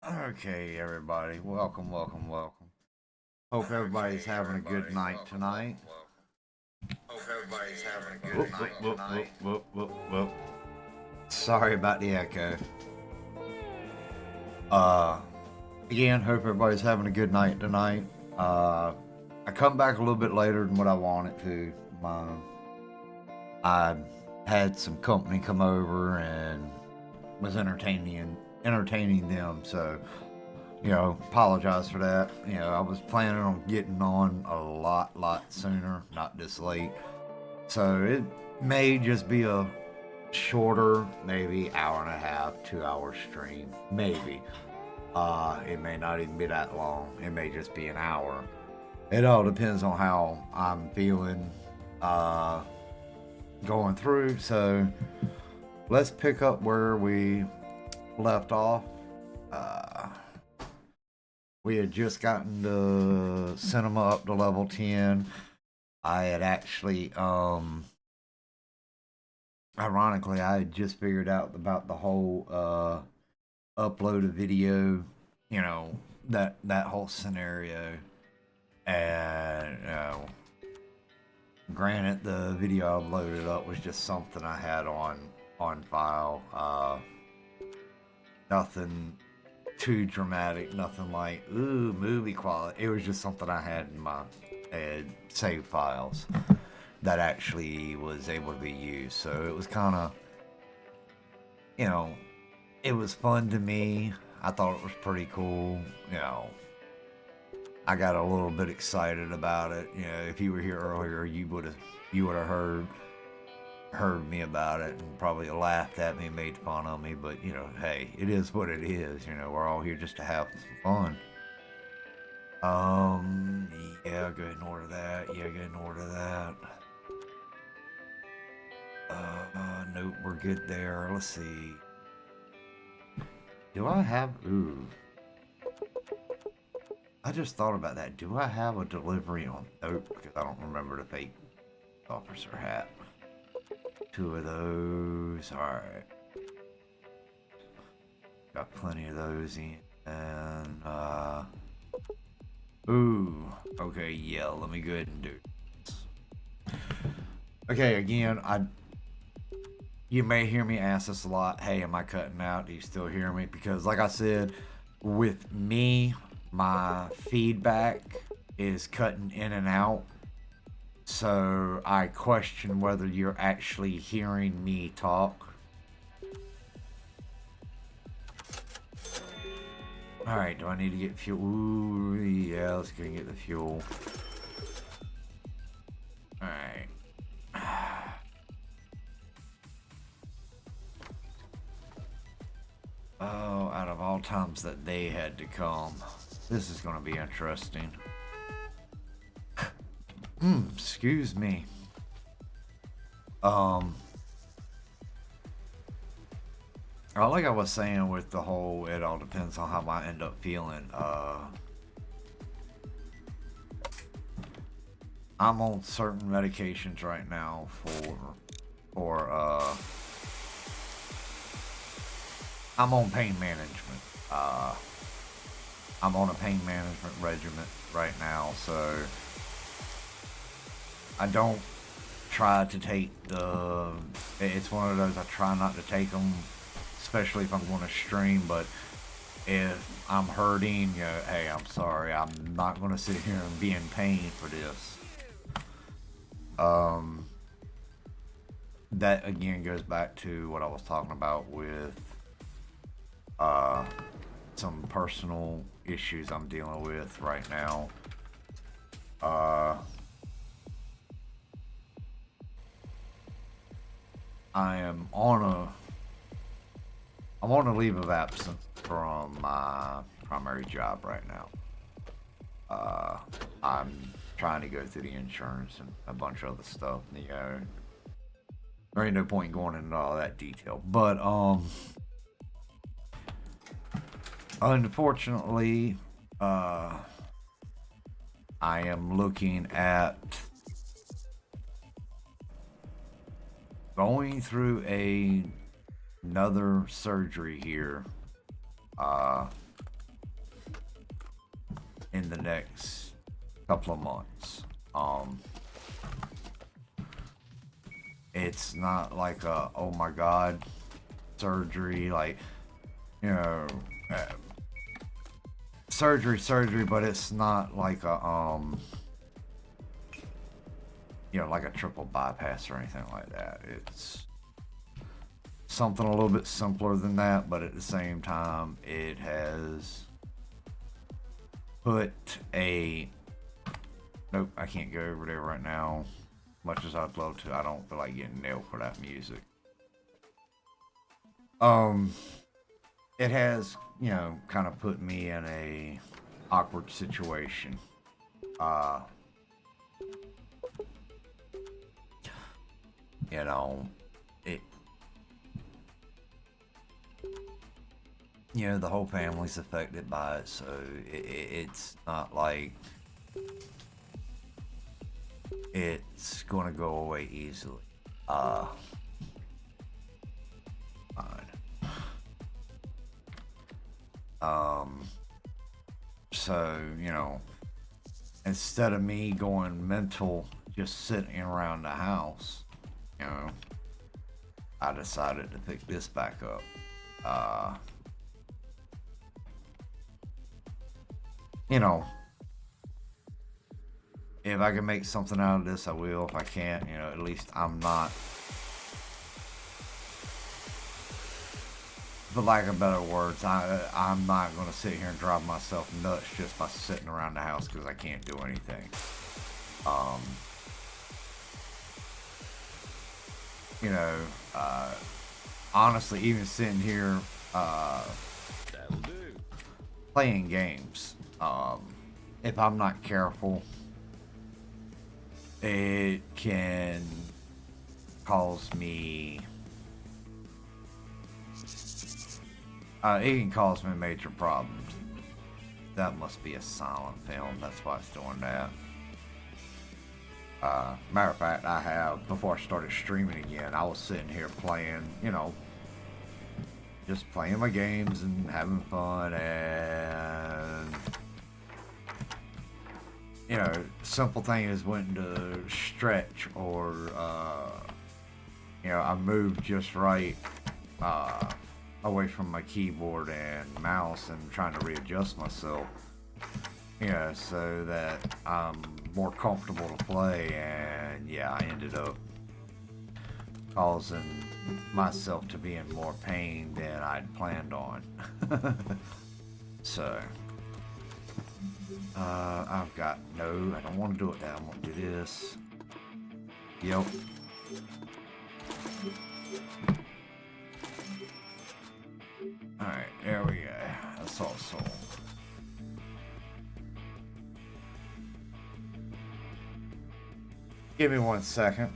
Okay, everybody, welcome. Hope everybody's having a good night tonight. Hope everybody's having a good Whoop, night whoop, whoop, whoop, tonight. whoop, whoop, whoop. Sorry about the echo. Uh, Again, hope everybody's having a good night tonight. Uh, I come back a little bit later than what I wanted to. My, I had some company come over and was entertaining them, so apologize for that. I was planning on getting on a lot sooner, not this late. So it may just be a shorter, maybe hour and a half, 2 hour stream, maybe. It may not even be that long. It may just be an hour. It all depends on how I'm feeling uh, going through. So let's pick up where we left off. Uh, we had just gotten the cinema up to level 10. I had actually, ironically, I had just figured out about the whole upload a video, that whole scenario. And, granted, the video I loaded up was just something I had on file. Nothing too dramatic, nothing like ooh movie quality. It was just something I had in my save files that actually was able to be used. So it was kind of, you know, it was fun to me. I thought it was pretty cool. I got a little bit excited about it. If you were here earlier, you would have heard me about it and probably laughed at me, made fun of me. But hey, it is what it is. We're all here just to have some fun. Yeah, go ahead and order that. Yeah, go ahead and order that. Nope, we're good there. Let's see. Do I have? Ooh, I just thought about that. Do I have a delivery on? Nope, because I don't remember the fake officer hat. Two of those. All right, got plenty of those in. And ooh, okay, yeah. Let me go ahead and do this. Okay, again, you may hear me ask this a lot. Hey, am I cutting out? Do you still hear me? Because, like I said, with me, my feedback is cutting in and out. So I question whether you're actually hearing me talk. All right, do I need to get fuel? Ooh, yeah, let's go and get the fuel. All right. Oh, out of all times that they had to come, this is going to be interesting. Excuse me. Um, like I was saying with the whole, it all depends on how I end up feeling. I'm on certain medications right now for I'm on pain management. Uh, I'm on a pain management regimen right now, so I don't try to take the. It's one of those I try not to take them, especially if I'm going to stream. But if I'm hurting, hey, I'm sorry. I'm not going to sit here and be in pain for this. Um, that again goes back to what I was talking about with uh, some personal issues I'm dealing with right now. Uh, I am on a I'm on a leave of absence from my primary job right now. Uh, I'm trying to go through the insurance and a bunch of other stuff. There ain't no point in going into all that detail. But unfortunately, uh, I am looking at going through another surgery here. Uh, in the next couple of months. It's not like a, oh my god, surgery, like, you know, uh, surgery, but it's not like a, you know, like a triple bypass or anything like that. It's something a little bit simpler than that, but at the same time, it has put a, nope, I can't go over there right now, much as I'd love to. I don't feel like getting nailed for that music. It has, you know, kind of put me in a awkward situation. You know, it, you know, the whole family's affected by it, so it's not like it's gonna go away easily. Fine. So, you know, instead of me going mental just sitting around the house, you know, I decided to pick this back up. You know, if I can make something out of this, I will. If I can't, you know, at least I'm not, for lack of better words, I'm not going to sit here and drive myself nuts just by sitting around the house because I can't do anything. You know, honestly, even sitting here That'll do. playing games, if I'm not careful, it can cause me major problems. That must be a silent film, that's why it's doing that. Matter of fact, I have, before I started streaming again, I was sitting here playing, you know, just playing my games and having fun, and you know, simple thing is wanting to stretch, or you know, I moved just right away from my keyboard and mouse and trying to readjust myself, you know, so that I'm more comfortable to play, and yeah, I ended up causing myself to be in more pain than I'd planned on. So I've got, no, I don't want to do it now. I'm gonna do this. Yep. Alright, there we go. That's all sold. Give me 1 second.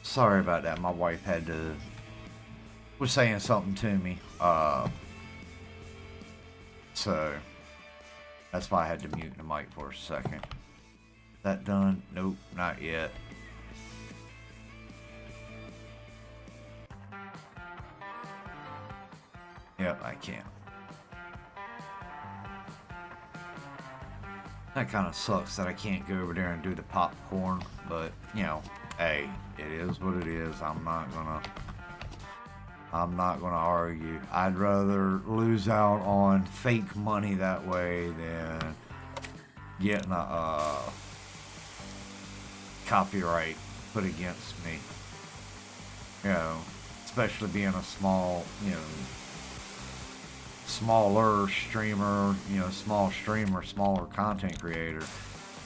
Sorry about that. My wife was saying something to me. So that's why I had to mute the mic for a second. Is that done? Nope, not yet. Yep, I can. That kind of sucks that I can't go over there and do the popcorn, but you know, hey, it is what it is. I'm not gonna argue. I'd rather lose out on fake money that way than getting a copyright put against me. You know, especially being a small, you know, smaller streamer, you know, small streamer, smaller content creator,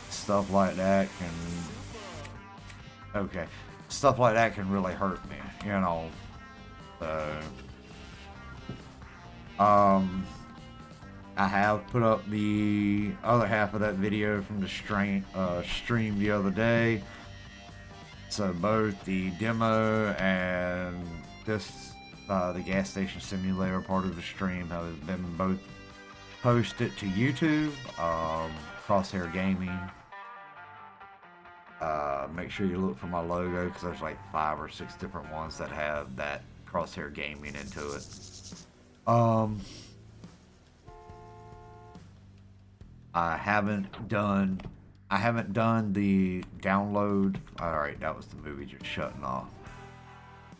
stuff like that can, okay, stuff like that can really hurt me, you know. So, I have put up the other half of that video from the stream the other day. So both the demo and this, the gas station simulator part of the stream have been both posted to YouTube, Crosshair Gaming. Make sure you look for my logo because there's like 5 or 6 different ones that have that Crosshair Gaming into it. I haven't done the download. Alright, that was the movie just shutting off.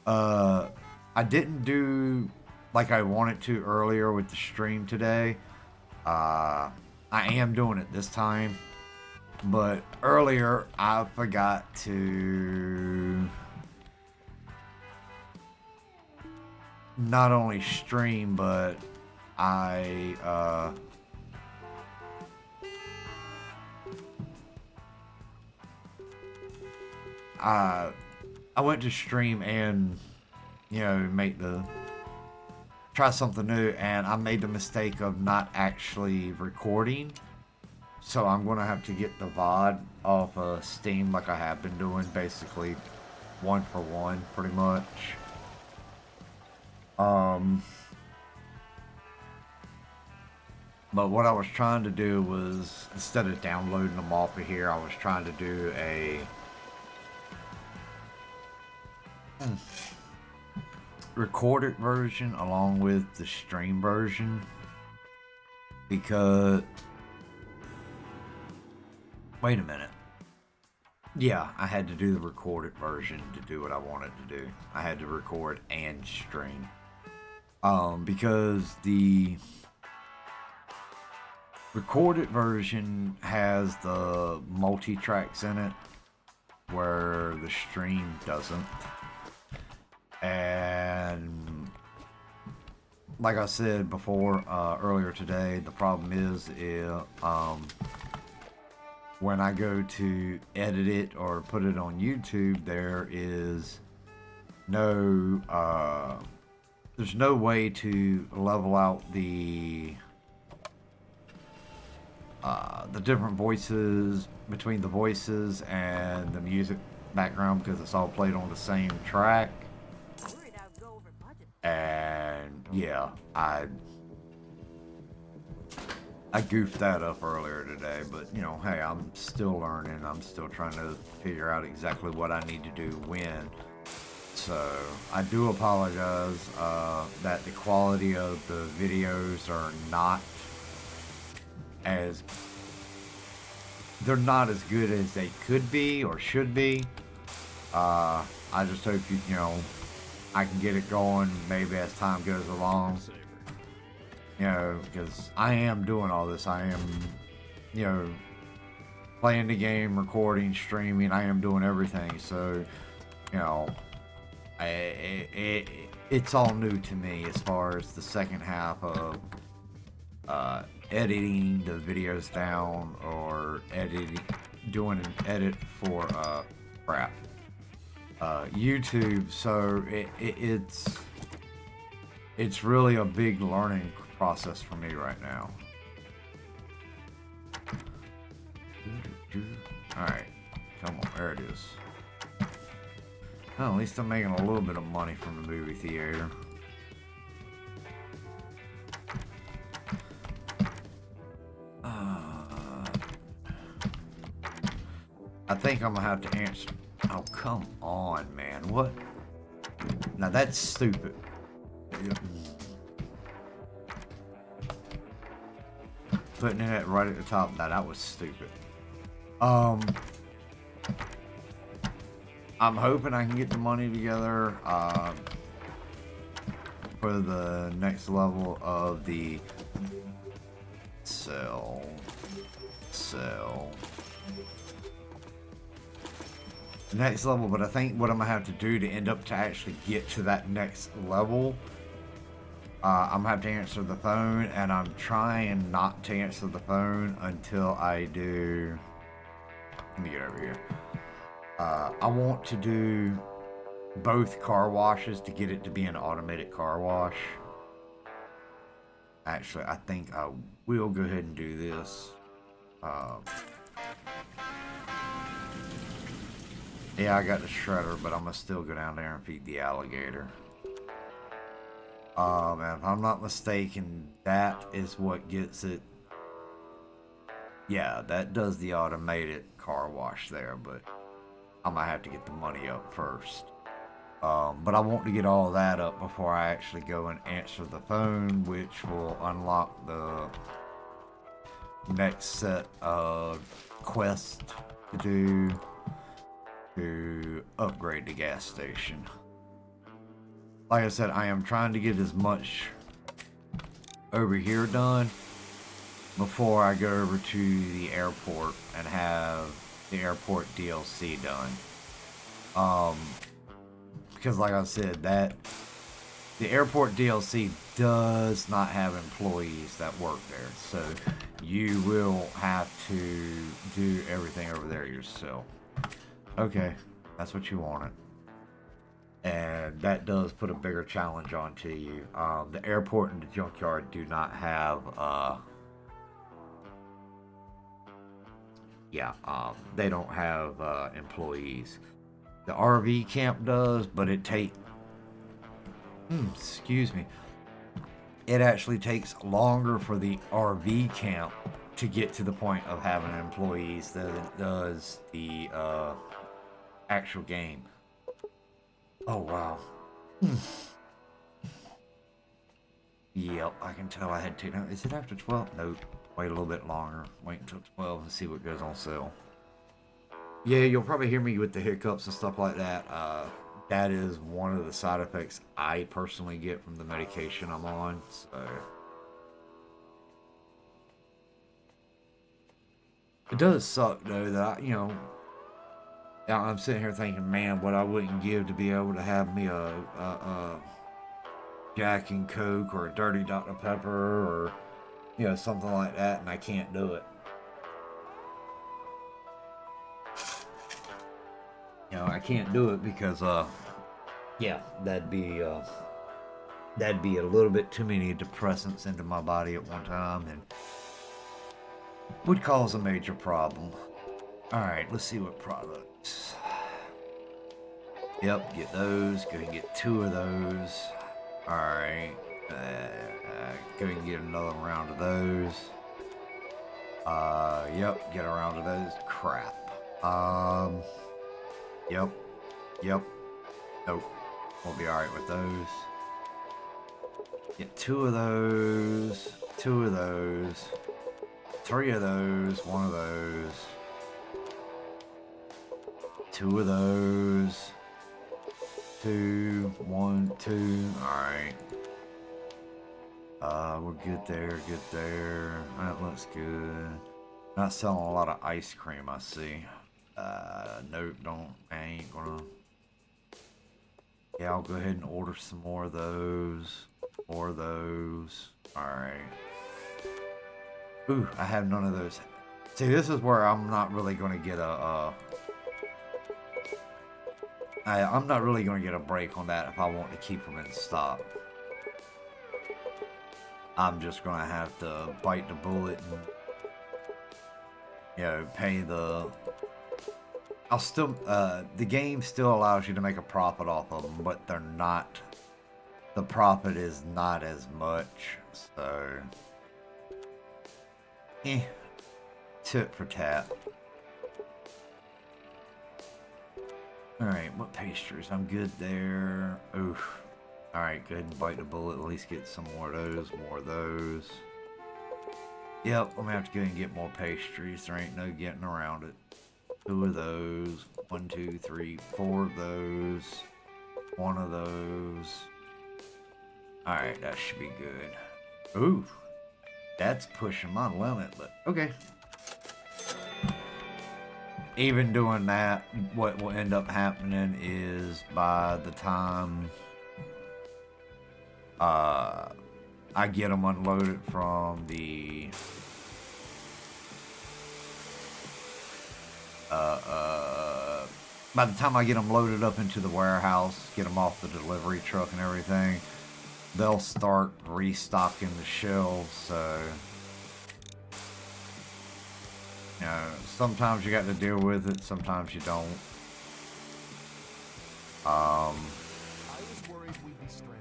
I didn't do like I wanted to earlier with the stream today. I am doing it this time. But earlier I forgot to not only stream, but I went to stream and, you know, try something new, and I made the mistake of not actually recording. So I'm going to have to get the VOD off of Steam like I have been doing, basically 1 for 1 pretty much. But what I was trying to do was, instead of downloading them off of here, I was trying to do a recorded version along with the stream version, because wait a minute. Yeah, I had to do the recorded version to do what I wanted to do. I had to record and stream. Because the recorded version has the multi-tracks in it, where the stream doesn't. And like I said before, earlier today, the problem is when I go to edit it or put it on YouTube, there's no way to level out the different voices between the voices and the music background, because it's all played on the same track. And yeah, I goofed that up earlier today, but you know, hey, I'm still learning. I'm still trying to figure out exactly what I need to do when. So I do apologize that the quality of the videos are not as good as they could be or should be. I just hope you know, I can get it going maybe as time goes along. You know, because I am doing all this. I am, you know, playing the game, recording, streaming. I am doing everything. So, you know, it's all new to me as far as the second half of editing the videos down, or doing an edit for YouTube. So it's really a big learning process for me right now. Alright, come on, there it is. Well, at least I'm making a little bit of money from the movie theater. I think I'm gonna have to answer. Oh, come on, man. What? Now that's stupid. Putting it right at the top. Now that was stupid. I'm hoping I can get the money together for the next level of the sell. Next level, but I think what I'm gonna have to do to end up to actually get to that next level, I'm gonna have to answer the phone, and I'm trying not to answer the phone until I do. Let me get over here. I want to do both car washes to get it to be an automated car wash. Actually, I think I will go ahead and do this. Yeah, I got the shredder, but I'm gonna still go down there and feed the alligator. And if I'm not mistaken, that is what gets it. Yeah, that does the automated car wash there, but I might have to get the money up first. But I want to get all that up before I actually go and answer the phone, which will unlock the next set of quests to do to upgrade the gas station. Like I said, I am trying to get as much over here done before I go over to the airport and have the airport DLC done. Because like I said, that the airport DLC does not have employees that work there, so you will have to do everything over there yourself. Okay, that's what you wanted. And that does put a bigger challenge onto you. The airport and the junkyard do not have, they don't have employees. The RV camp does, but it excuse me. It actually takes longer for the RV camp to get to the point of having employees than it does the actual game. Oh, wow. Yep, I can tell I had to. Now, is it after 12? Nope. Wait a little bit longer. Wait until 12 and see what goes on sale. Yeah, you'll probably hear me with the hiccups and stuff like that. That is one of the side effects I personally get from the medication I'm on. So it does suck, though, that I'm sitting here thinking, man, what I wouldn't give to be able to have me a Jack and Coke or a Dirty Dr. Pepper or, something like that, and I can't do it. I can't do it because, that'd be a little bit too many depressants into my body at one time and would cause a major problem. Alright, let's see what products. Yep, get those. Go and get 2 of those. Alright. Go and get another round of those. Yep, get a round of those. Crap. Yep. Nope. We'll be alright with those. Get 2 of those. 2 of those. 3 of those. 1 of those. 2 of those. 2. 1, 2. Alright. We're good there. Good there. That looks good. Not selling a lot of ice cream, I see. Nope, I ain't gonna. Yeah, I'll go ahead and order some more of those. More of those. Alright. Ooh, I have none of those. See, this is where I'm not really gonna get I'm not really gonna get a break on that if I want to keep them in stock. I'm just gonna have to bite the bullet and, pay the. I'll still, the game still allows you to make a profit off of them, but they're not, the profit is not as much, so, tit for tat. Alright, what pastries? I'm good there. Oof. Alright, go ahead and bite the bullet, at least get some more of those, more of those. Yep, I'm gonna have to go and get more pastries, there ain't no getting around it. 2 of those, 1, 2, 3, 4 of those, 1 of those. Alright, that should be good. Ooh, that's pushing my limit, but okay. Even doing that, what will end up happening is by the time I get them unloaded from the by the time I get them loaded up into the warehouse, get them off the delivery truck and everything, they'll start restocking the shelves. So, you know, sometimes you got to deal with it, sometimes you don't. I was worried we'd be stranded.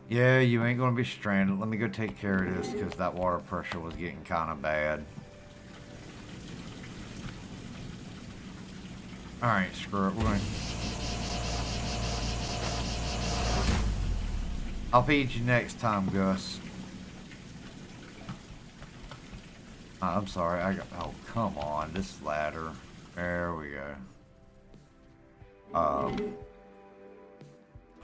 Yeah, you ain't gonna be stranded. Let me go take care of this because that water pressure was getting kind of bad. Alright, screw it. We're going. I'll feed you next time, Gus. I'm sorry. Oh, come on. This ladder. There we go.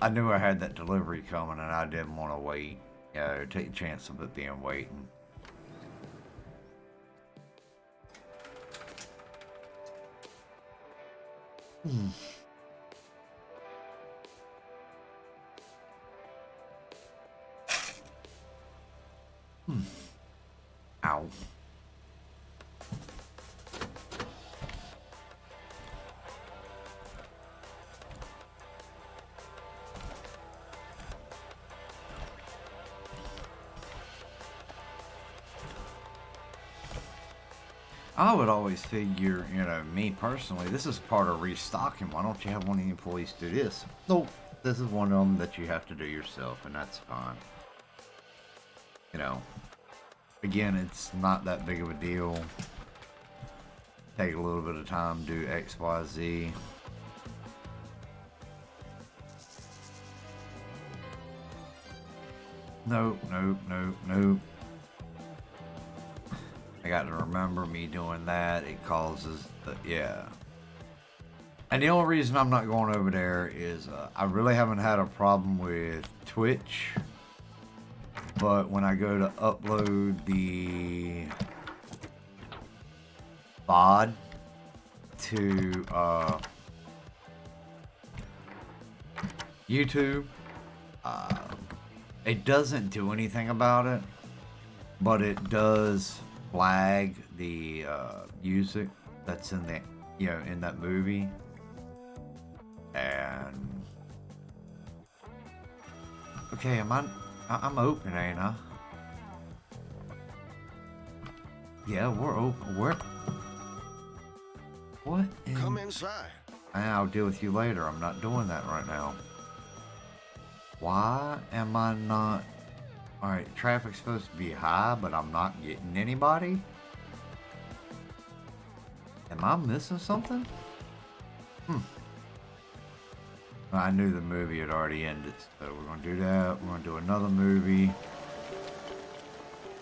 I knew I had that delivery coming and I didn't want to wait. You know, take the chance of it being waiting. Ow. I would always figure, you know, me personally, this is part of restocking. Why don't you have one of the employees do this? Nope. This is one of them that you have to do yourself, and that's fine. You know, again, it's not that big of a deal. Take a little bit of time, do X, Y, Z. Nope, nope, nope, nope. I got to remember me doing that. It causes the, yeah. And the only reason I'm not going over there is I really haven't had a problem with Twitch. But when I go to upload the VOD to YouTube, it doesn't do anything about it, but it does flag the music that's in the, you know, in that movie. And okay, I'm open, ain't I? Yeah, we're open. What? Come inside. I'll deal with you later. I'm not doing that right now. Why am I not? Alright, traffic's supposed to be high, but I'm not getting anybody? Am I missing something? I knew the movie had already ended, so we're gonna do that. We're gonna do another movie.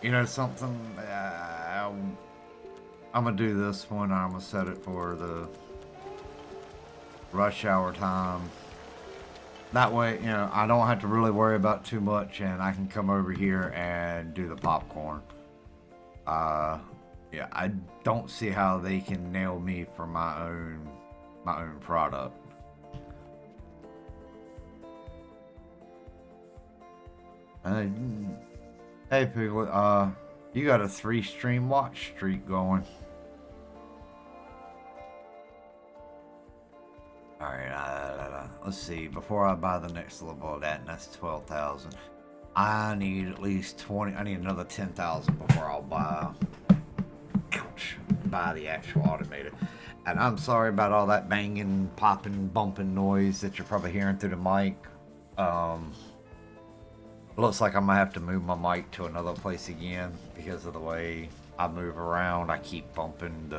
You know something? I'm gonna do this one. I'm gonna set it for the rush hour time. That way, you know, I don't have to really worry about too much, and I can come over here and do the popcorn. Yeah, I don't see how they can nail me for my own product. Hey Piglet, you got a 3-stream watch streak going. Alright, let's see. Before I buy the next level of that, and that's 12,000. I need at least 20. I need another 10,000 before I'll buy the actual automated. And I'm sorry about all that banging, popping, bumping noise that you're probably hearing through the mic. Looks like I'm gonna have to move my mic to another place again because of the way I move around. I keep bumping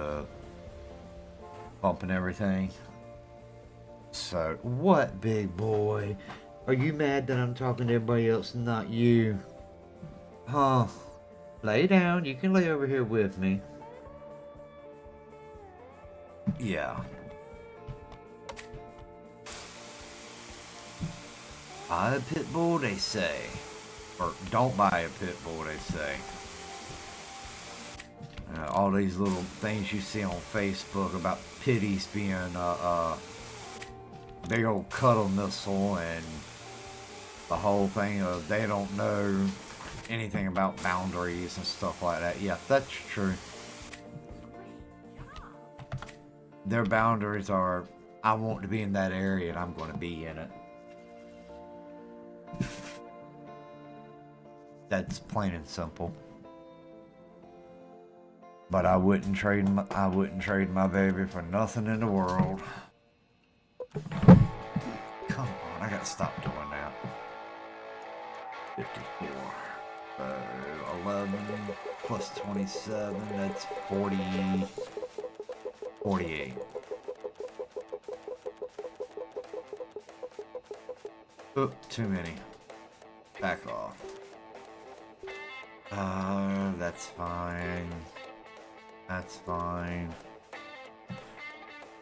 everything. So, what, big boy? Are you mad that I'm talking to everybody else and not you? Huh? Lay down. You can lay over here with me. Yeah. Buy a pit bull, they say. Or don't buy a pit bull, they say. All these little things you see on Facebook about pitties being a big old cuddle missile, and the whole thing of they don't know anything about boundaries and stuff like that. Yeah, that's true. Their boundaries are, I want to be in that area and I'm going to be in it. That's plain and simple. But I wouldn't trade my baby for nothing in the world. Come on, I gotta stop doing that. 54. So 11 plus 27, that's 40, 48. Oop, too many. Back off. That's fine. That's fine.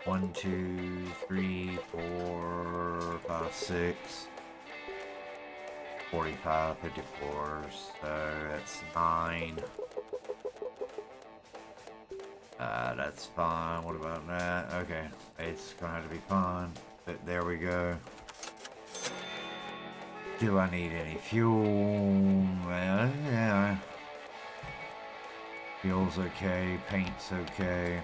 1, 2, 3, 4, 5, 6. 45, 54, so that's 9. That's fine. What about that? Okay, it's gonna have to be fine. But there we go. Do I need any fuel? Yeah. Fuel's okay. Paint's okay.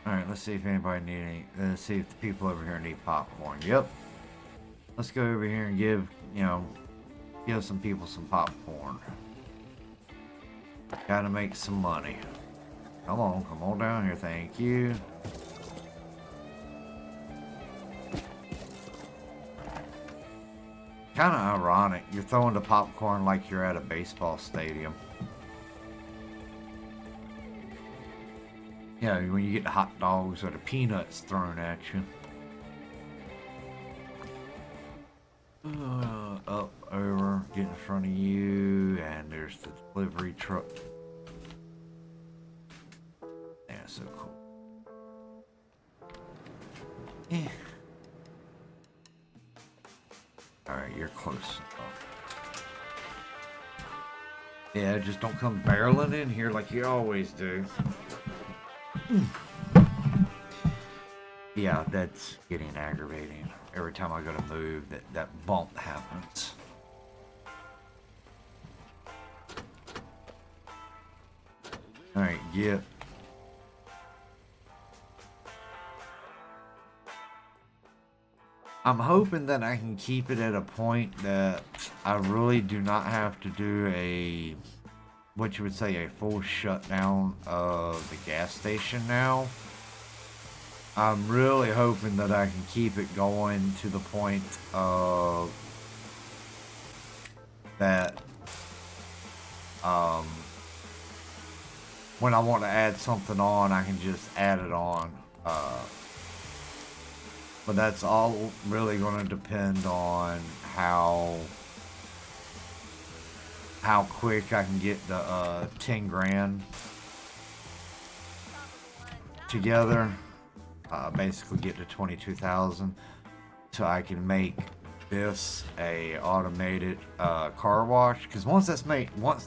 Alright, let's see if anybody need any. Let's see if the people over here need popcorn. Yep. Let's go over here and give some people some popcorn. Gotta make some money. Come on down here, thank you. Kinda ironic, you're throwing the popcorn like you're at a baseball stadium. Yeah, when you get the hot dogs or the peanuts thrown at you. Up, over, get in front of you, and there's the delivery truck. Yeah, so cool. Yeah. Alright, you're close enough. Yeah, just don't come barreling in here like you always do. Yeah, that's getting aggravating. Every time I go to move, that bump happens. Alright, get. I'm hoping that I can keep it at a point that I really do not have to do a, what you would say, a full shutdown of the gas station now. I'm really hoping that I can keep it going to the point of that when I want to add something on, I can just add it on. But that's all really going to depend on how quick I can get the 10 grand together. Basically get to 22,000, so I can make this a automated car wash. Because once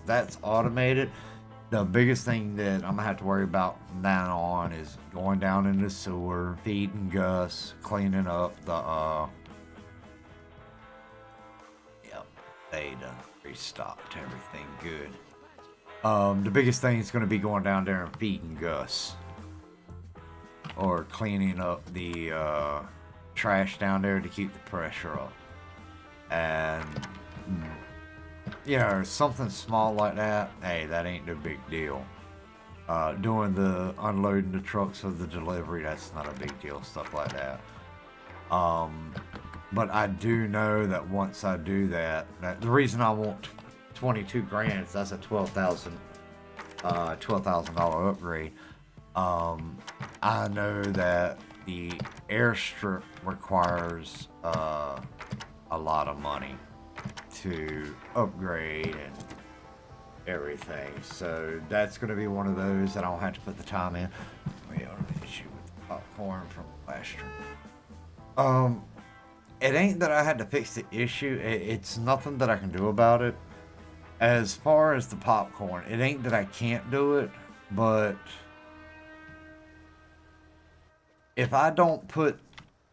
that's automated, the biggest thing that I'm gonna have to worry about from now on is going down in the sewer, feeding Gus, cleaning up the yep, they done restocked everything good. The biggest thing is gonna be going down there and feeding Gus, or cleaning up the trash down there to keep the pressure up. And yeah, something small like that, hey, that ain't no big deal. Doing the unloading the trucks of the delivery, that's not a big deal, stuff like that. But I do know that once I do that the reason I want 22 grand is that's a $12,000 upgrade. I know that the airstrip requires a lot of money to upgrade and everything, so that's going to be one of those that I don't have to put the time in. We have an issue with the popcorn from last year. It ain't that I had to fix the issue, it's nothing that I can do about it. As far as the popcorn, it ain't that I can't do it, but if I don't put,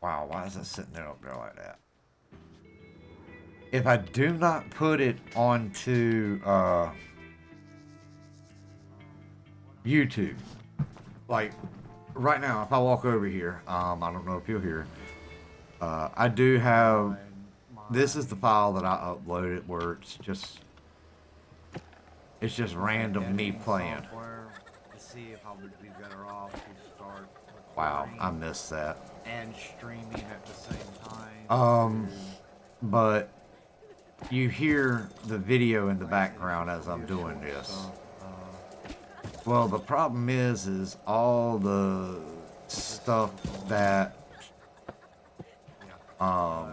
wow, why is that sitting there up there like that? If I do not put it onto YouTube. Like right now, if I walk over here, I don't know if you'll hear. I do have. This is the file that I uploaded where it's just random me playing. To see if I would be better off to start Wow, I recording missed that. and streaming at the same time. But you hear the video in the background as I'm doing this. Well, the problem is all the stuff that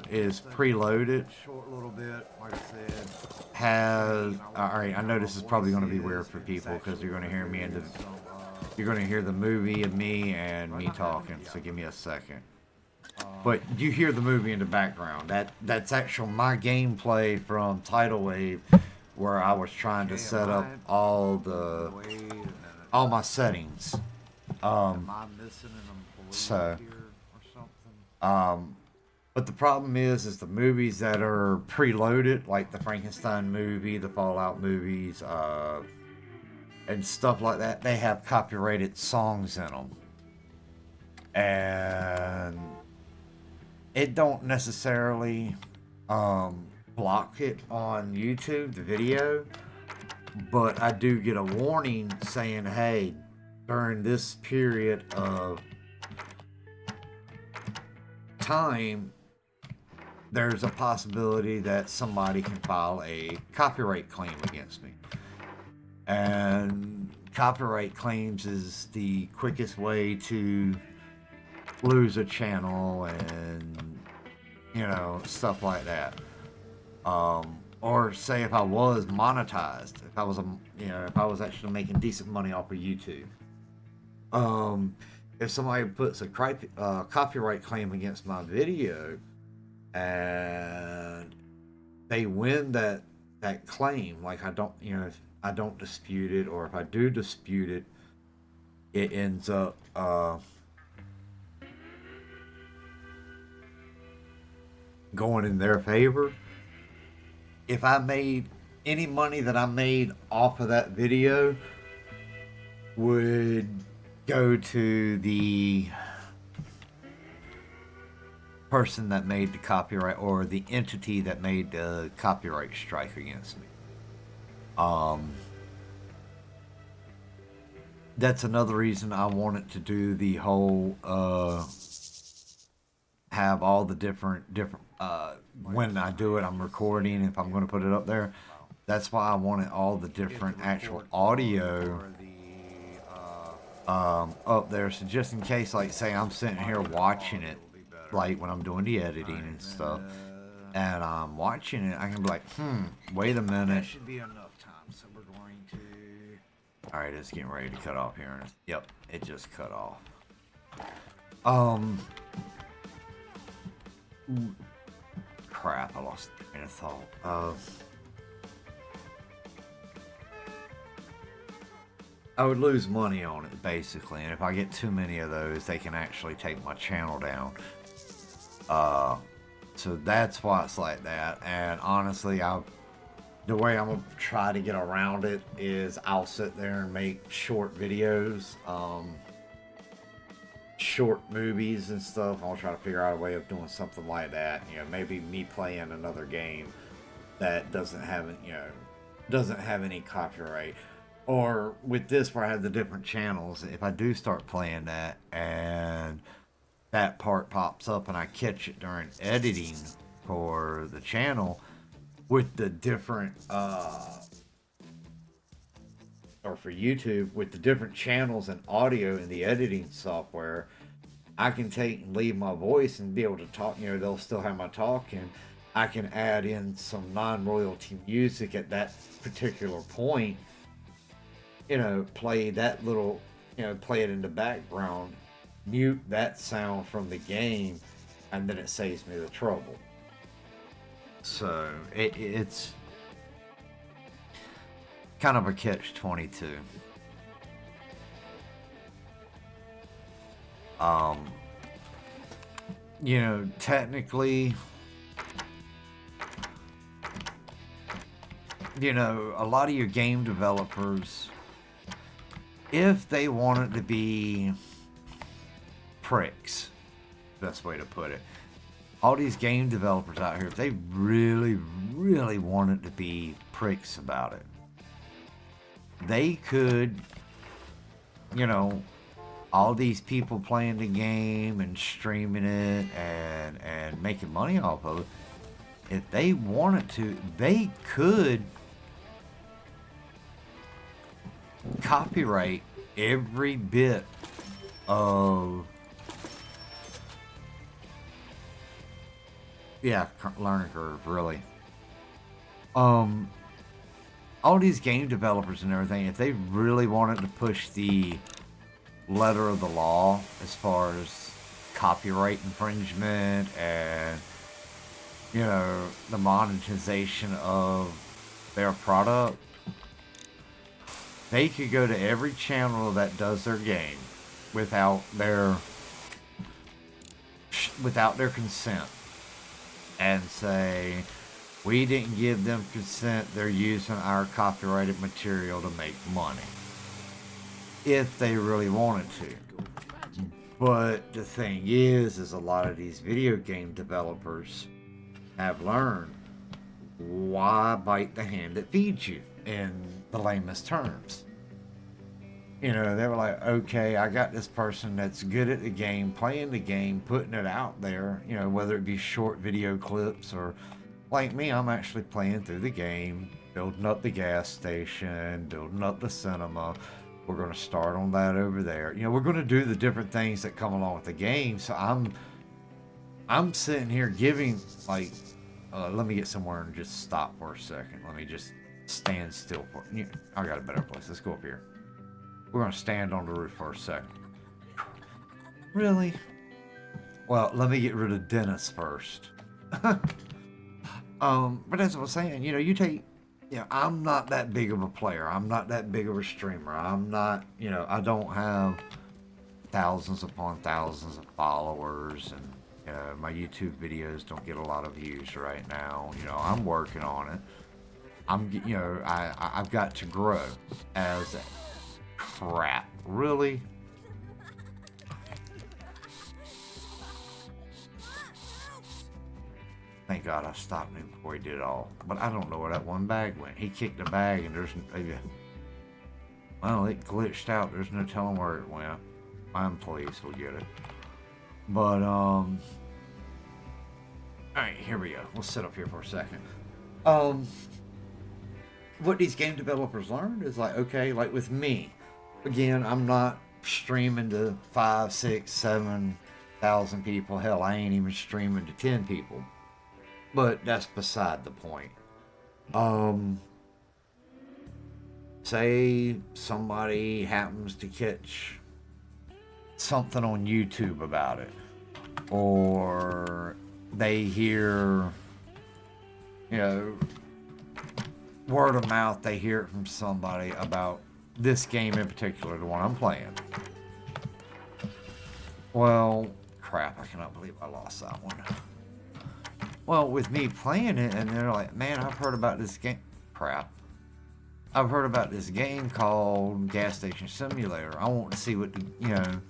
is preloaded Short little bit, like I said. has. All right, I know this is probably going to be weird for people because you're going to hear me you're going to hear the movie of me and me talking. So give me a second. But you hear the movie in the background. That's actual my gameplay from Tidal Wave, where I was trying to set up all my settings. Am I missing an employee so, here or something? But the problem is the movies that are preloaded, like the Frankenstein movie, the Fallout movies, and stuff like that, they have copyrighted songs in them. And it don't necessarily block it on YouTube, the video, but I do get a warning saying, hey, during this period of time, there's a possibility that somebody can file a copyright claim against me. And copyright claims is the quickest way to lose a channel and, stuff like that. Or say if I was monetized, if I was actually making decent money off of YouTube. If somebody puts a copyright claim against my video and they win that claim, like I don't dispute it, or if I do dispute it, it ends up going in their favor. If I made any money that I made off of that video would go to the person that made the copyright, or the entity that made the copyright strike against me. That's another reason I wanted to do the whole have all the different when I do it, I'm recording if I'm going to put it up there. That's why I wanted all the different actual audio up there, so just in case, like say I'm sitting here watching it, like when I'm doing the editing and stuff, and I'm watching it, I can be like, wait a minute. That should be enough time, so we're going to... Alright, it's getting ready to cut off here. Yep, it just cut off. Crap, I lost the train of thought. I would lose money on it, basically, and if I get too many of those, they can actually take my channel down. So that's why it's like that, and honestly, the way I'm going to try to get around it is I'll sit there and make short videos, short movies and stuff. I'll try to figure out a way of doing something like that, maybe me playing another game that doesn't have any copyright. Or with this, where I have the different channels, if I do start playing that and that part pops up and I catch it during editing for the channel with the different, or for YouTube, with the different channels and audio in the editing software, I can take and leave my voice and be able to talk, they'll still have my talking. I can add in some non-royalty music at that particular point. Play that little, play it in the background, mute that sound from the game, and then it saves me the trouble. So it's kind of a catch-22. Technically, a lot of your game developers, if they wanted to be pricks, best way to put it, all these game developers out here, if they really, really wanted to be pricks about it, they could, you know, all these people playing the game and streaming it and making money off of it, if they wanted to, they could copyright every bit of learning curve, really. All these game developers and everything, if they really wanted to push the letter of the law as far as copyright infringement and, you know, the monetization of their product, they could go to every channel that does their game without their consent and say, we didn't give them consent, they're using our copyrighted material to make money, if they really wanted to. But the thing is a lot of these video game developers have learned, why bite the hand that feeds you, in the lamest terms. You know, they were like, okay, I got this person that's good at the game, playing the game, putting it out there, you know, whether it be short video clips or, like me, I'm actually playing through the game, building up the gas station, building up the cinema. We're going to start on that over there. You know, we're going to do the different things that come along with the game. So I'm sitting here giving, like, let me get somewhere and just stop for a second. Let me just stand still for, I got a better place. Let's go up here. We're going to stand on the roof for a second. Really? Well, let me get rid of Dennis first. But as I was saying, you know, I'm not that big of a player. I'm not that big of a streamer. I'm not, you know, I don't have thousands upon thousands of followers, and, you know, my YouTube videos don't get a lot of views right now. You know, I'm working on it. I've got to grow as a crap. Really? Thank God I stopped him before he did it all. But I don't know where that one bag went. He kicked the bag and well, it glitched out. There's no telling where it went. My employees will get it. But, alright, here we go. We'll sit up here for a second. What these game developers learned is like, okay, like with me, again, I'm not streaming to 5, 6, 7,000 people. Hell, I ain't even streaming to 10 people. But that's beside the point. Say somebody happens to catch something on YouTube about it, or they hear, you know, word of mouth, they hear it from somebody about this game in particular, the one I'm playing. Well, crap, I cannot believe I lost that one. Well, with me playing it, and they're like, man, I've heard about this game. Crap. I've heard about this game called Gas Station Simulator. I want to see what, a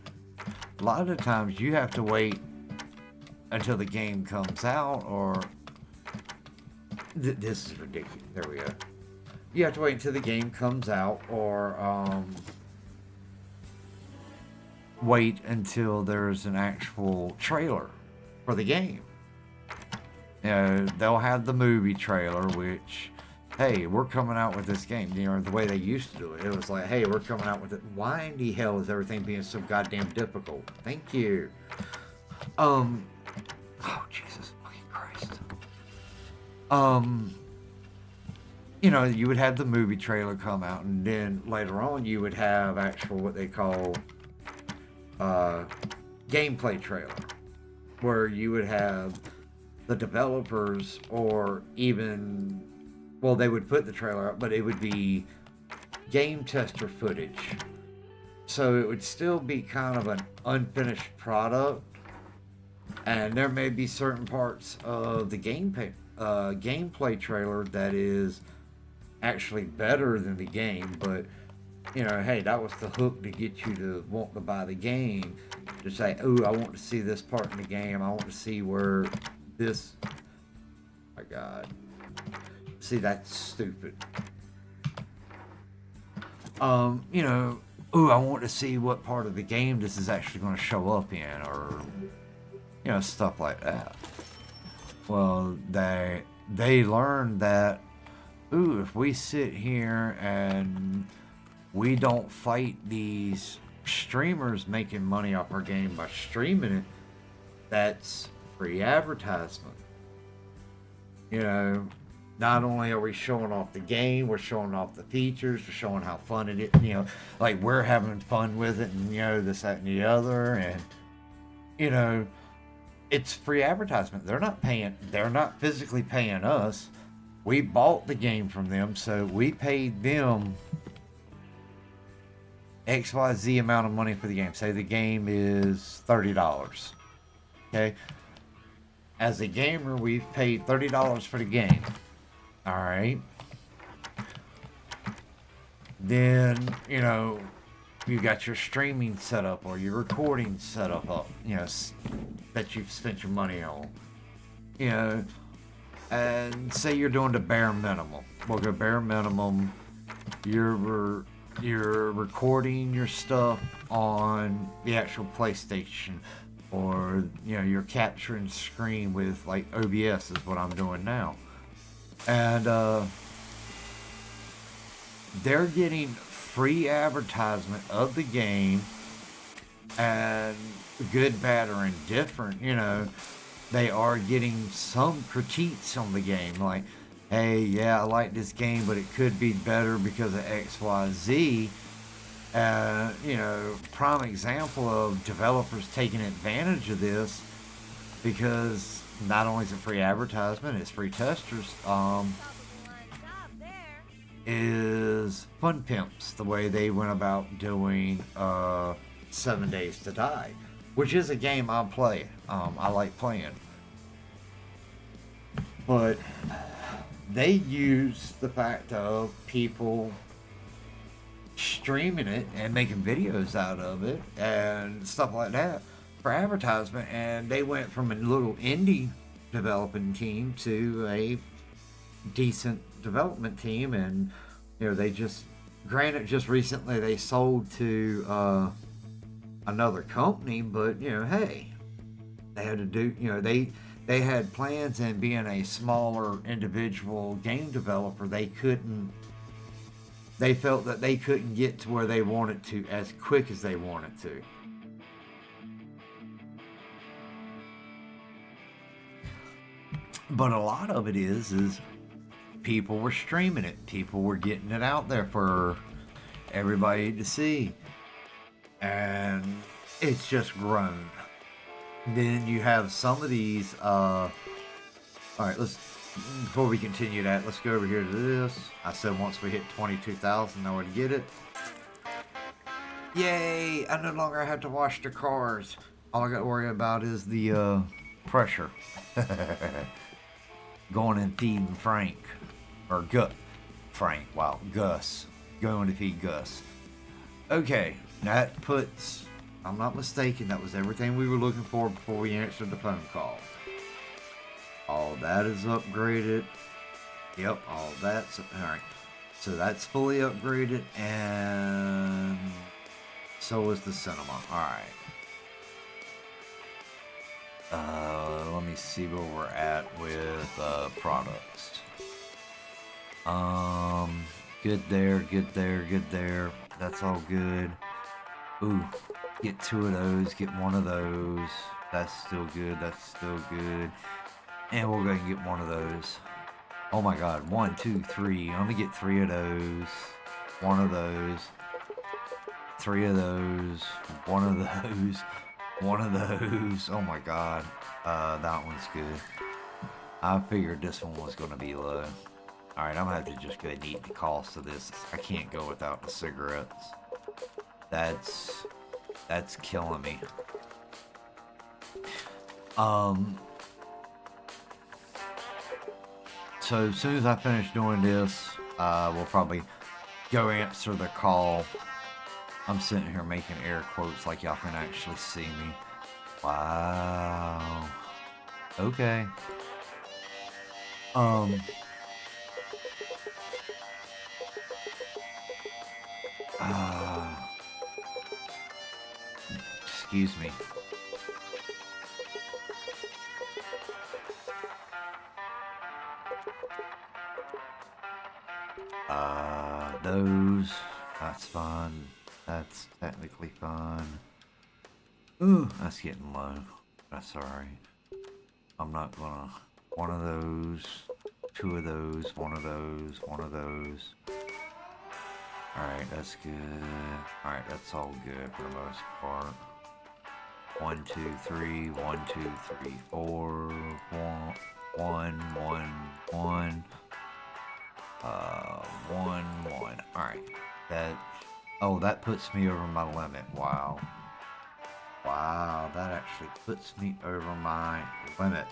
lot of the times you have to wait until the game comes out, or... This is ridiculous. There we go. You have to wait until the game comes out, or, wait until there's an actual trailer for the game. You know, they'll have the movie trailer, which, hey, we're coming out with this game. You know, the way they used to do it. It was like, hey, we're coming out with it. Why in the hell is everything being so goddamn difficult? Thank you. Oh, Jesus fucking Christ. You know, you would have the movie trailer come out, and then later on you would have actual, what they call, gameplay trailer, where you would have the developers, or even, well, they would put the trailer up, but it would be game tester footage. So it would still be kind of an unfinished product, and there may be certain parts of the gameplay trailer that is actually better than the game, but you know, hey, that was the hook to get you to want to buy the game. To say, ooh, I want to see this part in the game. I want to see where this. Oh my God. See, that's stupid. You know, ooh, I want to see what part of the game this is actually going to show up in, or you know, stuff like that. Well, they learned that, ooh, if we sit here and we don't fight these streamers making money off our game by streaming it, that's free advertisement. You know, not only are we showing off the game, we're showing off the features, we're showing how fun it is, you know, like we're having fun with it, and you know, this, that, and the other, and you know, it's free advertisement. They're not physically paying us. We bought the game from them, so we paid them XYZ amount of money for the game. Say the game is $30. Okay? As a gamer, we've paid $30 for the game. Alright? Then, you know, you got your streaming set up or your recording set up, you know, that you've spent your money on. You know, and say you're doing the bare minimum. Well, the bare minimum, you're recording your stuff on the actual PlayStation, or you know, you're capturing screen with like OBS is what I'm doing now, and they're getting free advertisement of the game, and good, bad, or indifferent, you know, they are getting some critiques on the game, like, hey, yeah, I like this game, but it could be better because of XYZ. You know, prime example of developers taking advantage of this, because not only is it free advertisement, it's free testers. Is Fun Pimps, the way they went about doing 7 Days to Die, which is a game I play. I like playing. But they use the fact of people streaming it and making videos out of it and stuff like that for advertisement, and they went from a little indie developing team to a decent development team. And you know, they just, granted, just recently they sold to another company, but you know, hey, they had to do, you know, they had plans, and being a smaller individual game developer, they felt that they couldn't get to where they wanted to as quick as they wanted to. But a lot of it is people were streaming it. People were getting it out there for everybody to see. And it's just grown. Then you have some of these, alright, before we continue that, let's go over here to this. I said once we hit 22,000, I would get it. Yay! I no longer have to wash the cars. All I got to worry about is the pressure. Going and feeding Frank. Or Frank, wow, Gus. Going to feed Gus. Okay, that puts, I'm not mistaken, that was everything we were looking for before we answered the phone call. All that is upgraded. Yep, all that's, alright. So that's fully upgraded, and so is the cinema. Alright. Let me see where we're at with products. Good there, good there, good there. That's all good. Ooh, get 2 of those, get 1 of those. That's still good, that's still good. And we'll go ahead and get 1 of those. Oh my god, 1, 2, 3. Let me get 3 of those. 1 of those. 3 of those. 1 of those. 1 of those. Oh my god. That one's good. I figured this one was going to be low. Alright, I'm going to have to just go ahead and eat the cost of this. I can't go without the cigarettes. That's killing me. So as soon as I finish doing this, we'll probably go answer the call. I'm sitting here making air quotes like y'all can actually see me. Wow. Okay. Um. Excuse me. Those. That's fun. That's technically fun. Ooh, that's getting low. That's alright. I'm not gonna. One of those. Two of those. One of those. One of those. Alright, that's good. Alright, that's all good for the most part. 1, 2, 3. 1, 2, 3, 4. 1, 1, 1. 1, 1. Alright. That. Oh, that puts me over my limit. Wow. Wow, that actually puts me over my limit.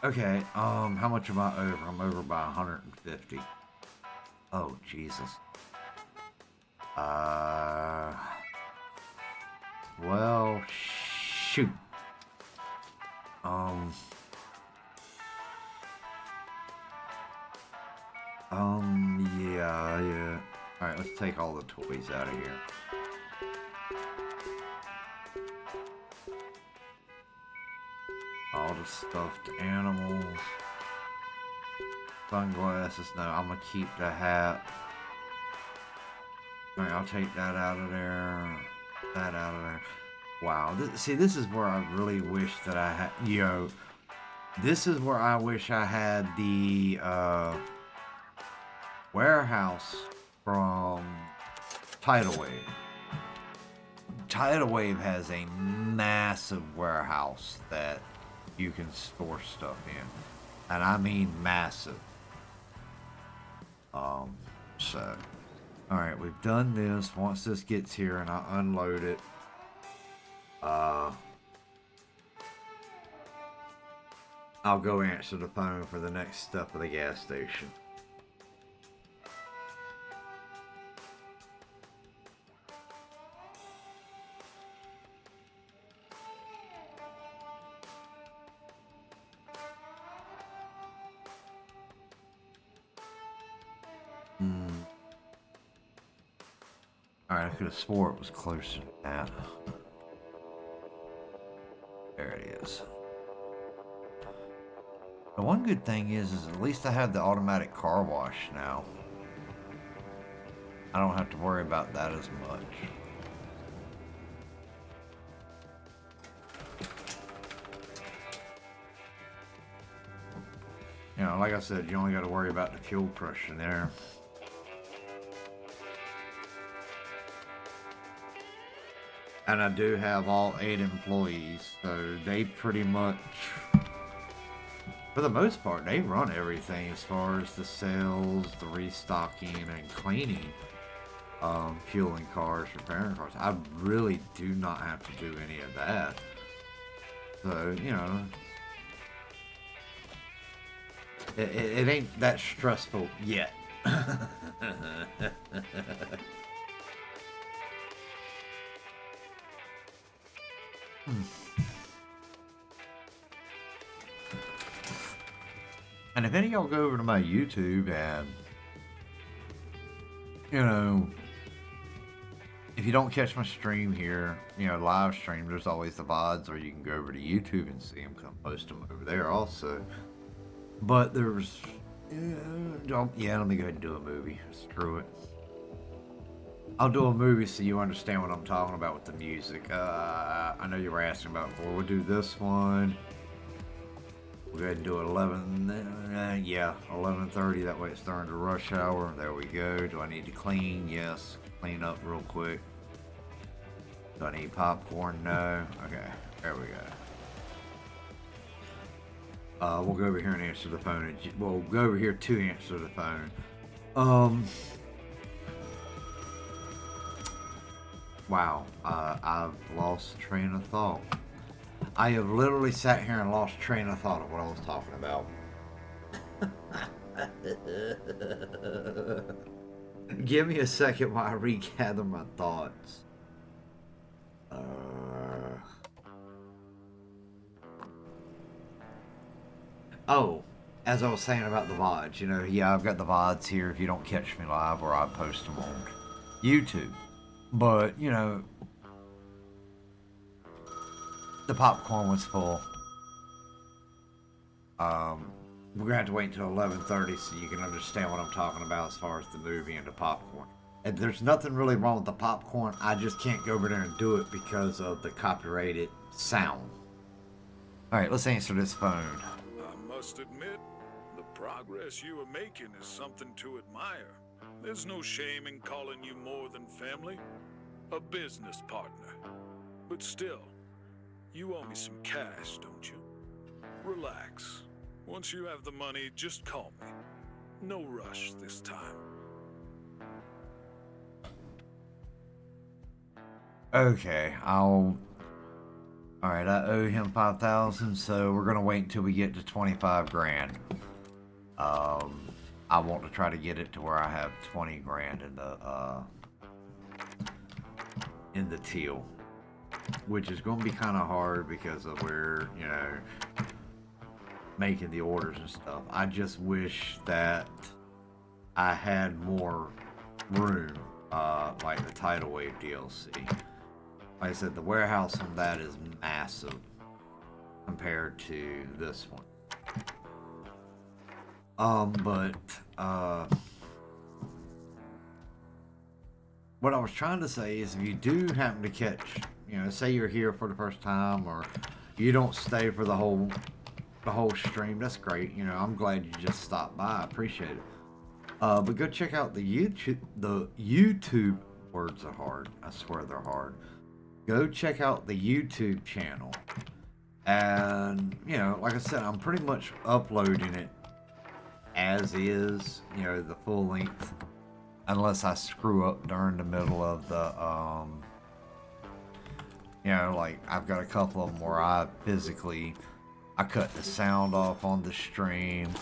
Okay, how much am I over? I'm over by 150. Oh, Jesus. Well, shoot. Yeah. Alright, let's take all the toys out of here. All the stuffed animals. Sunglasses. No, I'm gonna keep the hat. Alright, I'll take that out of there. That out of there. Wow. This is where I really wish that I had... This is where I wish I had the, warehouse from Tidal Wave. Tidal Wave has a massive warehouse that you can store stuff in. And I mean massive. So... Alright, we've done this. Once this gets here and I unload it, I'll go answer the phone for the next step of the gas station. Alright, I could have swore it was closer to that. There it is. The one good thing is at least I have the automatic car wash now. I don't have to worry about that as much. Like I said, you only got to worry about the fuel pressure there. And I do have all 8 employees, so they pretty much, for the most part, they run everything as far as the sales, the restocking, and cleaning, fueling cars, repairing cars. I really do not have to do any of that. So, it ain't that stressful yet. And if any of y'all go over to my YouTube and, if you don't catch my stream here, live stream, there's always the VODs, or you can go over to YouTube and see them, post them over there also. But there's, let me go ahead and do a movie. Screw it. I'll do a movie so you understand what I'm talking about with the music. I know you were asking about before. We'll do this one. We'll go ahead and do it 11:30. That way it's during the rush hour. There we go. Do I need to clean? Yes. Clean up real quick. Do I need popcorn? No. Okay. There we go. We'll go over here and answer the phone. We'll go over here to answer the phone. Wow, I've lost train of thought. I have literally sat here and lost train of thought of what I was talking about. Give me a second while I regather my thoughts. Oh, as I was saying about the VODs, yeah, I've got the VODs here if you don't catch me live, or I post them on YouTube. But, the popcorn was full. We're gonna have to wait until 11:30 so you can understand what I'm talking about as far as the movie and the popcorn. And there's nothing really wrong with the popcorn. I just can't go over there and do it because of the copyrighted sound. All right, let's answer this phone. I must admit, the progress you are making is something to admire. There's no shame in calling you more than family, a business partner. But still, you owe me some cash, don't you? Relax. Once you have the money, just call me. No rush this time. Okay, all right, I owe him 5,000, so we're gonna wait until we get to 25 grand. I want to try to get it to where I have 20 grand in the teal, which is going to be kind of hard because of where, making the orders and stuff. I just wish that I had more room, like the Tidal Wave DLC. Like I said, the warehouse on that is massive compared to this one. What I was trying to say is, if you do happen to catch, say you're here for the first time, or you don't stay for the whole stream, that's great. I'm glad you just stopped by. I appreciate it. But go check out the YouTube. Words are hard. I swear they're hard. Go check out the YouTube channel. And, like I said, I'm pretty much uploading it as is, the full length. Unless I screw up during the middle of the, like I've got a couple of them where I cut the sound off on the stream.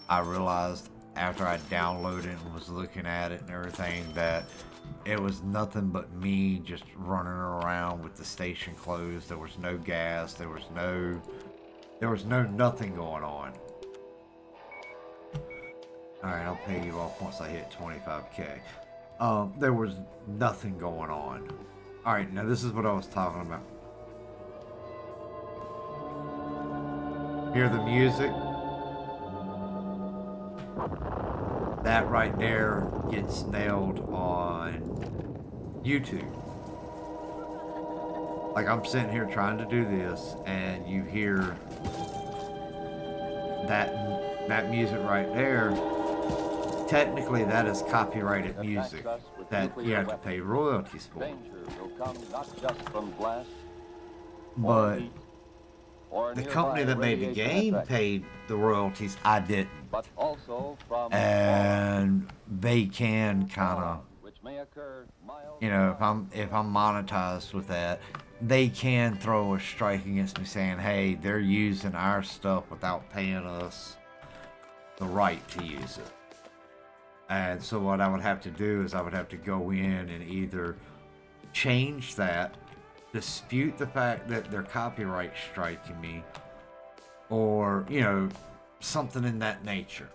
I realized after I downloaded it and was looking at it and everything that it was nothing but me just running around with the station closed. There was no gas. There was no nothing going on. Alright, I'll pay you off once I hit 25k. There was nothing going on. Alright, now this is what I was talking about. Hear the music? That right there gets nailed on YouTube. Like, I'm sitting here trying to do this, and you hear that music right there. Technically, that is copyrighted music that you have to pay royalties for. But the company that made the game paid the royalties. I didn't. And they can kind of, if I'm monetized with that, they can throw a strike against me saying, hey, they're using our stuff without paying us the right to use it. And so what I would have to do is I would have to go in and either change that, dispute the fact that they're copyright striking me, or, something in that nature.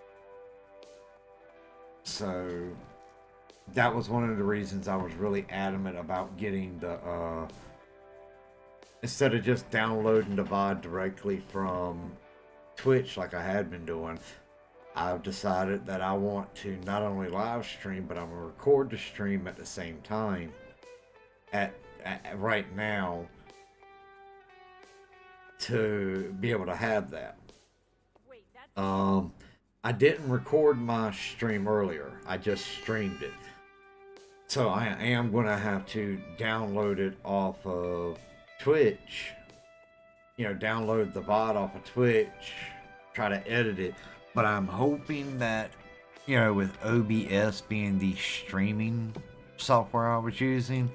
So that was one of the reasons I was really adamant about getting the, instead of just downloading the VOD directly from Twitch like I had been doing, I've decided that I want to not only live stream, but I'm going to record the stream at the same time at right now to be able to have that. I didn't record my stream earlier. I just streamed it. So I am going to have to download it off of Twitch. Download the VOD off of Twitch, try to edit it. But I'm hoping that, with OBS being the streaming software I was using,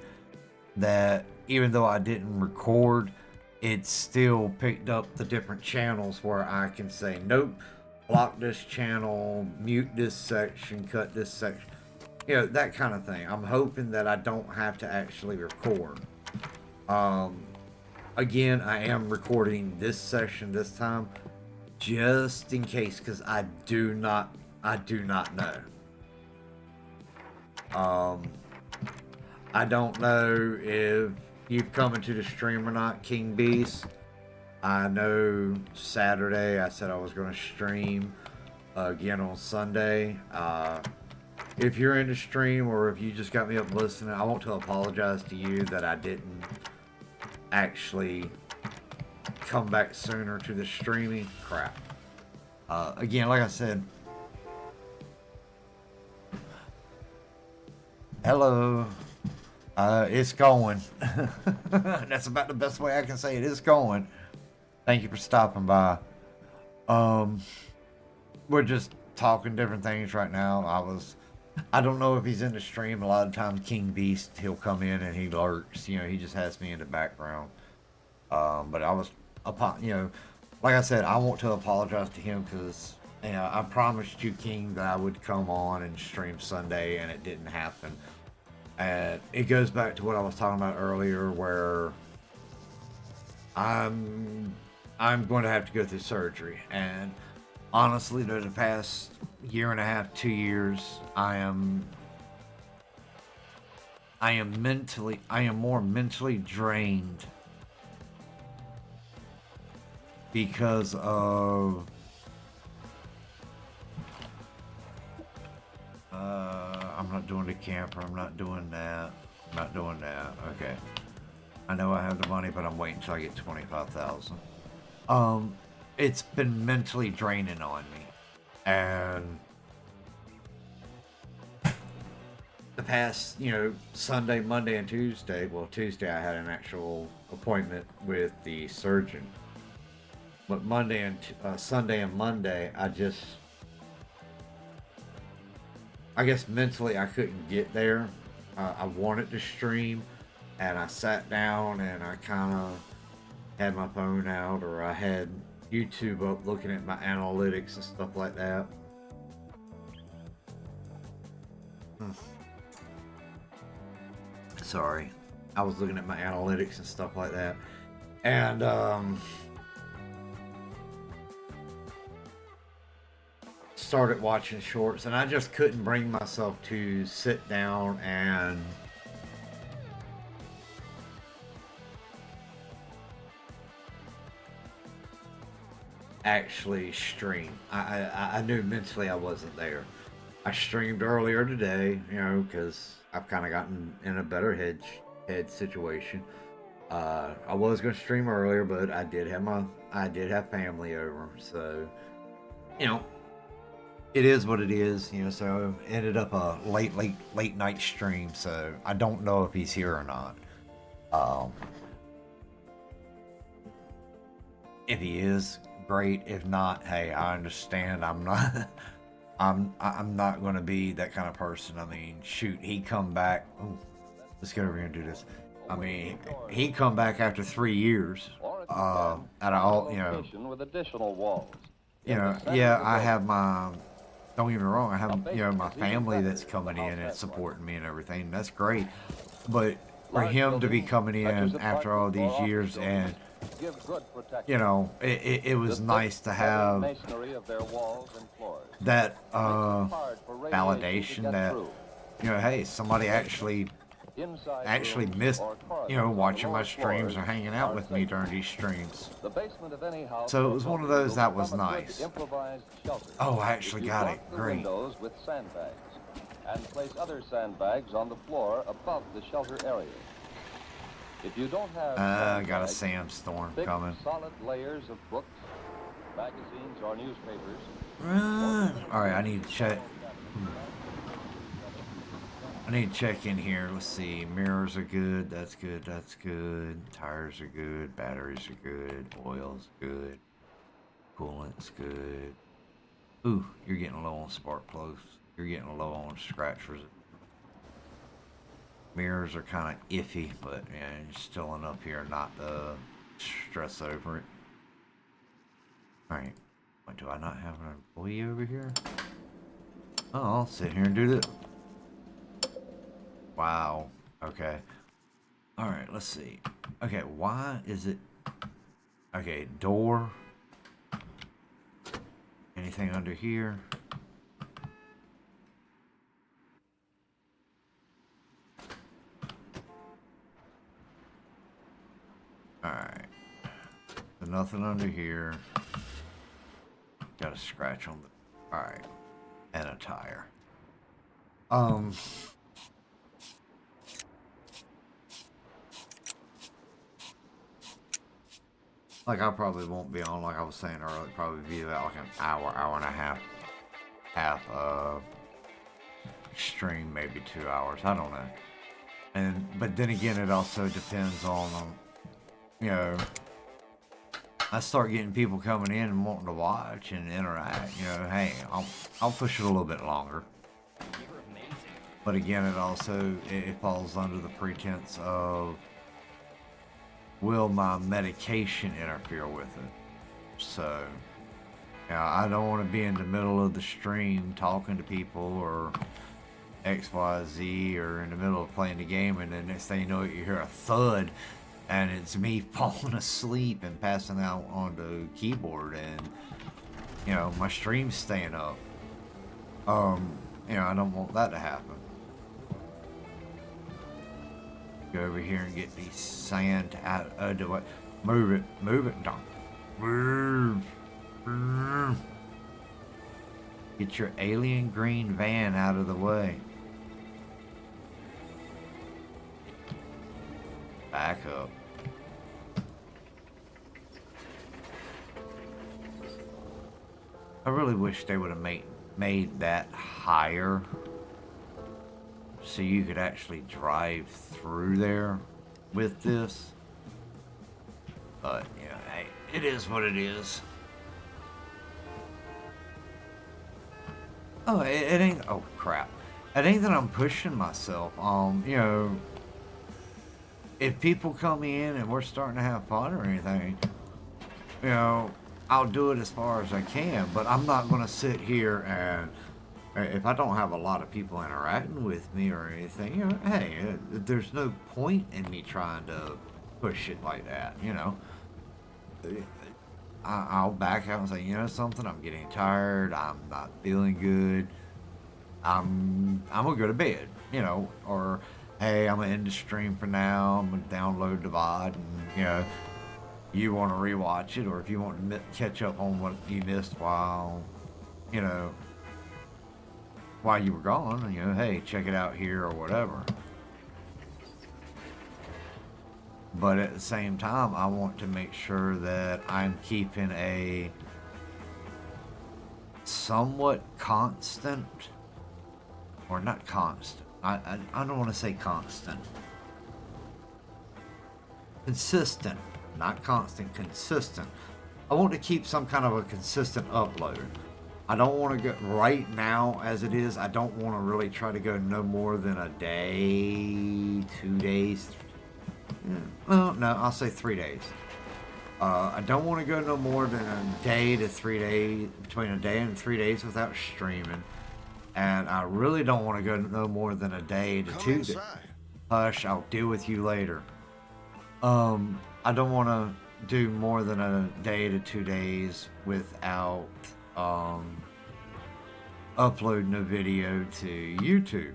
that even though I didn't record, it still picked up the different channels where I can say, nope, block this channel, mute this section, cut this section, you know, that kind of thing. I'm hoping that I don't have to actually record. Again, I am recording this session this time just in case, because I do not know. I don't know if you've come into the stream or not, King Beast. I know Saturday I said I was going to stream again on Sunday. If you're in the stream or if you just got me up listening, I want to apologize to you that I didn't actually come back sooner to the streaming. Crap. Again, like I said, hello. It's going. That's about the best way I can say it. It's going. Thank you for stopping by. We're just talking different things right now. I don't know if he's in the stream. A lot of times King Beast, he'll come in and he lurks. You know, he just has me in the background. But I was, you know, like I said, I want to apologize to him because, you know, I promised you, King, that I would come on and stream Sunday, and it didn't happen. And it goes back to what I was talking about earlier, where I'm going to have to go through surgery. And honestly, though, the past year and a half, 2 years, I am more mentally drained because of I'm not doing the camper, I'm not doing that. Okay. I know I have the money, but I'm waiting until I get 25,000. It's been mentally draining on me. And the past, you know, Sunday, Monday, and Tuesday, well, Tuesday I had an actual appointment with the surgeon. But Sunday and Monday, I guess mentally I couldn't get there. I wanted to stream, and I sat down and I kind of had my phone out, or I had YouTube up looking at my analytics and stuff like that. Sorry. I was looking at my analytics and stuff like that. And, started watching shorts, and I just couldn't bring myself to sit down and actually stream. I knew mentally I wasn't there. I streamed earlier today, you know, because I've kind of gotten in a better head situation. I was going to stream earlier, but I did have family over, so, you know, it is what it is, you know. So it ended up a late night stream. So I don't know if he's here or not. If he is, great. If not, hey, I understand. I'm not. I'm not going to be that kind of person. I mean, shoot, he come back. Ooh, let's get over here and do this. I mean, he come back after 3 years. Out of all, you know. With additional walls. You know, yeah, I have my. Don't get me wrong, I have, you know, my family that's coming in and supporting me and everything. That's great. But for him to be coming in after all these years, and, you know, it was nice to have that validation that, you know, hey, somebody actually missed, you know, watching my streams or hanging out with me during these streams. So it was one of those that was nice. Oh, I actually got it. Great. With sandbags and place other sandbags on the floor above the shelter area. If you don't have I got a sandstorm coming. Solid layers of books, magazines, or newspapers. All right, I need to check. I need to check in here. Let's see. Mirrors are good. That's good. That's good. Tires are good. Batteries are good. Oil's good. Coolant's good. Ooh, you're getting low on spark plugs. You're getting low on scratchers. Mirrors are kind of iffy, but yeah, still enough here not to stress over it. Alright. Wait, do I not have an employee over here? Oh, I'll sit here and do this. Wow. Okay. Alright, let's see. Okay, why is it... Okay, door. Anything under here? Alright. So nothing under here. Got a scratch on the... Alright. And a tire. Like, I probably won't be on, like I was saying earlier, probably be about like an hour, hour and a half stream, maybe 2 hours. I don't know. But then again, it also depends on, you know, I start getting people coming in and wanting to watch and interact. You know, hey, I'll push it a little bit longer. But again, it falls under the pretense of, will my medication interfere with it? So, I don't want to be in the middle of the stream talking to people or XYZ, or in the middle of playing the game, and then next thing you know, you hear a thud, and it's me falling asleep and passing out on the keyboard, and my stream's staying up. I don't want that to happen. Go over here and get the sand out of the way. Move it, Don. Move. Get your alien green van out of the way. Back up. I really wish they would have made that higher, so you could actually drive through there with this. But, hey, it is what it is. Oh, it ain't, oh crap. It ain't that I'm pushing myself. If people come in and we're starting to have fun or anything, I'll do it as far as I can, but I'm not going to sit here and, if I don't have a lot of people interacting with me or anything, hey, there's no point in me trying to push it like that, I'll back out and say, something, I'm getting tired, I'm not feeling good, I'm gonna go to bed, or hey, I'm gonna end the stream for now, I'm gonna download the VOD, and, you want to rewatch it, or if you want to catch up on what you missed while you were gone, hey, check it out here or whatever. But at the same time, I want to make sure that I'm keeping a somewhat constant, or not constant, I don't want to say constant, consistent, not constant, consistent. I want to keep some kind of a consistent upload. I don't want to go right now as it is. I don't want to really try to go no more than a day, 2 days. Well, no, I'll say 3 days. I don't want to go no more than a day to 3 days, between a day and 3 days without streaming. And I really don't want to go no more than a day to 2 days. Hush, I'll deal with you later. I don't want to do more than a day to 2 days without uploading a video to YouTube.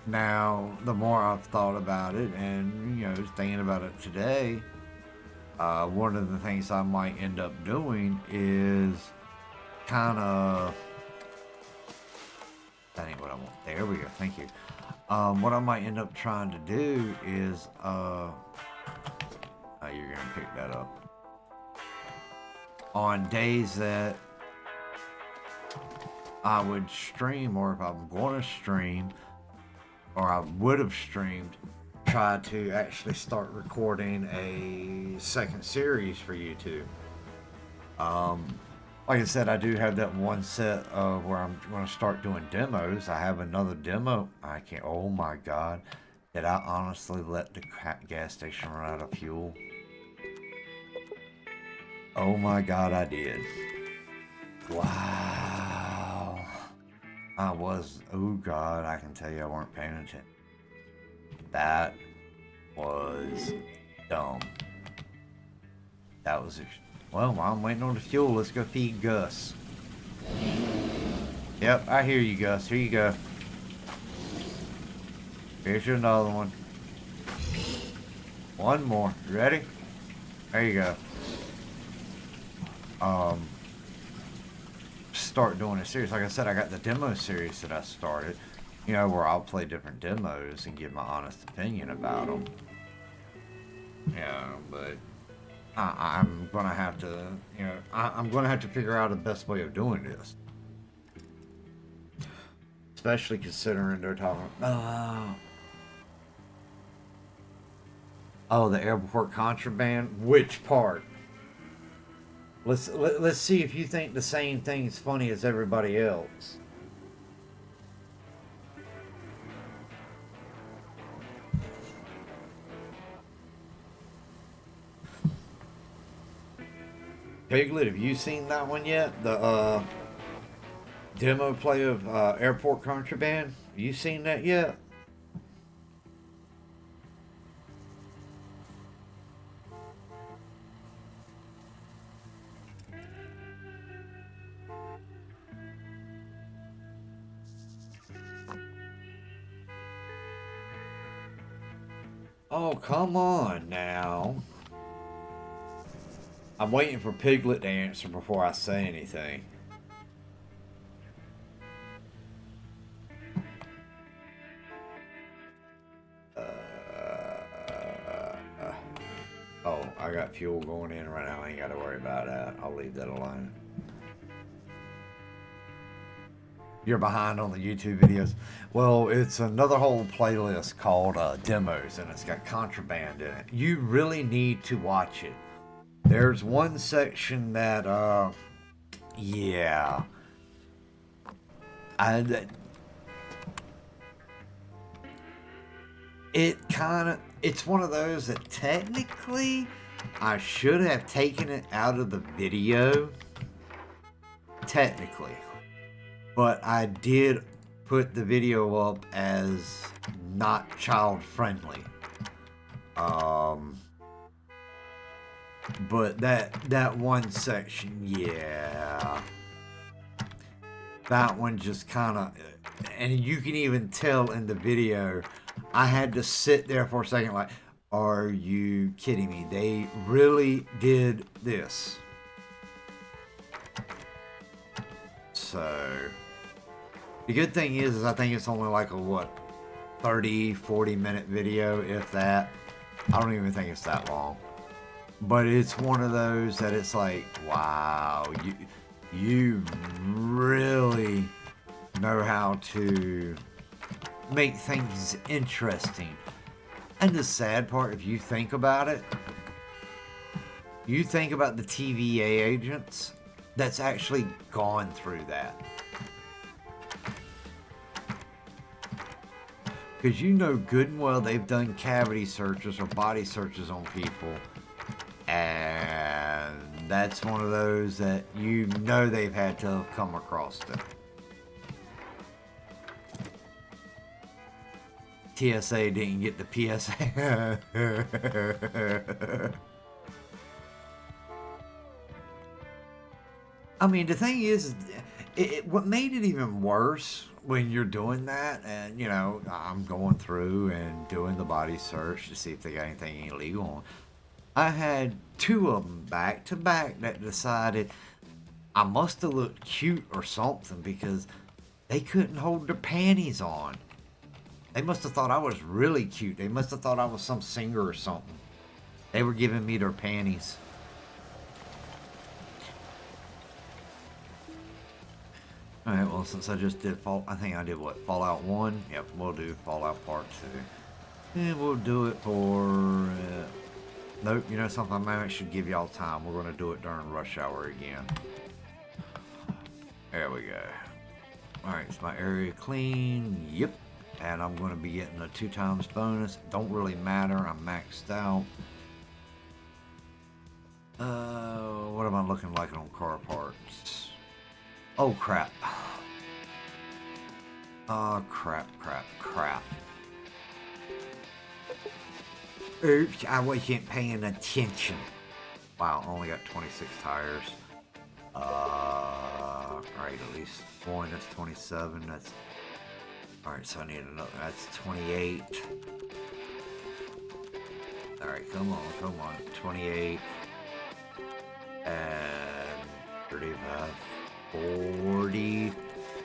Now, the more I've thought about it and, thinking about it today, one of the things I might end up doing is kind of... That ain't what I want. There we go. Thank you. What I might end up trying to do is... you're going to pick that up. On days that I would stream, or if I'm going to stream, or I would have streamed, try to actually start recording a second series for YouTube. Like I said, I do have that one set of where I'm going to start doing demos. I have another demo. I can't, oh my God. Did I honestly let the gas station run out of fuel? Oh my God, I did. Wow. I was, oh God, I can tell you I weren't paying attention. That was dumb. That was, well, while I'm waiting on the fuel, let's go feed Gus. Yep, I hear you, Gus. Here you go. Here's you another one. One more. You ready? There you go. Start doing a series. Like I said, I got the demo series that I started. You know, where I'll play different demos and give my honest opinion about them. Yeah, but I'm gonna have to, you know, I'm gonna have to figure out the best way of doing this. Especially considering they're talking. Oh, the airport contraband. Which part? Let's see if you think the same thing's funny as everybody else. Piglet, have you seen that one yet? The demo play of Airport Contraband? Have you seen that yet? Oh, come on now. I'm waiting for Piglet to answer before I say anything. Oh, I got fuel going in right now. I ain't got to worry about that. I'll leave that alone. You're behind on the YouTube videos. Well, it's another whole playlist called Demos, and it's got contraband in it. You really need to watch it. There's one section that, yeah. It's one of those that technically I should have taken it out of the video. Technically. But I did put the video up as not child friendly. But that one section, yeah. That one just kind of, and you can even tell in the video, I had to sit there for a second like, are you kidding me? They really did this. So, the good thing is I think it's only like a, 30, 40 minute video, if that. I don't even think it's that long. But it's one of those that it's like, wow, you really know how to make things interesting. And the sad part, if you think about it, you think about the TVA agents that's actually gone through that. Because you know good and well they've done cavity searches or body searches on people. And that's one of those that you know they've had to have come across them. TSA didn't get the PSA. I mean, the thing is, what made it even worse when you're doing that, and you know, I'm going through and doing the body search to see if they got anything illegal on. I had two of them back to back that decided I must have looked cute or something because they couldn't hold their panties on. They must have thought I was really cute. They must have thought I was some singer or something. They were giving me their panties. Alright, well, since I just did I think I did what? Fallout 1? Yep, we'll do Fallout Part 2. And we'll do it for... nope, you know something? I should give y'all time. We're going to do it during rush hour again. There we go. Alright, is my area clean? Yep. And I'm going to be getting a 2 times bonus. Don't really matter. I'm maxed out. What am I looking like on car parts? Oh, crap. Oh, crap. Oops, I wasn't paying attention. Wow, only got 26 tires. Alright, at least one. That's 27. That's... Alright, so I need another. That's 28. Alright, come on. 28. And 35. 40.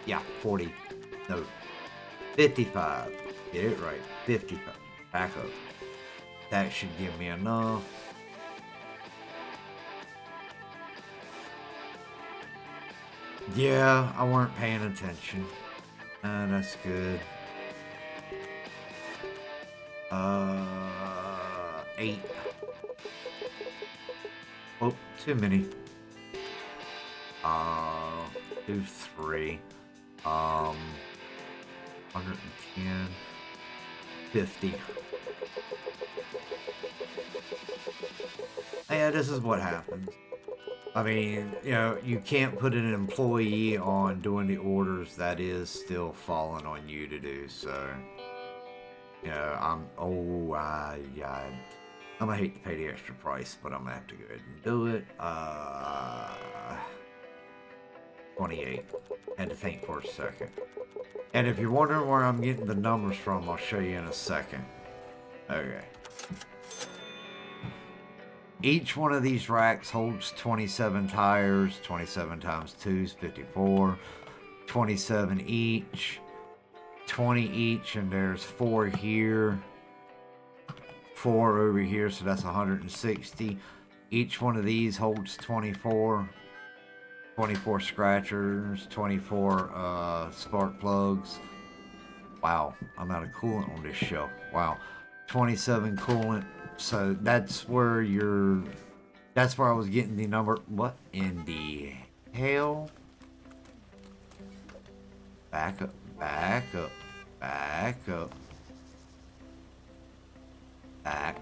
Yeah, 40. No. 55. Get it right. 55. Back up. That should give me enough. Yeah, I weren't paying attention. That's good. 8. Oh, too many. Do 3. 110. 50. Yeah, this is what happens. I mean, you know, you can't put an employee on doing the orders that is still falling on you to do, so... You know, I'm gonna hate to pay the extra price, but I'm gonna have to go ahead and do it. 28. Had to think for a second. And if you're wondering where I'm getting the numbers from, I'll show you in a second. Okay. Each one of these racks holds 27 tires. 27 times 2 is 54. 27 each. 20 each, and there's 4 here. 4 over here, so that's 160. Each one of these holds 24. 24 scratchers, 24 spark plugs. Wow, I'm out of coolant on this shelf. Wow. 27 coolant. So that's where that's where I was getting the number. What in the hell? Back up. Back up.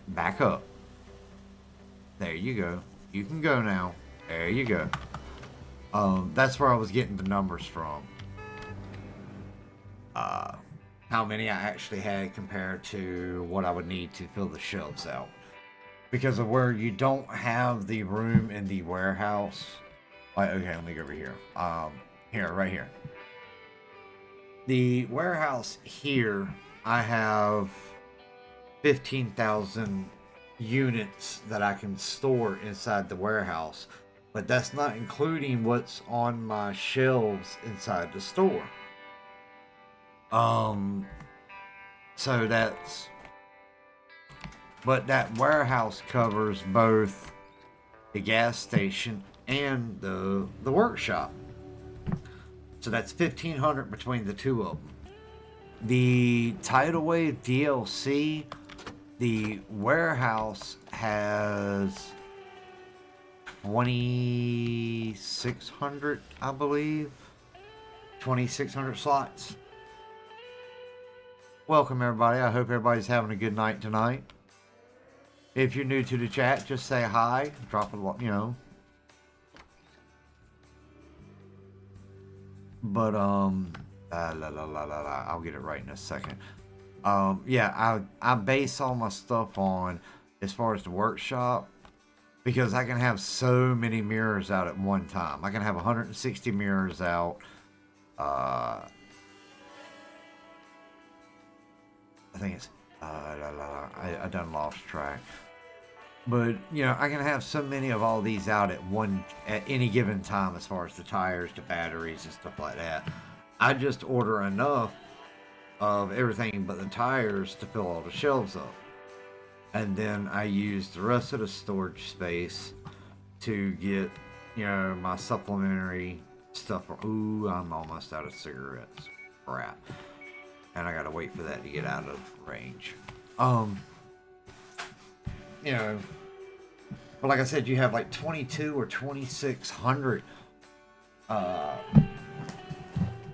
Back up. There you go. You can go now. There you go. That's where I was getting the numbers from. How many I actually had compared to what I would need to fill the shelves out. Because of where you don't have the room in the warehouse. Okay, let me go over here. Right here. The warehouse here, I have 15,000 units that I can store inside the warehouse. But that's not including what's on my shelves inside the store. So that's... But that warehouse covers both the gas station and the workshop. So that's 1,500 between the two of them. The Tidal Wave DLC, the warehouse has 2,600, I believe. 2,600 slots. Welcome, everybody. I hope everybody's having a good night tonight. If you're new to the chat, just say hi. Drop a, But, I'll get it right in a second. Yeah, I base all my stuff on, as far as the workshop, because I can have so many mirrors out at one time. I can have 160 mirrors out. I think it's, I done lost track. But, you know, I can have so many of all these out at any given time, as far as the tires, the batteries, and stuff like that. I just order enough of everything but the tires to fill all the shelves up. And then I use the rest of the storage space to get, you know, my supplementary stuff. Ooh, I'm almost out of cigarettes. Crap. And I gotta wait for that to get out of range. You know, but like I said, you have like 22 or 2,600.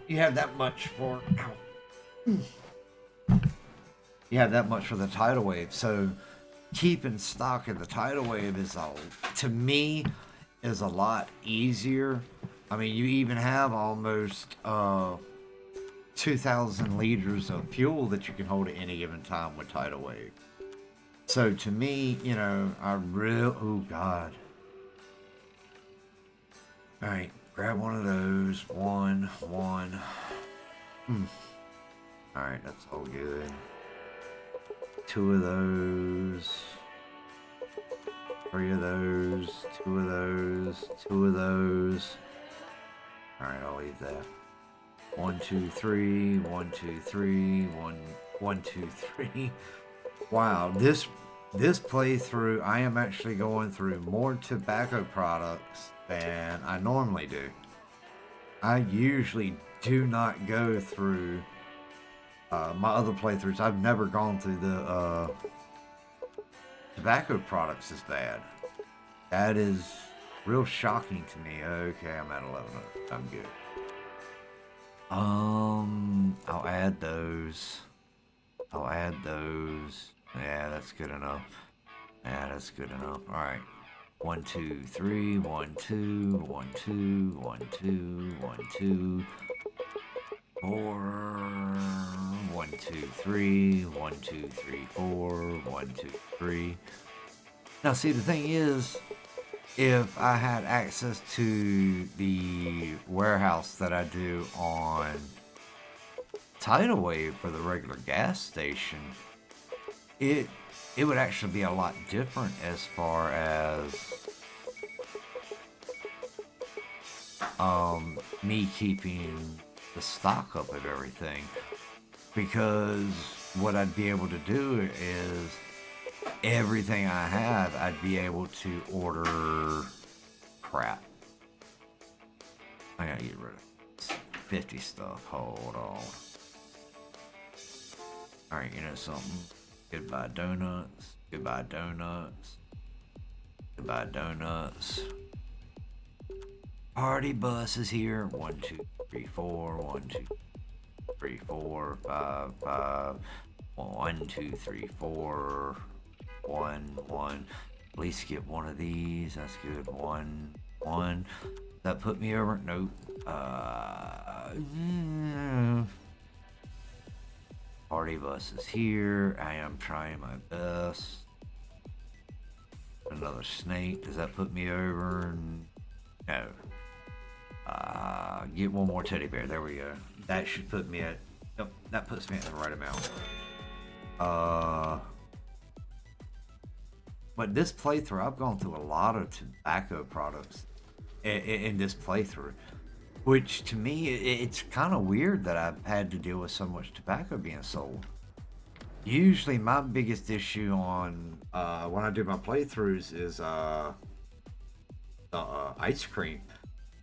You have that much for. You have that much for the tidal wave. So keeping stock of the tidal wave is to me is a lot easier. I mean, you even have almost 2,000 liters of fuel that you can hold at any given time with tidal wave. So to me, you know, oh God. All right, grab one of those. One. All right, that's all good. 2 of those. 3 of those. 2 of those. 2 of those. All right, I'll leave that. 1, 2, 3. 1, 2, 3. 1, 2, 3. Wow, this playthrough, I am actually going through more tobacco products than I normally do. I usually do not go through my other playthroughs. I've never gone through the tobacco products as bad. That is real shocking to me. Okay, I'm at 11. I'm good. I'll add those. Yeah, that's good enough. All right. 1, 2, 3. 1, 2. 1, 2. 1, 2. 1, 2. 4. 1, 2, 3. 1, 2, 3, 4. 1, 2, 3. Now, see, the thing is, if I had access to the warehouse that I do on tidal wave for the regular gas station, it would actually be a lot different as far as me keeping the stock up of everything, because what I'd be able to do is everything I have, I'd be able to order crap. I gotta get rid of 50 stuff. Hold on. Alright, you know something? Goodbye donuts. Goodbye donuts. Goodbye donuts. Party bus is here. 1, 2, 3, 4. 1, 2, 3, 4, 5, 5. 1, 2, 3, 4. 1. At least get one of these. That's good. 1. That put me over. Nope. Party bus is here. I am trying my best. Another snake. Does that put me over? No. Get one more teddy bear. There we go. That should put me at... Yep, that puts me at the right amount. But this playthrough, I've gone through a lot of tobacco products in this playthrough. Which, to me, it's kind of weird that I've had to deal with so much tobacco being sold. Usually, my biggest issue on when I do my playthroughs is ice cream.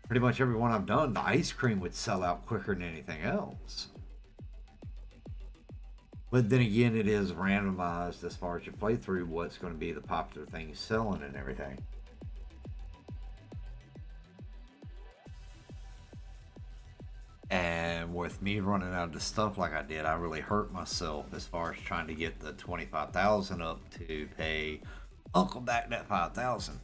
Pretty much every one I've done, the ice cream would sell out quicker than anything else. But then again, it is randomized as far as your playthrough, what's going to be the popular things selling and everything. And with me running out of the stuff like I did, I really hurt myself as far as trying to get the 25,000 up to pay Uncle back that 5,000.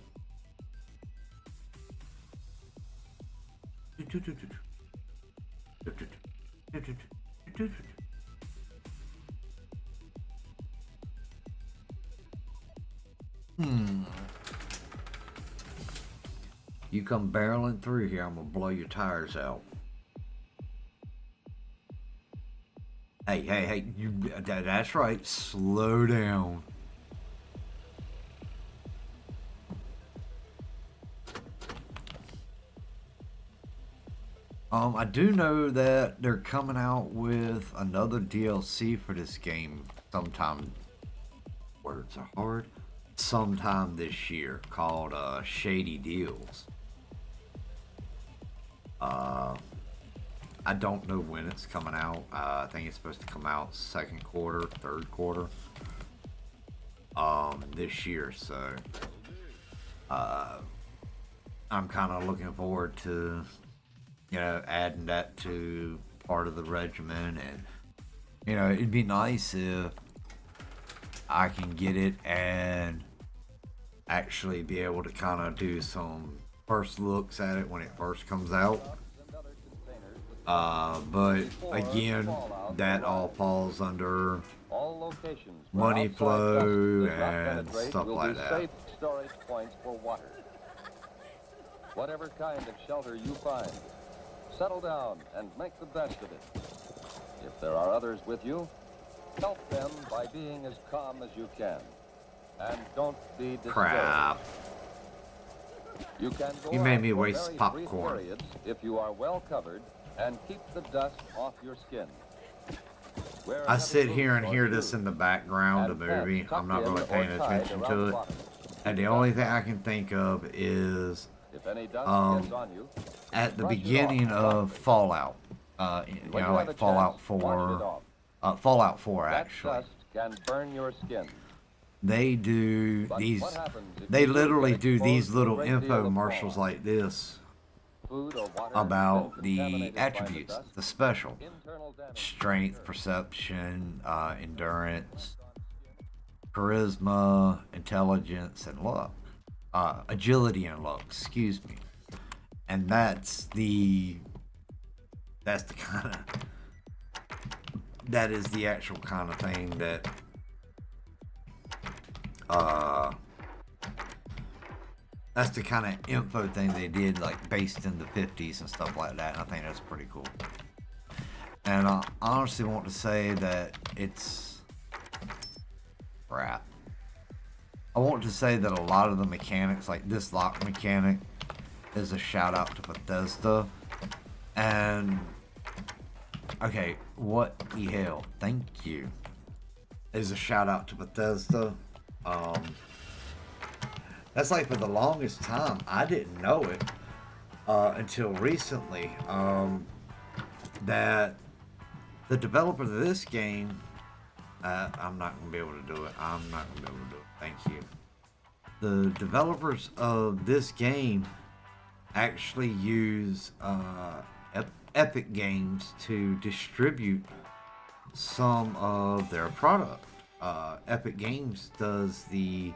You come barreling through here, I'm gonna blow your tires out. Hey, that's right, slow down. I do know that they're coming out with another DLC for this game sometime, words are hard, sometime this year, called Shady Deals. I don't know when it's coming out. I think it's supposed to come out second quarter, third quarter this year, so I'm kind of looking forward to, you know, adding that to part of the regimen. And, you know, it'd be nice if I can get it and actually be able to kind of do some first looks at it when it first comes out. But again, that all falls under All locations where money outside flow dust does not and penetrate stuff will like be that. safe storage points for water. Whatever kind of shelter you find, settle down and make the best of it. If there are others with you, help them by being as calm as you can. And don't be discouraged. Crap. You can go You made out me for waste very popcorn. brief periods if you are well covered and keep the dust off your skin. Wear I heavy sit boots here and or hear this shoes, in the background of the and pants movie. I'm tucked not in really or paying tied attention around to the it. bottom. And the only thing I can think of is If any dust Um, gets on you, at the brush it beginning off of Fallout. You when know, you have like a Fallout chance, wash it 4. off. Fallout 4, That actually. dust can burn your skin. They do But these. what happens if They you do literally get do exposed these to a little great deal of infomercials fog? like this Food or water about has been the contaminated by attributes, dust. the special Internal damage strength, perception, endurance, charisma, intelligence, and luck. Agility and luck. Excuse me. And that's the kind of, that is the actual kind of thing that that's the kind of info thing they did, like based in the 50s and stuff like that. And I think that's pretty cool. And I honestly want to say that it's crap. I want to say that a lot of the mechanics, like this lock mechanic, is a shout out to Bethesda. And okay, what the hell? Thank you. Is a shout out to Bethesda. That's like for the longest time I didn't know it until recently. That the developer of this game, I'm not gonna be able to do it. I'm not gonna be able to do it. Thank you. The developers of this game actually use Epic Games to distribute some of their product. Epic Games does the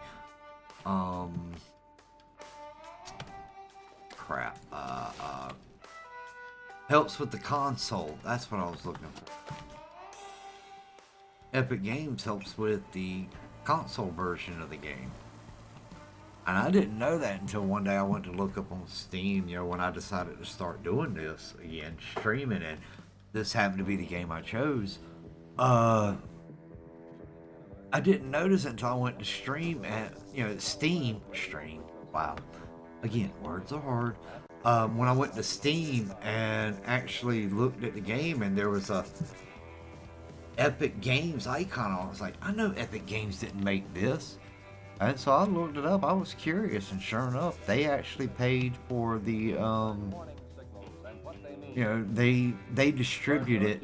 helps with the console. That's what I was looking for. Epic Games helps with the console version of the game. And I didn't know that until one day I went to look up on Steam, you know, when I decided to start doing this again, streaming it. This happened to be the game I chose. I didn't notice it until I went to stream at, you know, Steam. Wow. Again, words are hard. When I went to Steam and actually looked at the game and there was a Epic Games icon on it, I was like, I know Epic Games didn't make this. And so I looked it up. I was curious, and sure enough, they actually paid for the, you know, they distribute it.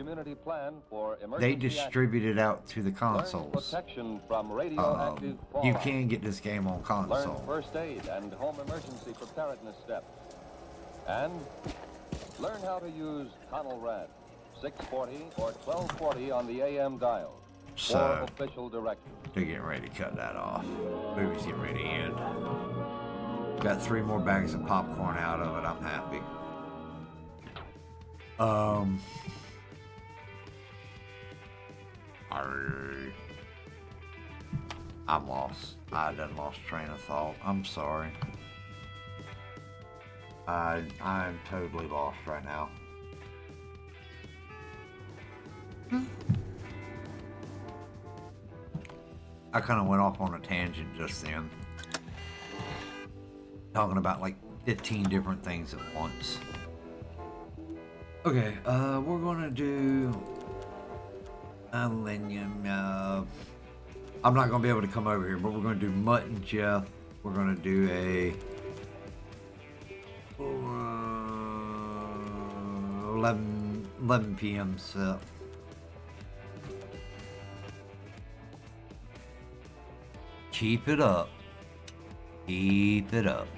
They distribute it out to the consoles. You can get this game on console. Learn first aid and home emergency preparedness steps. And learn how to use Connell Rad 640 or 1240 on the AM dial. So, For official directives. they're getting ready to cut that off. Movie's getting ready to end. Got 3 more bags of popcorn out of it. I'm happy. I'm lost. I done lost train of thought. I'm sorry. I'm totally lost right now. I kind of went off on a tangent just then. Talking about like 15 different things at once. Okay, we're gonna do Millennium. I'm not gonna be able to come over here, but we're gonna do Mutt and Jeff. We're gonna do a 11 p.m. set. Keep it up. Keep it up.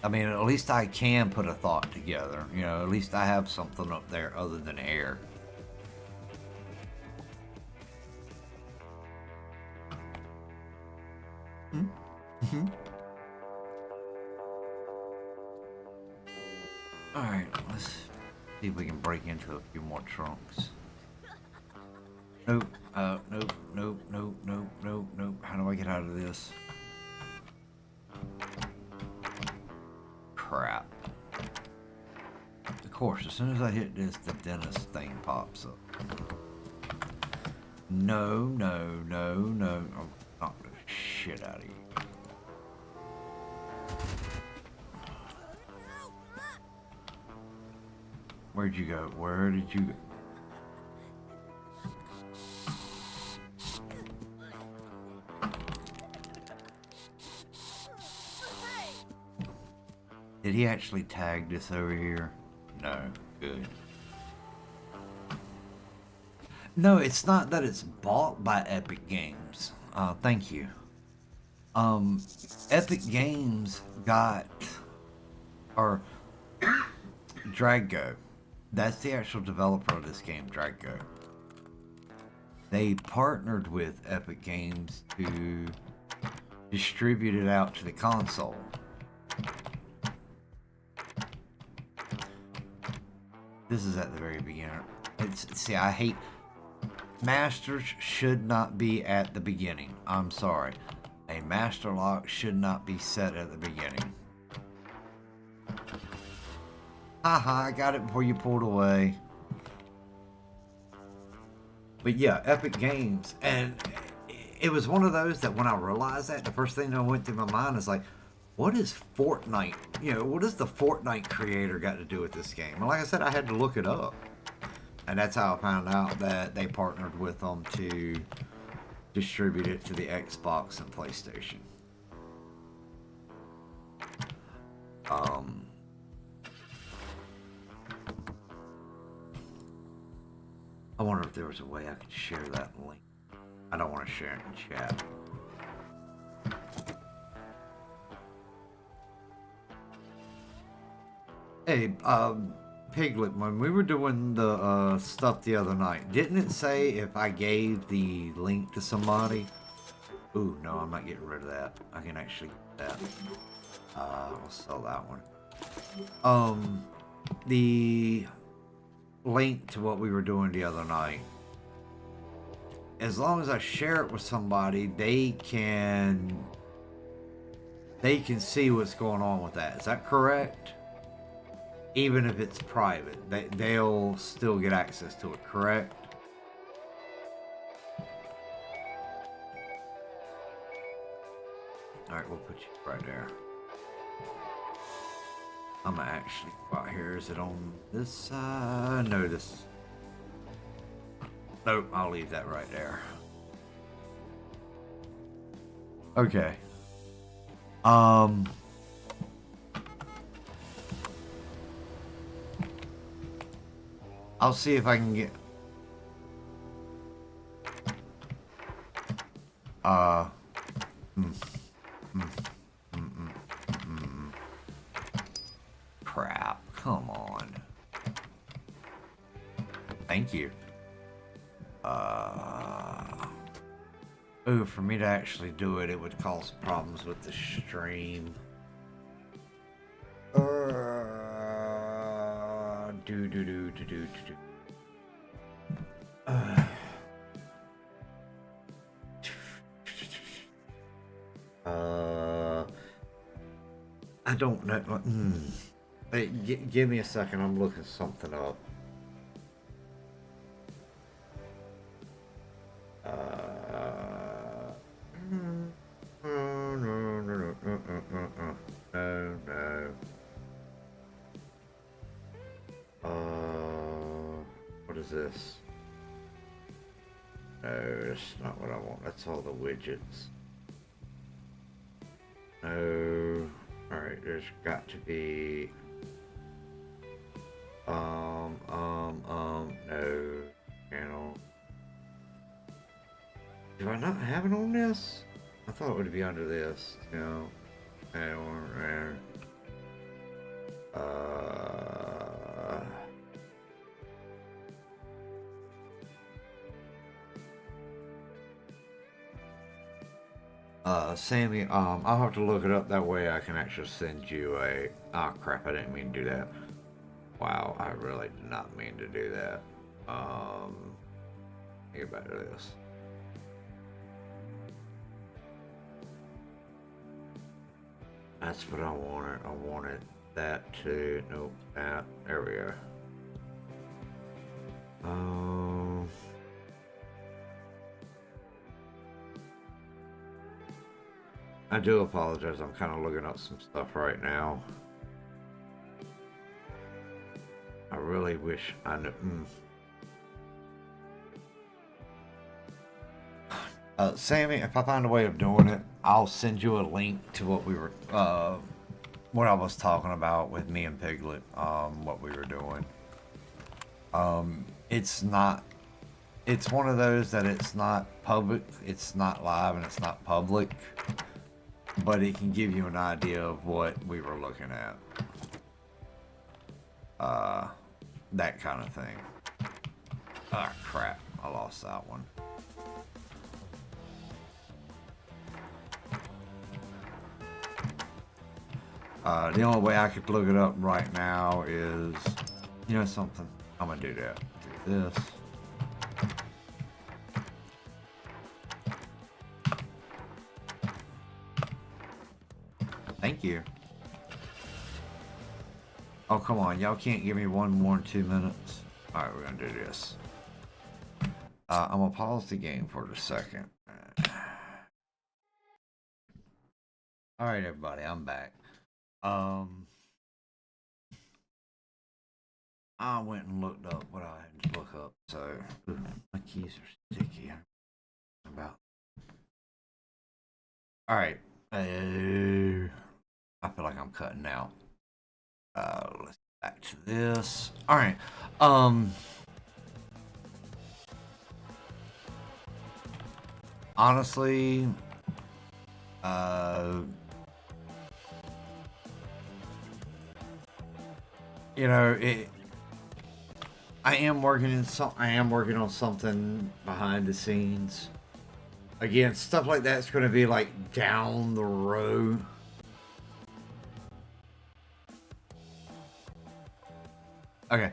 I mean, at least I can put a thought together. You know, at least I have something up there other than air. Alright, let's see if we can break into a few more trunks. Nope, nope, nope, nope, nope, nope, nope. How do I get out of this? Crap. Of course, as soon as I hit this, the dentist thing pops up. No, no, no, no. I'll knock the shit out of you. Where'd you go? Where did you go? Did he actually tag this over here? No. Good. No, it's not that it's bought by Epic Games. Thank you. Epic Games got... or... Drago. That's the actual developer of this game, Drago. They partnered with Epic Games to distribute it out to the console. This is at the very beginning. See, I hate... Masters should not be at the beginning. I'm sorry. A master lock should not be set at the beginning. Haha, I got it before you pulled away. But yeah, Epic Games. And it was one of those that when I realized that, the first thing that went through my mind is like, what is Fortnite? You know, what does the Fortnite creator got to do with this game? And like I said, I had to look it up. And that's how I found out that they partnered with them to distribute it to the Xbox and PlayStation. I wonder if there was a way I could share that link. I don't want to share it in chat. Hey, Piglet, when we were doing the stuff the other night, didn't it say if I gave the link to somebody? Ooh, no, I'm not getting rid of that. I can actually get that. I'll sell that one. The link to what we were doing the other night, as long as I share it with somebody, they can see what's going on with that. Is that correct? Even if it's private, they'll still get access to it, correct? Alright, we'll put you right there. I'm gonna actually go out here. Is it on this side? No, this. Nope, I'll leave that right there. Okay. I'll see if I can get... Crap, come on. Thank you. Ooh, for me to actually do it, it would cause problems with the stream. I don't know. Hey, give me a second. I'm looking something up. What is this? No, that's not what I want. That's all the widgets. No. Alright, there's got to be... no. Channel. Do I not have it on this? I thought it would be under this. No. Sammy, I'll have to look it up. That way I can actually send you a. Oh crap! I didn't mean to do that. Wow, I really did not mean to do that. Get back to this. That's what I wanted. I wanted that too. Nope. That. There we go. I do apologize. I'm kind of looking up some stuff right now. I really wish I knew. Sammy, if I find a way of doing it, I'll send you a link to what we were, what I was talking about with me and Piglet, what we were doing. It's not, it's one of those that it's not public, it's not live, and it's not public, but it can give you an idea of what we were looking at. That kind of thing. Ah, crap, I lost that one. The only way I could look it up right now is, you know something, I'm gonna do that. Do this. Thank you. Oh, come on, y'all can't give me one more in 2 minutes. Alright, we're gonna do this. I'm gonna pause the game for a second. Alright, everybody, I'm back. I went and looked up what I had to look up, so my keys are sticky. About. Alright. I feel like I'm cutting out. Let's back to this. Alright. Honestly, you know, I am working on something behind the scenes. Again, stuff like that's going to be like down the road. Okay.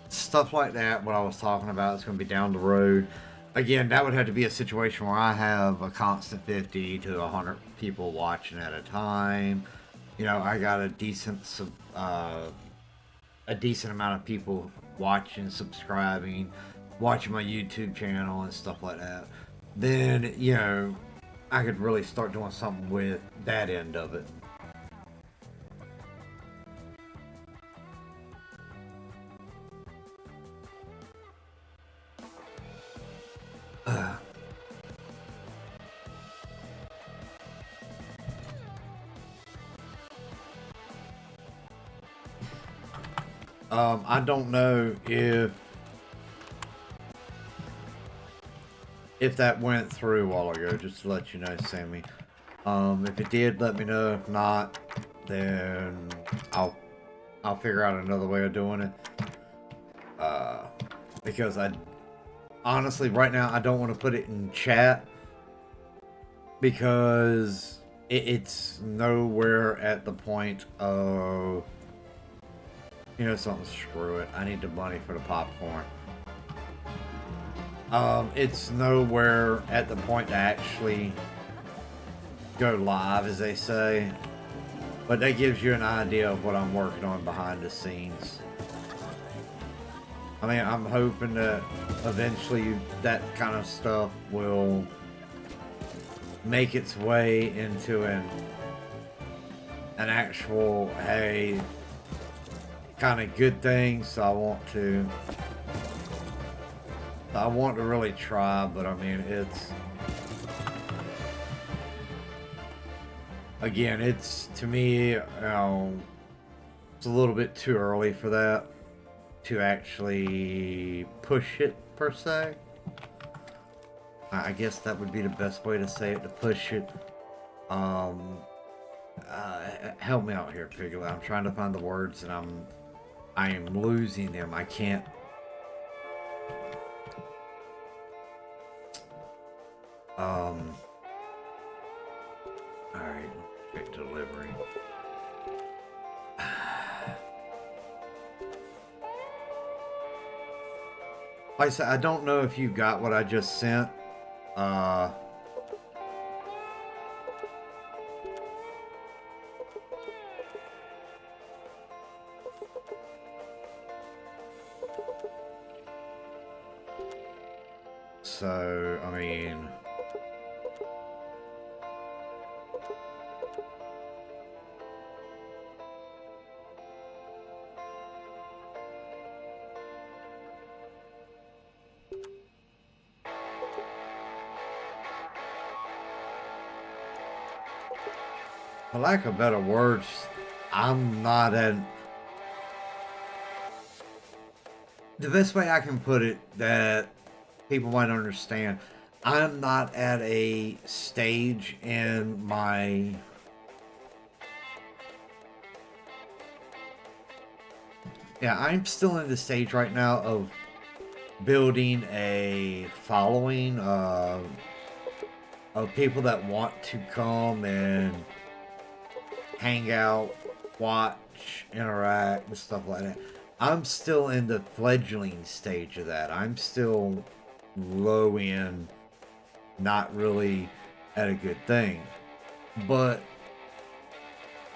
Stuff like that, what I was talking about, is going to be down the road. Again, that would have to be a situation where I have a constant 50 to 100 people watching at a time. You know, I got a decent amount of people watching, subscribing, watching my YouTube channel and stuff like that. Then, you know, I could really start doing something with that end of it. I don't know if that went through a while ago, just to let you know, Sammy. If it did, let me know. If not, then I'll figure out another way of doing it. Because I honestly, right now, I don't want to put it in chat because it's nowhere at the point of, you know something, screw it. I need the money for the popcorn. It's nowhere at the point to actually go live, as they say. But that gives you an idea of what I'm working on behind the scenes. I mean, I'm hoping that eventually that kind of stuff will make its way into an actual, hey, kind of good thing. So I want to really try, but I mean, it's to me, you know, it's a little bit too early for that to actually push it per se. I guess that would be the best way to say it, to push it. Help me out here, Piglet. I'm trying to find the words and I am losing them. I can't. Um. All right. Check delivery. Like I said, I don't know if you got what I just sent. Uh. So, I mean, for lack of better words, I'm not an. The best way I can put it that people might understand, I'm not at a stage in my. Yeah, I'm still in the stage right now of building a following of people that want to come and hang out, watch, interact, and stuff like that. I'm still in the fledgling stage of that. I'm still low end, not really at a good thing. But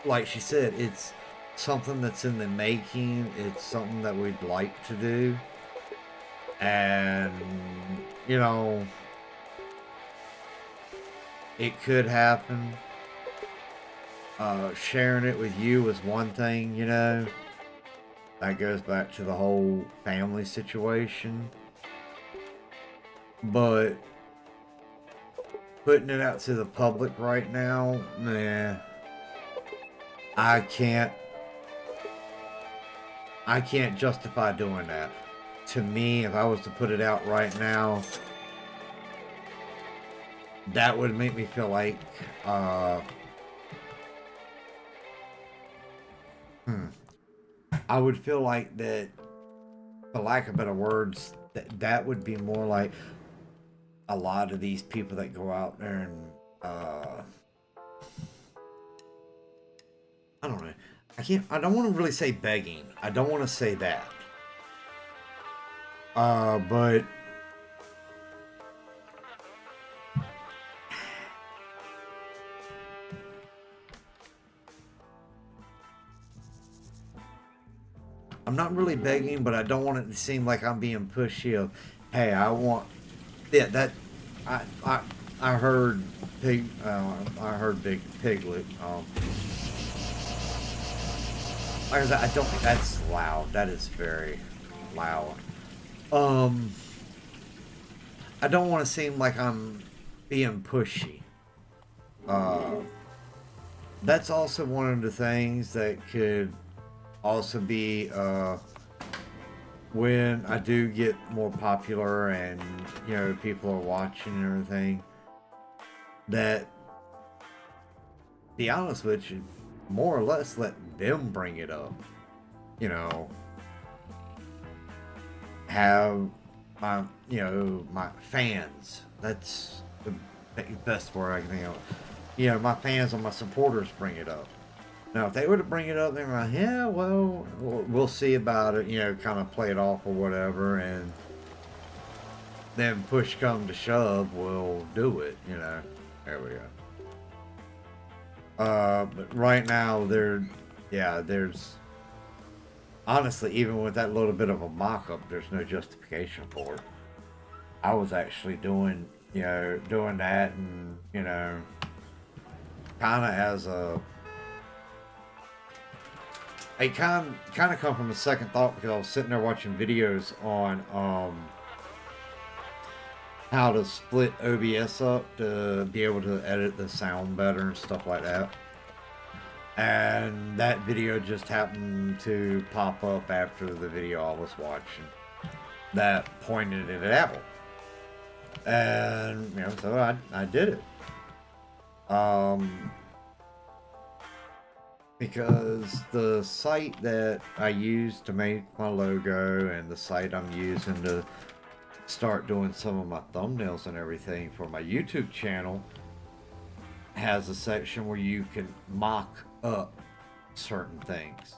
like she said, it's something that's in the making. It's something that we'd like to do. And, you know, it could happen. Sharing it with you was one thing, you know. That goes back to the whole family situation. But putting it out to the public right now, nah. I can't justify doing that. To me, if I was to put it out right now, that would make me feel like I would feel like that, for lack of better words, that would be more like a lot of these people that go out there and I don't know. I don't want to really say begging. I don't want to say that. But I'm not really begging, but I don't want it to seem like I'm being pushy of, hey, I want, yeah, that, I, I, I heard I heard Big Piglet. Like I said, I don't think that's loud. That is very loud. I don't want to seem like I'm being pushy. That's also one of the things that could also be when I do get more popular and you know people are watching and everything. That, be honest with you, more or less let them bring it up. You know, have my my fans. That's the best word I can think of. You know, my fans and my supporters bring it up. Now, if they were to bring it up, they're like, yeah, well, we'll see about it, you know, kind of play it off or whatever, and then push come to shove, we'll do it, you know. There we go. But right now, there's, honestly, even with that little bit of a mock-up, there's no justification for it. I was actually doing that and, you know, kind of as a, it kind of come from a second thought because I was sitting there watching videos on how to split OBS up to be able to edit the sound better and stuff like that. And that video just happened to pop up after the video I was watching that pointed it out. And, you know, so I did it. Because the site that I use to make my logo and the site I'm using to start doing some of my thumbnails and everything for my YouTube channel, has a section where you can mock up certain things.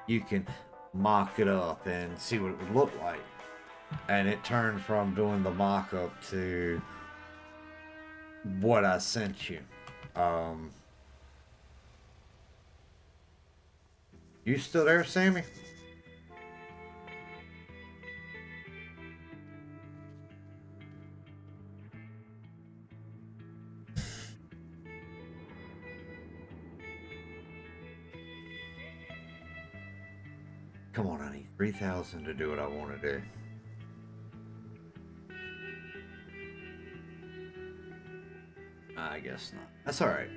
You can mock it up and see what it would look like. And it turned from doing the mock up to what I sent you. You still there, Sammy? Come on, I need 3,000 to do what I want to do. I guess not. That's all right.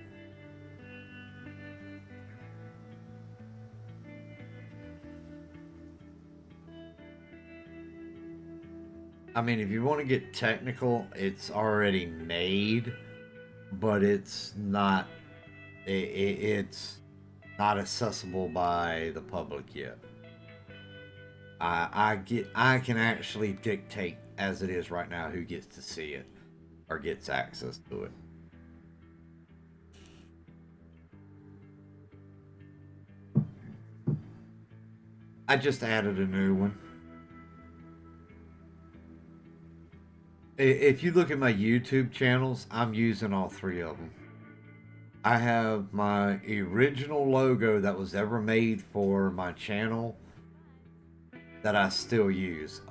I mean, if you want to get technical, it's already made, but it's not. It's not accessible by the public yet. I can actually dictate as it is right now who gets to see it or gets access to it. I just added a new one. If you look at my YouTube channels, I'm using all three of them. I have my original logo that was ever made for my channel that I still use,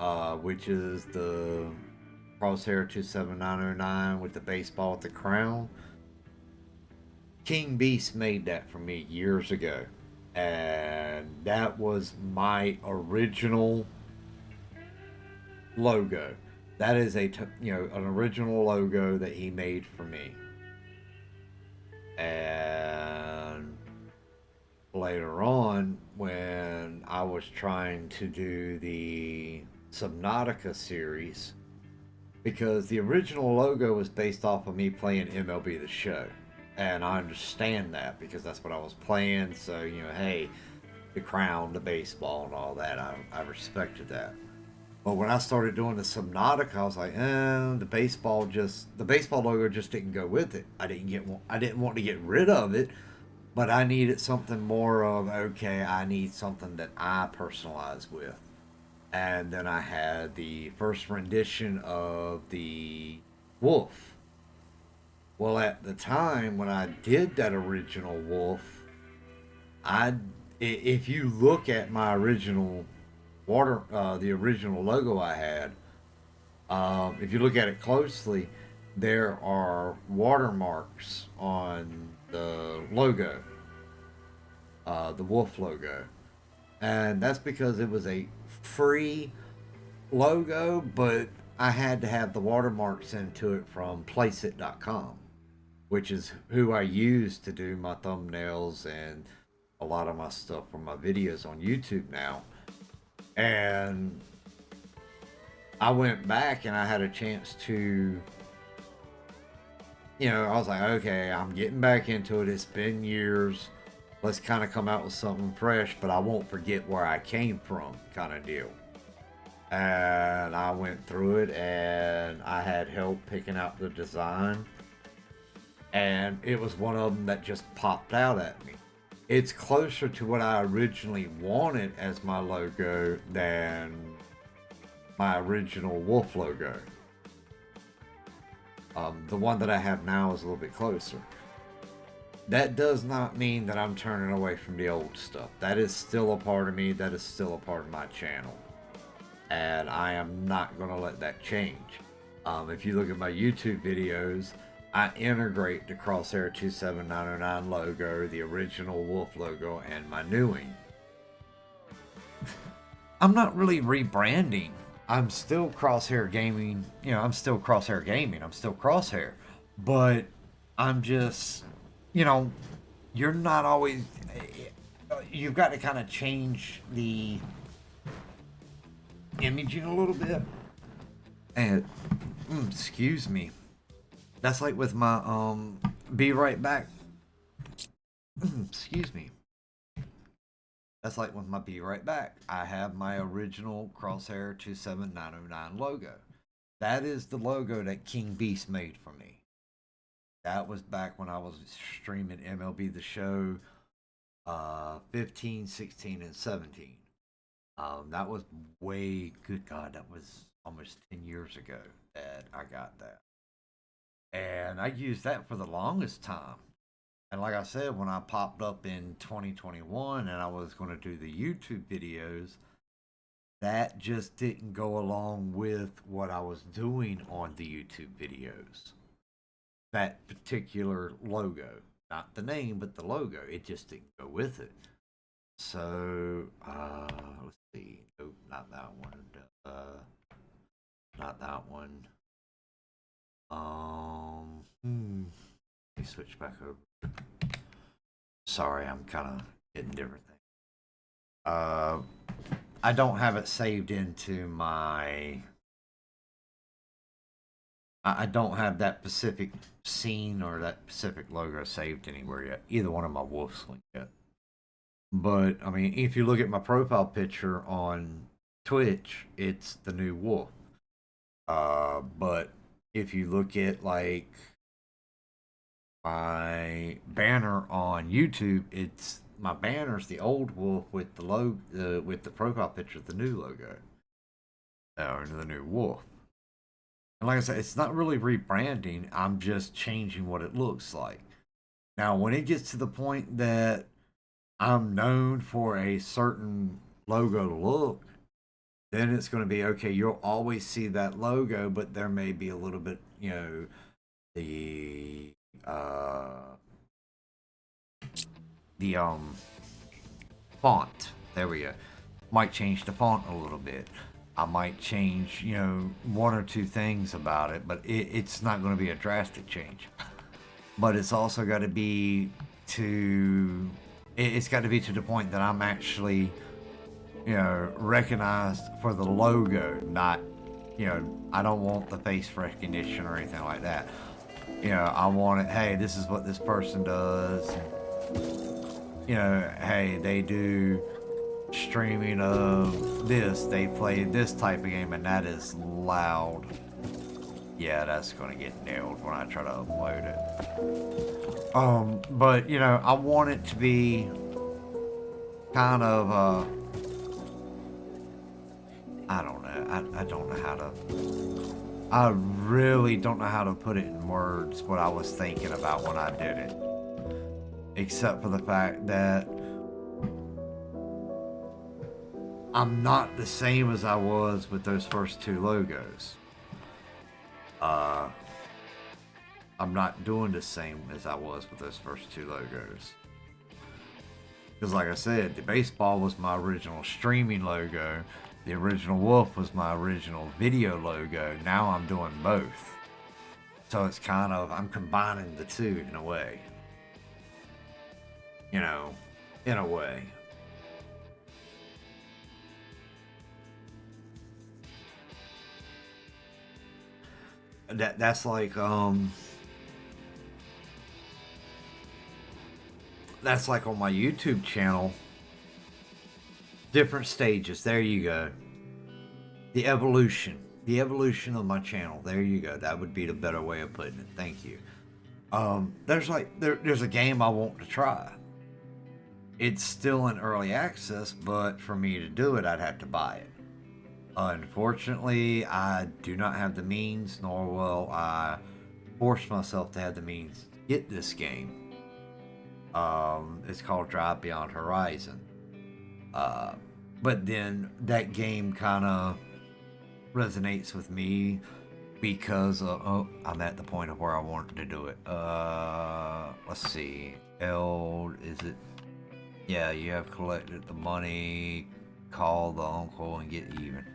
which is the Crosshair 27909 with the baseball with the crown. King Beast made that for me years ago, and that was my original logo. That is an original logo that he made for me. And later on, when I was trying to do the Subnautica series, because the original logo was based off of me playing MLB The Show. And I understand that because that's what I was playing. So, hey, the crown, the baseball, and all that, I respected that. But when I started doing the Subnautica, I was like, the baseball logo just didn't go with it. I didn't want to get rid of it, but I needed something more of, okay, I need something that I personalize with. And then I had the first rendition of the wolf. Well, at the time when I did that original wolf, if you look at my original the original logo I had, if you look at it closely, there are watermarks on the logo, the wolf logo, and that's because it was a free logo, but I had to have the watermarks into it from placeit.com, which is who I use to do my thumbnails and a lot of my stuff for my videos on YouTube now. And I went back and I had a chance to, I was like, okay, I'm getting back into it. It's been years. Let's kind of come out with something fresh, but I won't forget where I came from, kind of deal. And I went through it and I had help picking out the design. And it was one of them that just popped out at me. It's closer to what I originally wanted as my logo than my original wolf logo. The one that I have now is a little bit closer. That does not mean that I'm turning away from the old stuff. That is still a part of me. That is still a part of my channel. And I am not going to let that change. If you look at my YouTube videos, I integrate the Crosshair 27909 logo, the original wolf logo, and my new one. I'm not really rebranding. I'm still Crosshair Gaming. I'm still Crosshair Gaming. I'm still Crosshair. But I'm just, you're not always... You've got to kind of change the imaging a little bit. And, excuse me. That's like with my, be right back. Excuse me. That's like with my be right back. I have my original Crosshair 27909 logo. That is the logo that King Beast made for me. That was back when I was streaming MLB The Show 15, 16, and 17. That was way, good God, that was almost 10 years ago that I got that. And I used that for the longest time. And like I said, when I popped up in 2021 and I was going to do the YouTube videos, that just didn't go along with what I was doing on the YouTube videos. That particular logo, not the name, but the logo, it just didn't go with it. So, let's see. Nope, not that one. Not that one. Let me switch back over. Sorry, I'm kind of getting different things. I don't have it saved into my. I don't have that specific scene or that specific logo saved anywhere yet. Either one of my wolves yet. But I mean, if you look at my profile picture on Twitch, it's the new wolf. But if you look at like my banner on YouTube, it's my banner's the old wolf with the logo, with the profile picture of the new logo, or the new wolf. And like I said, it's not really rebranding. I'm just changing what it looks like. Now, when it gets to the point that I'm known for a certain logo look, then it's going to be okay. You'll always see that logo, but there may be a little bit, the the font. There we go. Might change the font a little bit. I might change, one or two things about it, but it's not going to be a drastic change. But it's also got to be it's got to be to the point that I'm actually, recognized for the logo, not, I don't want the face recognition or anything like that. I want it, hey, this is what this person does. Hey, they do streaming of this, they play this type of game, and that is loud. Yeah, that's gonna get nailed when I try to upload it. But I want it to be kind of I don't know. I don't know how to. I really don't know how to put it in words what I was thinking about when I did it. Except for the fact that I'm not the same as I was with those first two logos. I'm not doing the same as I was with those first two logos. Because like I said, the baseball was my original streaming logo. The original wolf was my original video logo. Now I'm doing both. So it's kind of, I'm combining the two in a way. In a way. That's like that's like on my YouTube channel. Different stages. There you go. The evolution of my channel. There you go. That would be the better way of putting it. Thank you. There's a game I want to try. It's still in early access, but for me to do it, I'd have to buy it. Unfortunately, I do not have the means, nor will I force myself to have the means to get this game. It's called Drive Beyond Horizon. But then that game kind of resonates with me because I'm at the point of where I wanted to do it. Let's see. Is it? Yeah, you have collected the money, call the uncle, and get even.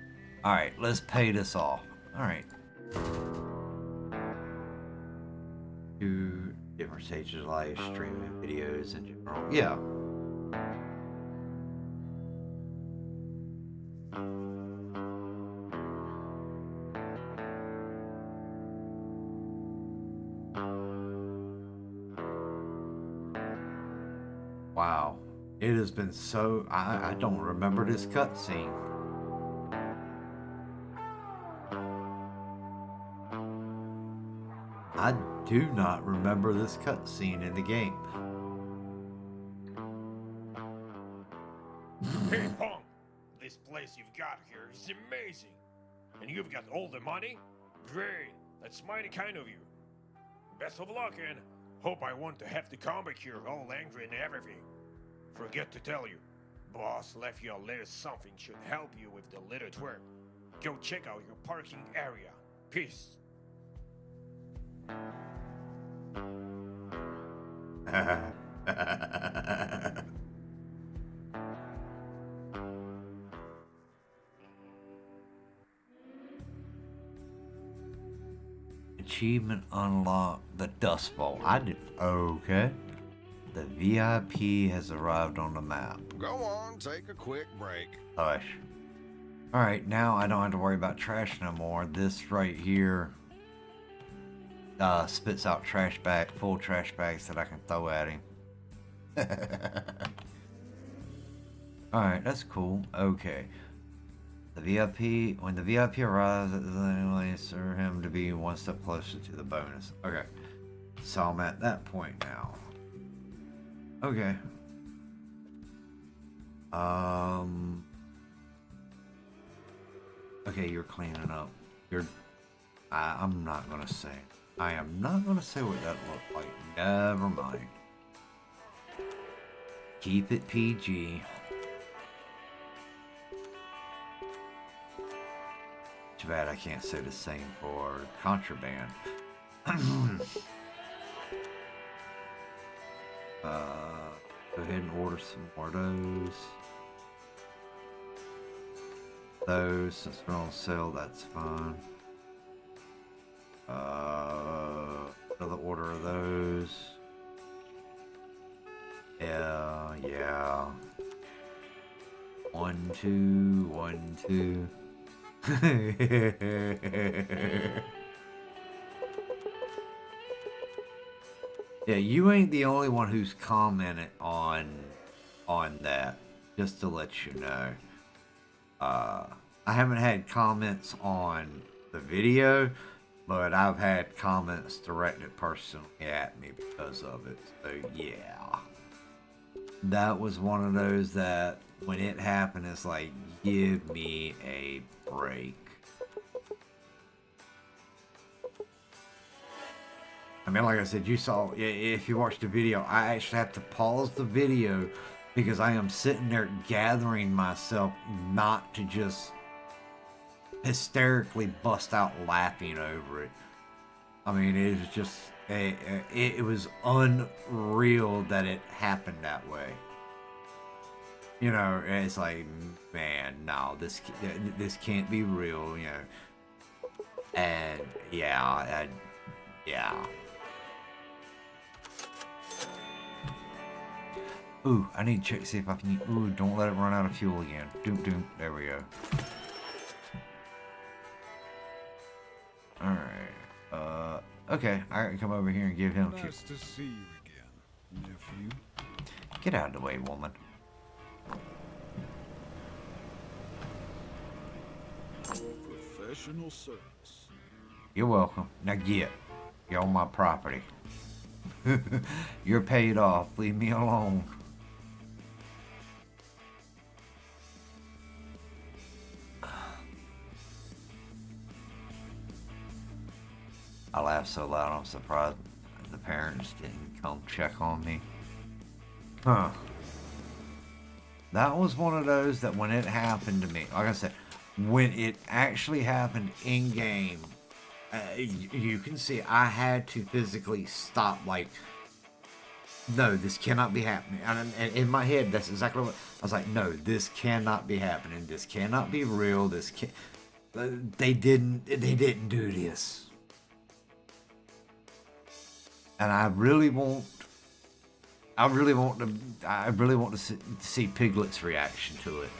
Alright, let's pay this off. Alright. 2 different stages of life, streaming videos in general. Yeah. Wow. It has been so... I don't remember this cutscene. I do not remember this cutscene in the game. Hey, Pong! This place you've got here is amazing. And you've got all the money? Great. That's mighty kind of you. Best of luck and hope I want to have to come back here all angry and everything. Forget to tell you, boss left you a little something should help you with the little twerk. Go check out your parking area. Peace. Achievement unlocked, the Dust Bowl. I did. Okay. The VIP has arrived on the map. Go on, take a quick break. Hush. Alright, now I don't have to worry about trash no more. This right here spits out full trash bags that I can throw at him. Alright, that's cool. Okay. The VIP, when the VIP arrives at the place for him to be one step closer to the bonus. Okay. So I'm at that point now. Okay. Okay, you're cleaning up. I'm not gonna say. I am not gonna say what that looked like. Never mind. Keep it PG. Too bad I can't say the same for contraband. Go ahead and order some more of those. Those, since they're on sale, that's fine. Another order of those. Yeah. 1, 2, 1, 2. Yeah, you ain't the only one who's commented on that, just to let you know. I haven't had comments on the video, but I've had comments directed personally at me because of it. So yeah, that was one of those that when it happened, it's like, give me a break. I mean, like I said, you saw, if you watched the video, I actually have to pause the video because I am sitting there gathering myself not to just hysterically bust out laughing over it. I mean, it was just, it was unreal that it happened that way. You know, it's like, man, no, this can't be real, you know. And yeah. Ooh, I need to check to see if I can. Ooh, don't let it run out of fuel again. Doom. There we go. Alright. Okay, I can come over here and give him fuel. Nice to see you again, nephew. Get out of the way, woman. Professional service. You're welcome. Now get. You're on my property. You're paid off. Leave me alone. I laughed so loud I'm surprised the parents didn't come check on me. Huh. That was one of those that when it happened to me, like I said, when it actually happened in game, you can see I had to physically stop, like, no, this cannot be happening. And in my head, that's exactly what I was like. No, this cannot be happening. This cannot be real. This can't. They didn't do this. And I really want to see Piglet's reaction to it.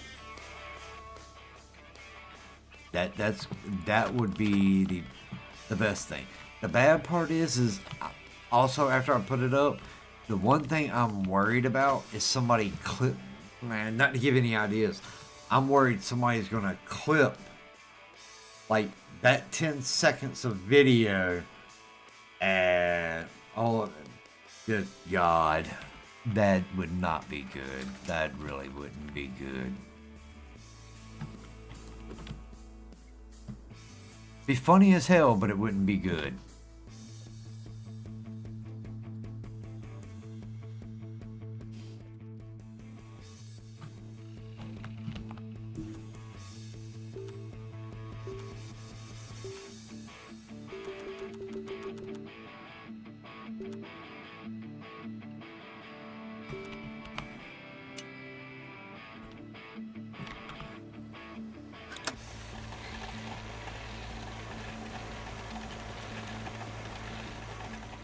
That would be the best thing. The bad part is also after I put it up, the one thing I'm worried about is somebody clip. Man, not to give any ideas, I'm worried somebody's gonna clip like that 10 seconds of video And oh, good God, that would not be good. That really wouldn't be good. Be funny as hell, but it wouldn't be good.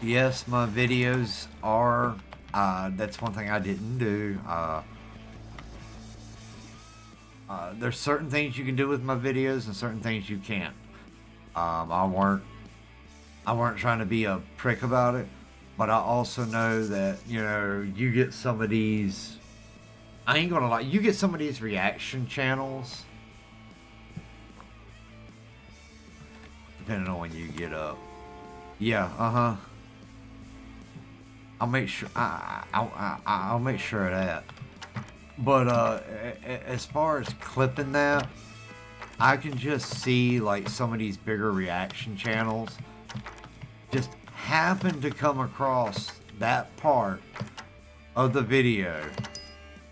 Yes, my videos are, that's one thing I didn't do. There's certain things you can do with my videos and certain things you can't. I weren't trying to be a prick about it, but I also know that, you know, you get some of these, I ain't gonna lie, you get some of these reaction channels, depending on when you get up. Yeah, uh-huh. I'll make sure I'll make sure of that. But as far as clipping that, I can just see like some of these bigger reaction channels just happen to come across that part of the video.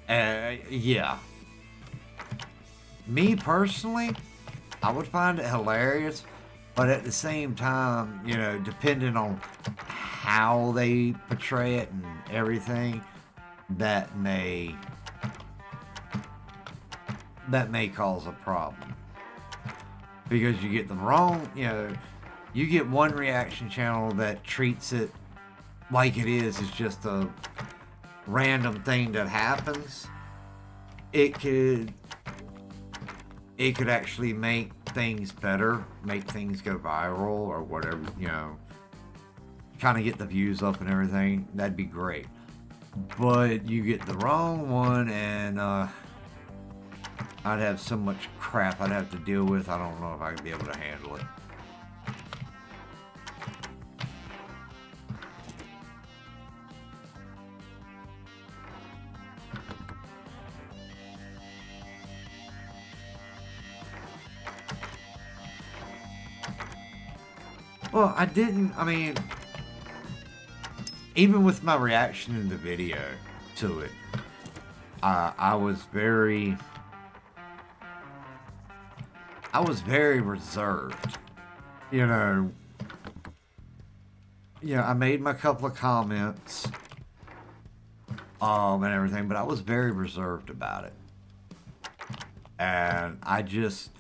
Yeah. Me personally, I would find it hilarious, but at the same time, you know, depending on how they portray it and everything, that may cause a problem. Because you get the wrong, you know, you get one reaction channel that treats it like it is just a random thing that happens. It could actually make things better, make things go viral or whatever, you know, kind of get the views up and everything. That'd be great. But you get the wrong one and I'd have so much crap I'd have to deal with. I don't know if I'd be able to handle it. Well, I mean, even with my reaction in the video to it, I was very reserved. You know, I made my couple of comments, and everything, but I was very reserved about it. And I just,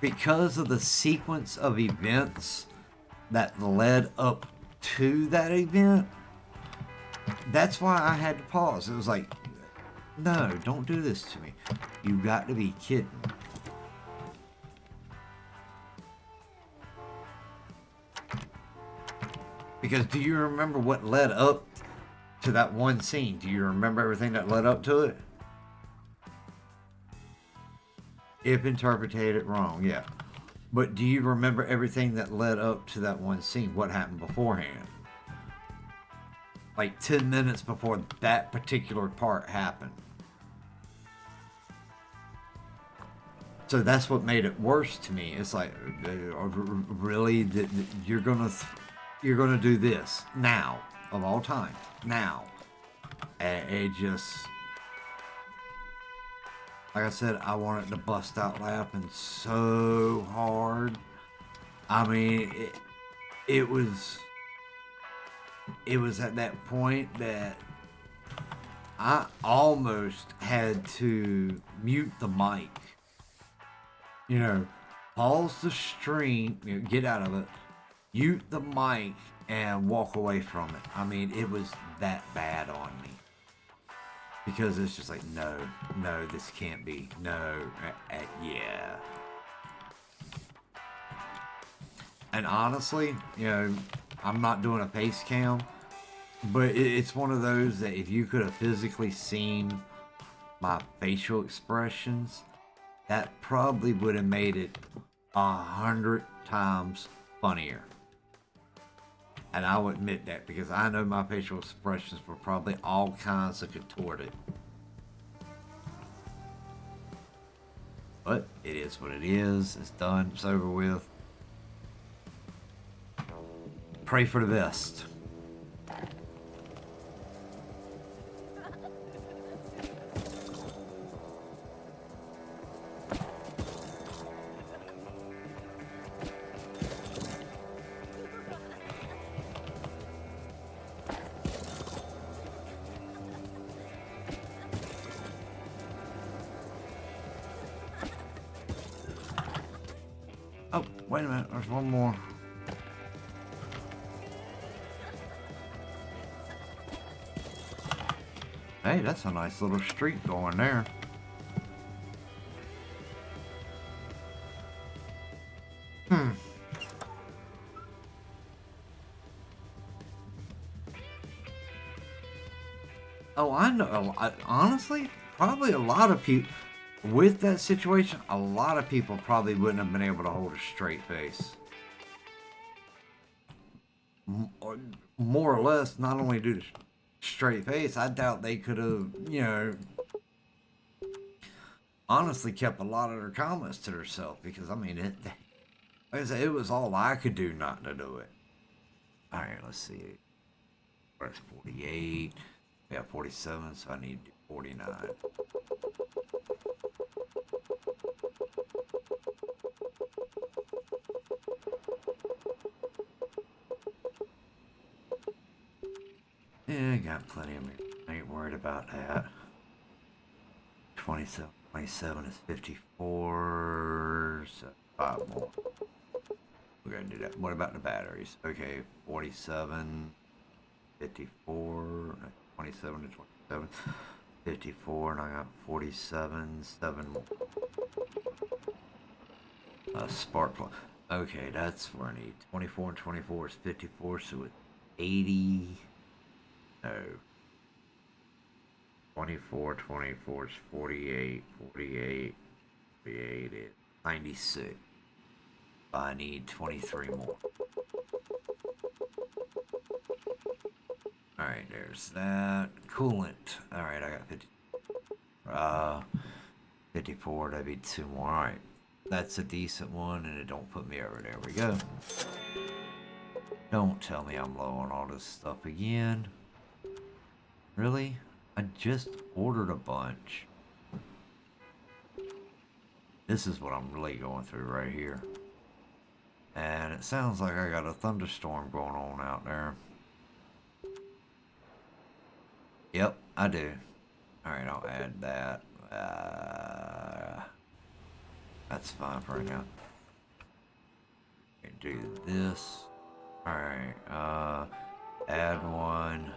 because of the sequence of events that led up to that event, that's why I had to pause. It was like, no, don't do this to me. You got to be kidding. Because do you remember what led up to that one scene? Do you remember everything that led up to it? If interpreted wrong, yeah. But do you remember everything that led up to that one scene? What happened beforehand? Like 10 minutes before that particular part happened. So that's what made it worse to me. It's like, really, you're gonna do this now, of all time, now. And it just, like I said, I wanted to bust out laughing so hard. I mean, it was at that point that I almost had to mute the mic. You know, pause the stream, get out of it, mute the mic, and walk away from it. I mean, it was that bad on me. Because it's just like, no, this can't be. No, yeah. And honestly, I'm not doing a face cam, but it's one of those that if you could have physically seen my facial expressions, that probably would have made it 100 times funnier. And I'll admit that because I know my facial expressions were probably all kinds of contorted. But it is what it is. It's done. It's over with. Pray for the best. Oh, wait a minute. There's one more. Hey, that's a nice little street going there. Oh, I know. Honestly, probably a lot of people, with that situation, a lot of people probably wouldn't have been able to hold a straight face. More or less, not only due to straight face, I doubt they could have, honestly kept a lot of their comments to themselves because, I mean, like I said, it was all I could do not to do it. All right, let's see. Where's 48? We have 47, so I need 49. Yeah, I got plenty of me. I ain't worried about that. 27 is 54, so 5 more. We're gonna do that. What about the batteries? Okay, 47, 54, 27 to 27, 54, and I got 47, 7 more. Spark plug. Okay, that's where I need. 24 and 24 is 54, so it's 80. No. 24 is 48, 48 is 96. I need 23 more. Alright, there's that. Coolant. Alright, I got 50. 54, that'd be 2 more. Alright. That's a decent one, and it don't put me over. There we go. Don't tell me I'm low on all this stuff again. Really? I just ordered a bunch. This is what I'm really going through right here. And it sounds like I got a thunderstorm going on out there. Yep, I do. Alright, I'll add that. That's fine for right now. Do this. Alright, add one.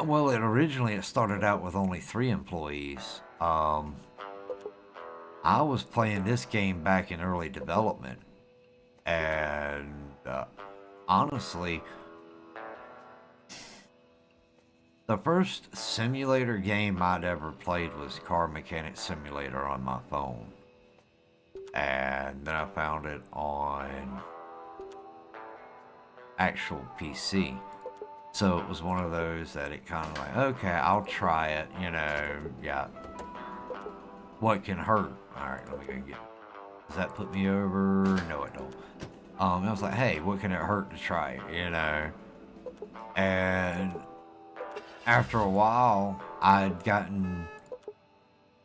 Well, originally it started out with only 3 employees. I was playing this game back in early development, and honestly, the first simulator game I'd ever played was Car Mechanic Simulator on my phone, and then I found it on actual PC. So it was one of those that it kind of like, okay, I'll try it, yeah. What can hurt? Alright, let me go get it. Does that put me over? No, it don't. I was like, hey, what can it hurt to try it, And after a while, I'd gotten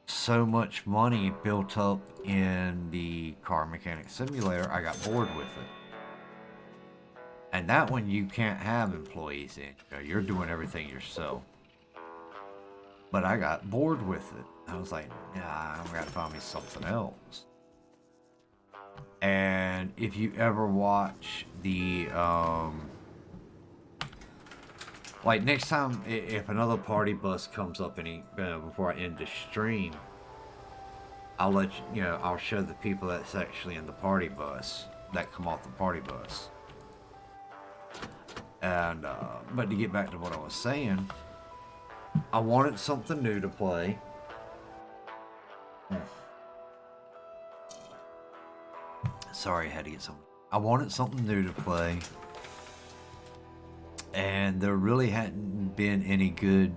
so much money built up in the Car Mechanic Simulator, I got bored with it. And that one you can't have employees in. You're doing everything yourself. But I got bored with it. I was like, nah, I've got to find me something else. And if you ever watch the, like next time, if another party bus comes up before I end the stream, I'll let I'll show the people that's actually in the party bus, that come off the party bus. And, but to get back to what I was saying, I wanted something new to play. Sorry, I had to get some I wanted something new to play, and there really hadn't been any good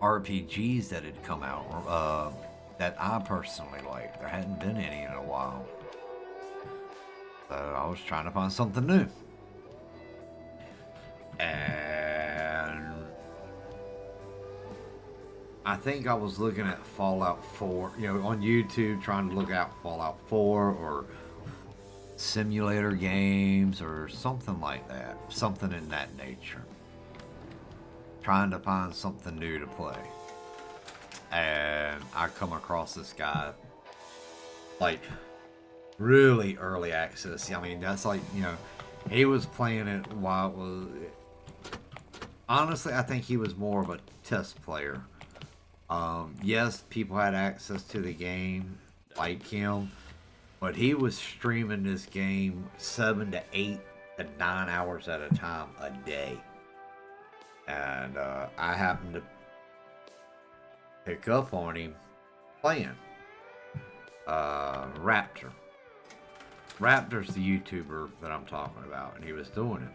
RPGs that had come out that I personally liked. There hadn't been any in a while. So I was trying to find something new. And I think I was looking at Fallout 4, on YouTube, trying to look out Fallout 4 or simulator games or something like that. Something in that nature. Trying to find something new to play. And I come across this guy, like, really early access. I mean, that's like, he was playing it while it was... Honestly, I think he was more of a test player. Yes, people had access to the game, like him, but he was streaming this game 7 to 8 to 9 hours at a time a day. And I happened to pick up on him playing Raptor. Raptor's the YouTuber that I'm talking about, and he was doing it.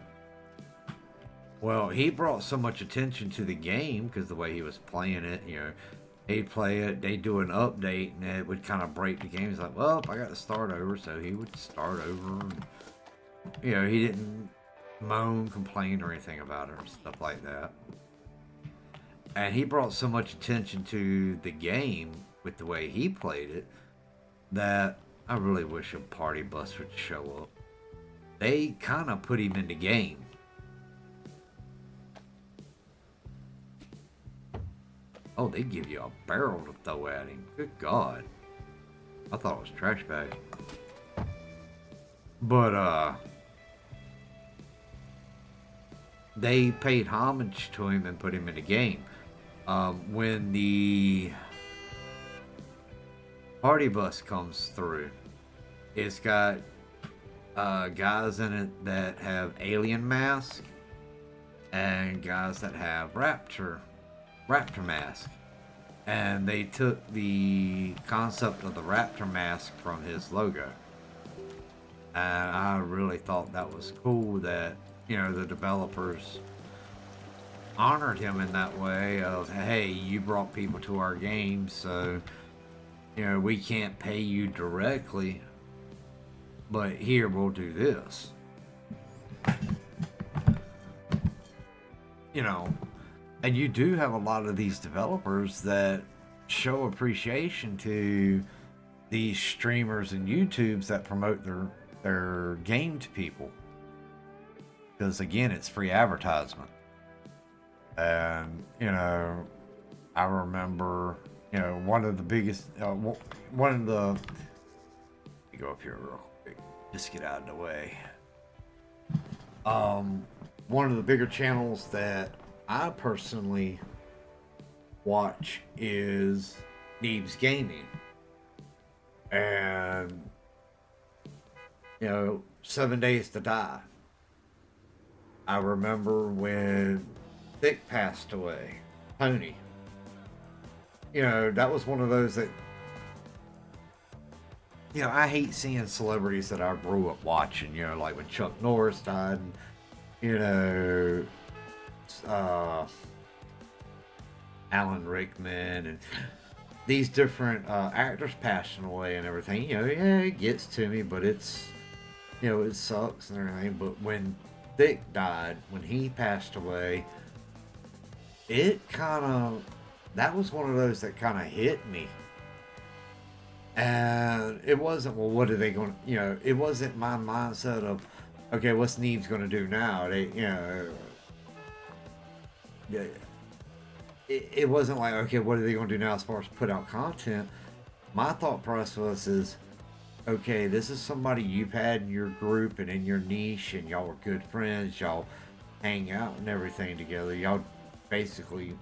Well, he brought so much attention to the game because the way he was playing it, he'd play it, they'd do an update, and it would kind of break the game. He's like, well, I got to start over, so he would start over. And, he didn't moan, complain, or anything about it, or stuff like that. And he brought so much attention to the game with the way he played it that I really wish a party bus would show up. They kind of put him in the game. Oh, they give you a barrel to throw at him. Good God. I thought it was trash bag. But, they paid homage to him and put him in the game. When the party bus comes through, it's got guys in it that have alien masks and guys that have raptor mask. And they took the concept of the raptor mask from his logo. And I really thought that was cool that, the developers honored him in that way of, hey, you brought people to our game, so, we can't pay you directly, but here, we'll do this. And you do have a lot of these developers that show appreciation to these streamers and YouTubes that promote their game to people. Because again, it's free advertisement. And, I remember, one of the biggest, let me go up here real quick, just get out of the way. One of the bigger channels that I personally watch is Neebs Gaming. And, 7 Days to Die. I remember when Thick passed away, Tony. That was one of those that, I hate seeing celebrities that I grew up watching, like when Chuck Norris died, and, Alan Rickman, and these different actors passing away and everything. It gets to me, but it's, it sucks and everything. But when Thick died, when he passed away, that was one of those that kind of hit me. And it wasn't, well, what are they going to, it wasn't my mindset of, okay, what's Neebs going to do now? It wasn't like, okay, what are they going to do now as far as put out content? My thought process is, okay, this is somebody you've had in your group and in your niche, and y'all are good friends, y'all hang out and everything together, y'all basically,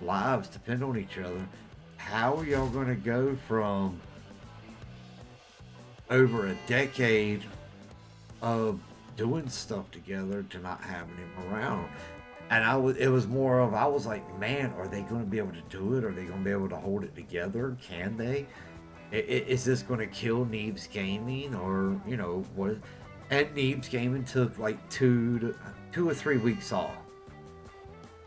lives depend on each other. How are y'all going to go from over a decade of doing stuff together to not having him around? And it was more of, I was like, man, are they going to be able to do it? Are they going to be able to hold it together? Can they? Is this going to kill Neebs Gaming, or what? And Neebs Gaming took like 2 or 3 weeks off.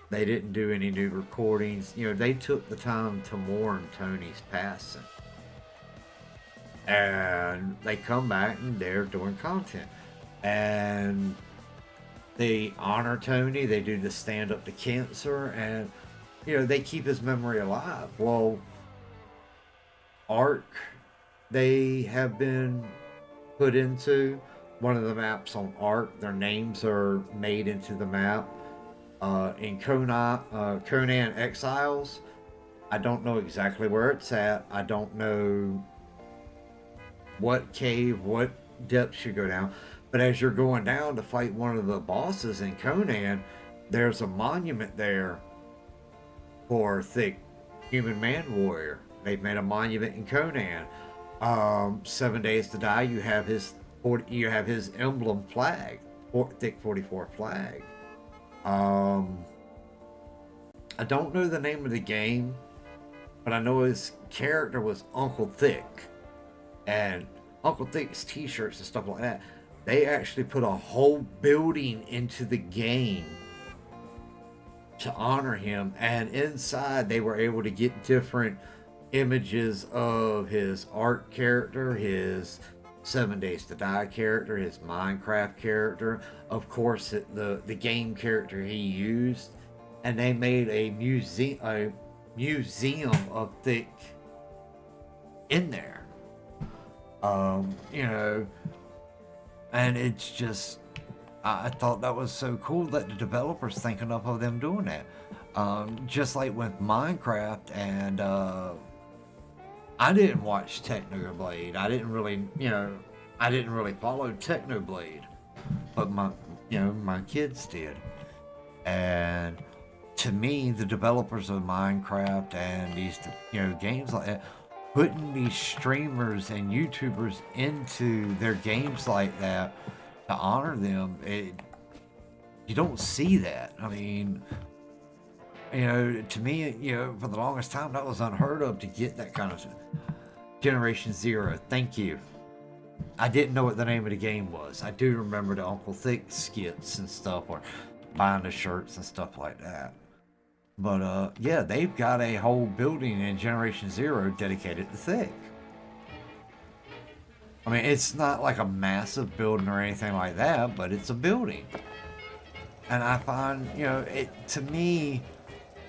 They didn't do any new recordings. They took the time to mourn Tony's passing. And they come back and they're doing content. And they honor Tony. They do the stand up to cancer. And, they keep his memory alive. Well, Ark, they have been put into one of the maps on Ark. Their names are made into the map. In Conan Exiles, I don't know exactly where it's at. I don't know what cave, what depths you go down. But as you're going down to fight one of the bosses in Conan, there's a monument there for Thick Human Man Warrior. They've made a monument in Conan. 7 Days to Die, you have his emblem flag, Thick 44 flag. I don't know the name of the game, but I know his character was Uncle Thick. And Uncle Thick's t-shirts and stuff like that, they actually put a whole building into the game to honor him. And inside they were able to get different images of his art character, his 7 Days to Die character, his Minecraft character, of course the game character he used, and they made a museum of Thick in there. And it's just, I thought that was so cool that the developers thinking of them doing that. Just like with Minecraft, and I didn't watch Technoblade. I didn't really follow Technoblade, but my kids did. And to me, the developers of Minecraft and these, games like that, putting these streamers and YouTubers into their games like that to honor them, you don't see that. I mean, to me, for the longest time, that was unheard of to get that kind of Generation Zero. Thank you. I didn't know what the name of the game was. I do remember the Uncle Thick skits and stuff, or buying the shirts and stuff like that. But yeah, they've got a whole building in Generation Zero dedicated to Thick. I mean, it's not like a massive building or anything like that, but it's a building. And I find, to me,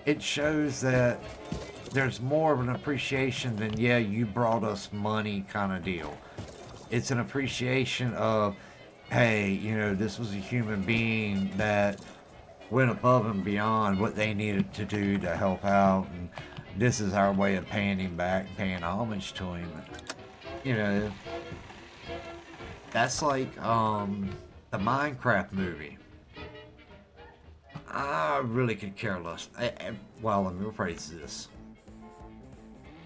it shows that there's more of an appreciation than, yeah, you brought us money kind of deal. It's an appreciation of, hey, this was a human being that went above and beyond what they needed to do to help out, and this is our way of paying him back, paying homage to him. That's like the Minecraft movie. I really could care less. Well, let me rephrase this.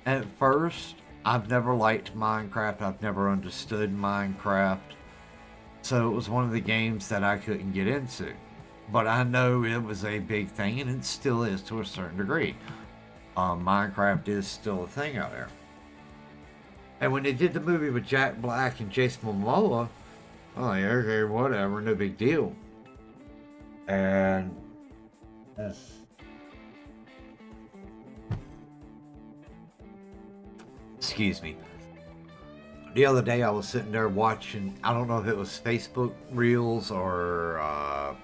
At first, I've never liked Minecraft. I've never understood Minecraft. So it was one of the games that I couldn't get into. But I know it was a big thing, and it still is to a certain degree. Minecraft is still a thing out there. And when they did the movie with Jack Black and Jason Momoa, I'm like, okay, whatever, no big deal. And excuse me. The other day I was sitting there watching, I don't know if it was Facebook Reels or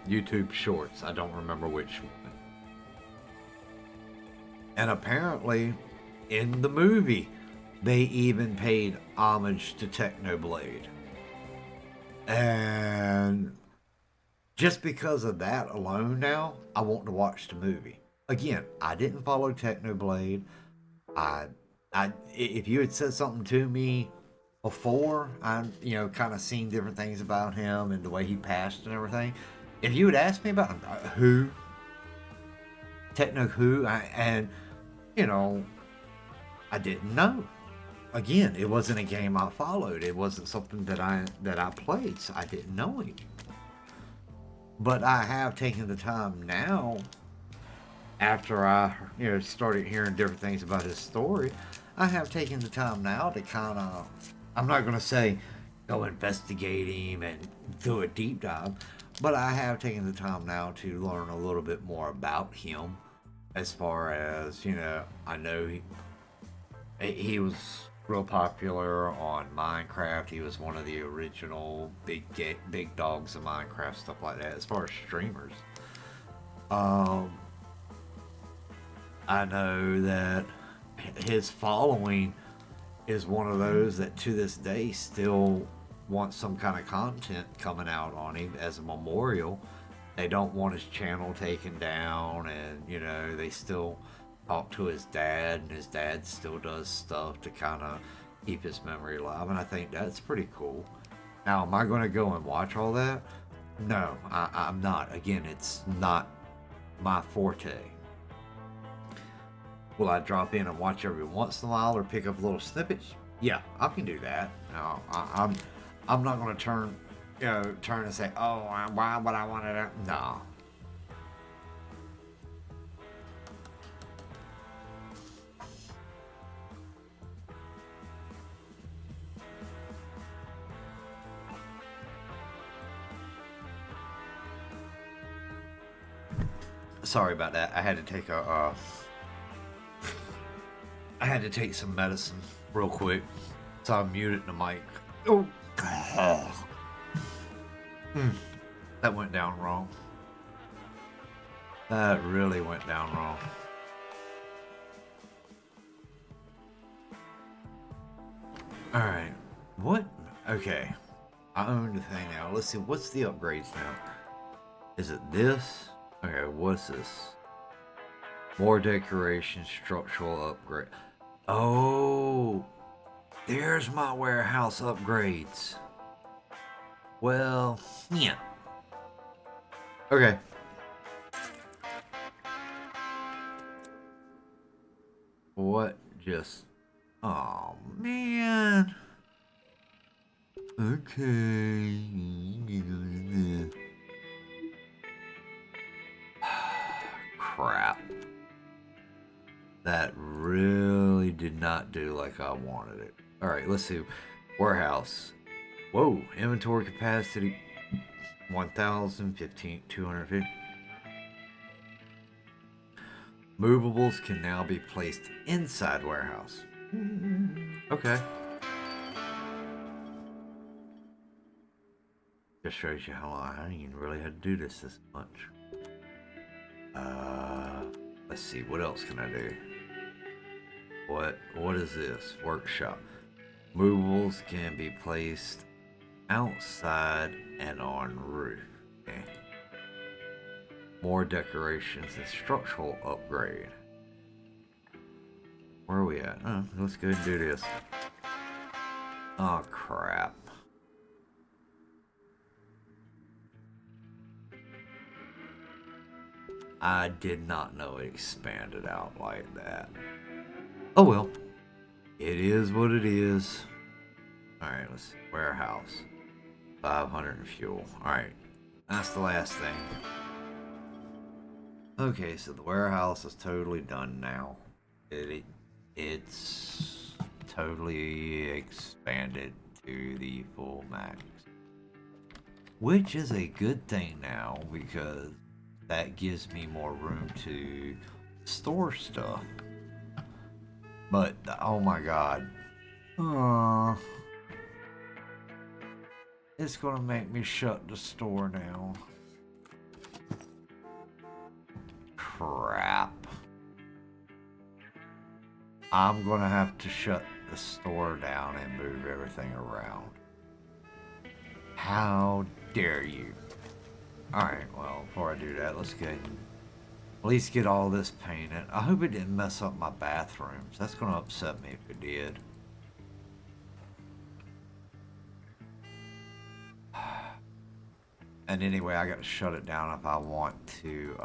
YouTube Shorts. I don't remember which one. And apparently, in the movie, they even paid homage to Technoblade. And just because of that alone now, I want to watch the movie. Again, I didn't follow Technoblade. If you had said something to me before, I've kind of seen different things about him and the way he passed and everything. If you had asked me about who, I didn't know. Again, it wasn't a game I followed. It wasn't something that I played, so I didn't know him. But I have taken the time now, after I started hearing different things about his story. I have taken the time now to kind of, I'm not going to say go investigate him and do a deep dive, but I have taken the time now to learn a little bit more about him. As far as, you know, I know he was real popular on Minecraft. He was one of the original big dogs of Minecraft, stuff like that. As far as streamers, I know that his following is one of those that to this day still want some kind of content coming out on him as a memorial. They don't want his channel taken down, and you know, they still talk to his dad, and his dad still does stuff to kind of keep his memory alive, and I think that's pretty cool. Now, am I going to go and watch all that? No, I'm not. Again, it's not my forte. Will I drop in and watch every once in a while or pick up little snippets? Yeah, I can do that. No, I'm not going to turn and say, oh, why would I want to? No. Sorry about that. I had to take I had to take some medicine real quick, so I muted the mic. Oh. That went down wrong. That really went down wrong. Alright. What? Okay. I own the thing now. Let's see. What's the upgrades now? Is it this? Okay, what's this? More decoration, structural upgrade. Oh, there's my warehouse upgrades. Well, yeah. Okay. What just... Oh, man. Okay. Crap. That really did not do like I wanted it. Alright, let's see. Warehouse. Whoa, inventory capacity 1,000, 250. Movables can now be placed inside warehouse. Okay. Just shows you how long I didn't really had to do this much. Let's see, what else can I do? What is this? Workshop. Movables can be placed outside and on roof. Okay. More decorations and structural upgrade. Where are we at? Oh, let's go ahead and do this. Oh, crap. I did not know it expanded out like that. Oh well. It is what it is. Alright, let's see. Warehouse. 500 fuel. Alright. That's the last thing. Okay, so the warehouse is totally done now. It's totally expanded to the full max. Which is a good thing now, because that gives me more room to store stuff. But, oh my god. It's gonna make me shut the store down. Crap. I'm gonna have to shut the store down and move everything around. How dare you? Alright, well, before I do that, let's go ahead and at least get all this painted. I hope it didn't mess up my bathrooms. That's going to upset me if it did. And anyway, I got to shut it down if I want to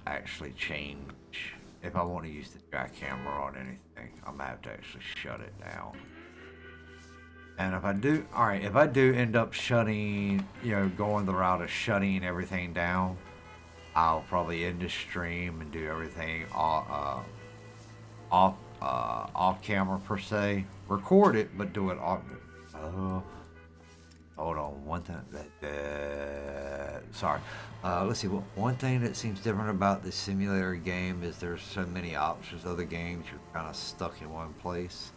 actually change. If I want to use the jackhammer on anything, I'm going to have to actually shut it down. And if I do, alright, if I do end up shutting, going the route of shutting everything down, I'll probably end the stream and do everything off off camera per se. Record it, but do it off. Hold on. One thing. Sorry. Let's see. One thing that seems different about the simulator game is there's so many options. Other games, you're kind of stuck in one place.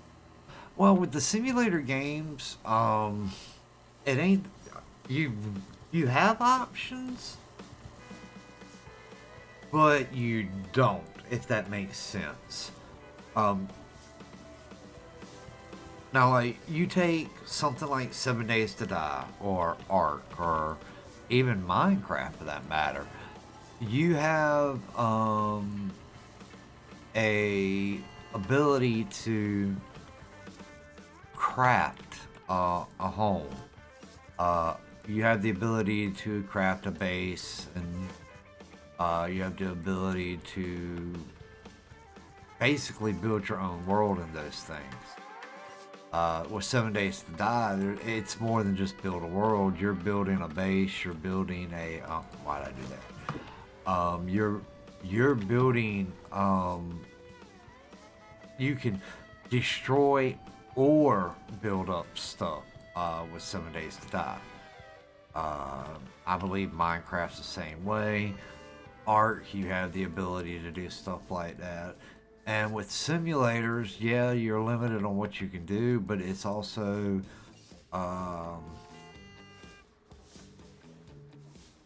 Well, with the simulator games, it ain't you have options, but you don't, if that makes sense. Now, like, you take something like 7 Days to Die, or Ark, or even Minecraft for that matter. You have a ability to craft a home. You have the ability to craft a base, and you have the ability to basically build your own world in those things. With 7 Days to Die, it's more than just build a world. You're building a base. You're building a why did I do that? You're building. You can destroy or build up stuff with 7 Days to Die. I believe Minecraft's the same way. Ark, you have the ability to do stuff like that. And with simulators, yeah, you're limited on what you can do, but it's also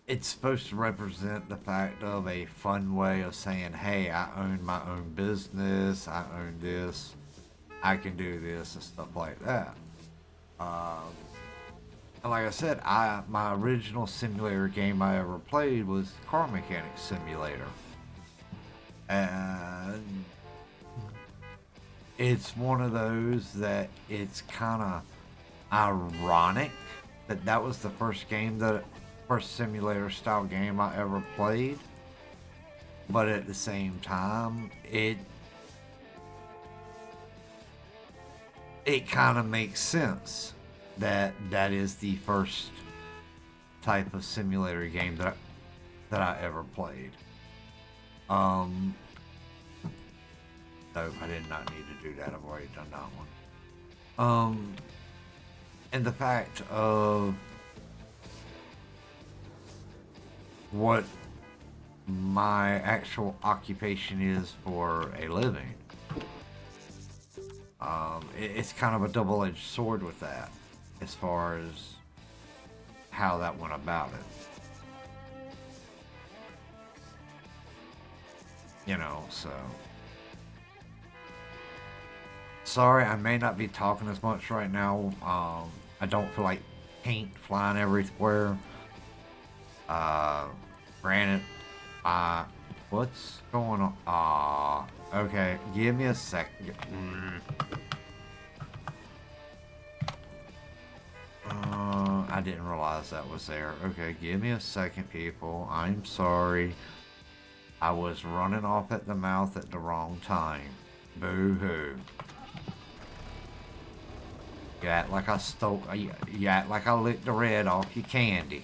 it's supposed to represent the fact of a fun way of saying, hey, I own my own business, I own this, I can do this, and stuff like that. And like I said, my original simulator game I ever played was Car Mechanic Simulator. And it's one of those that it's kind of ironic that that was the first simulator style game I ever played. But at the same time, it kind of makes sense that is the first type of simulator game that I ever played. No, I did not need to do that. I've already done that one. And the fact of what my actual occupation is for a living. It's kind of a double-edged sword with that, as far as how that went about it. You know, so. Sorry, I may not be talking as much right now. I don't feel like paint flying everywhere. Granted, what's going on? Okay, give me a second. I didn't realize that was there. Okay, give me a second, people. I'm sorry. I was running off at the mouth at the wrong time. Boo-hoo. You act like I stole... You act like I licked the red off your candy.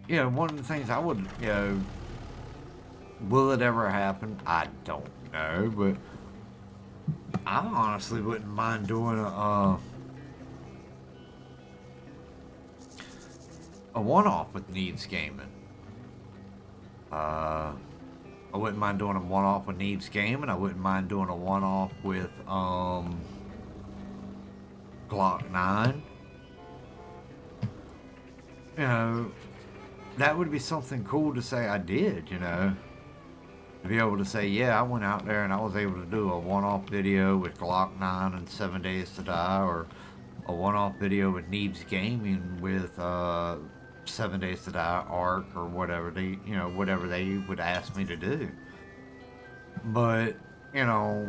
You know, one of the things I would, you know... Will it ever happen? I don't know, but... I honestly wouldn't mind doing a one-off with Needs Gaming. I wouldn't mind doing a one-off with Needs Gaming. I wouldn't mind doing a one-off with Glock 9. You know, that would be something cool to say I did, you know. To be able to say, yeah, I went out there and I was able to do a one-off video with Glock 9 and 7 Days to Die, or a one-off video with Neebs Gaming with 7 Days to Die, Ark, or whatever whatever they would ask me to do. But, you know,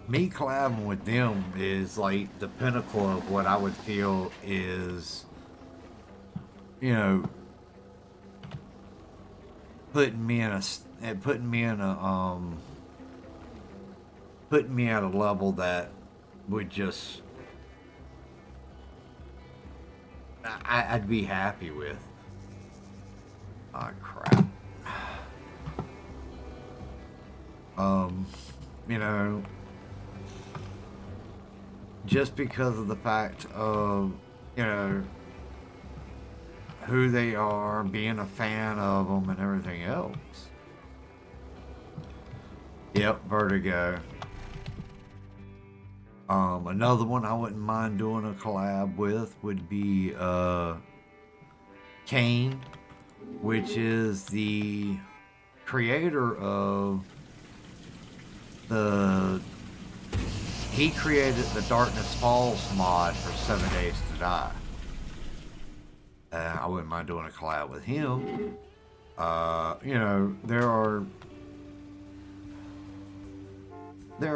me collabing with them is like the pinnacle of what I would feel is, you know, putting me at a level that would just I'd be happy with. Ah, crap. You know, just because of the fact of, you know, who they are, being a fan of them and everything else. Yep, Vertigo. Another one I wouldn't mind doing a collab with would be Kane, which is the creator of he created the Darkness Falls mod for 7 Days to Die. I wouldn't mind doing a collab with him. You know, there are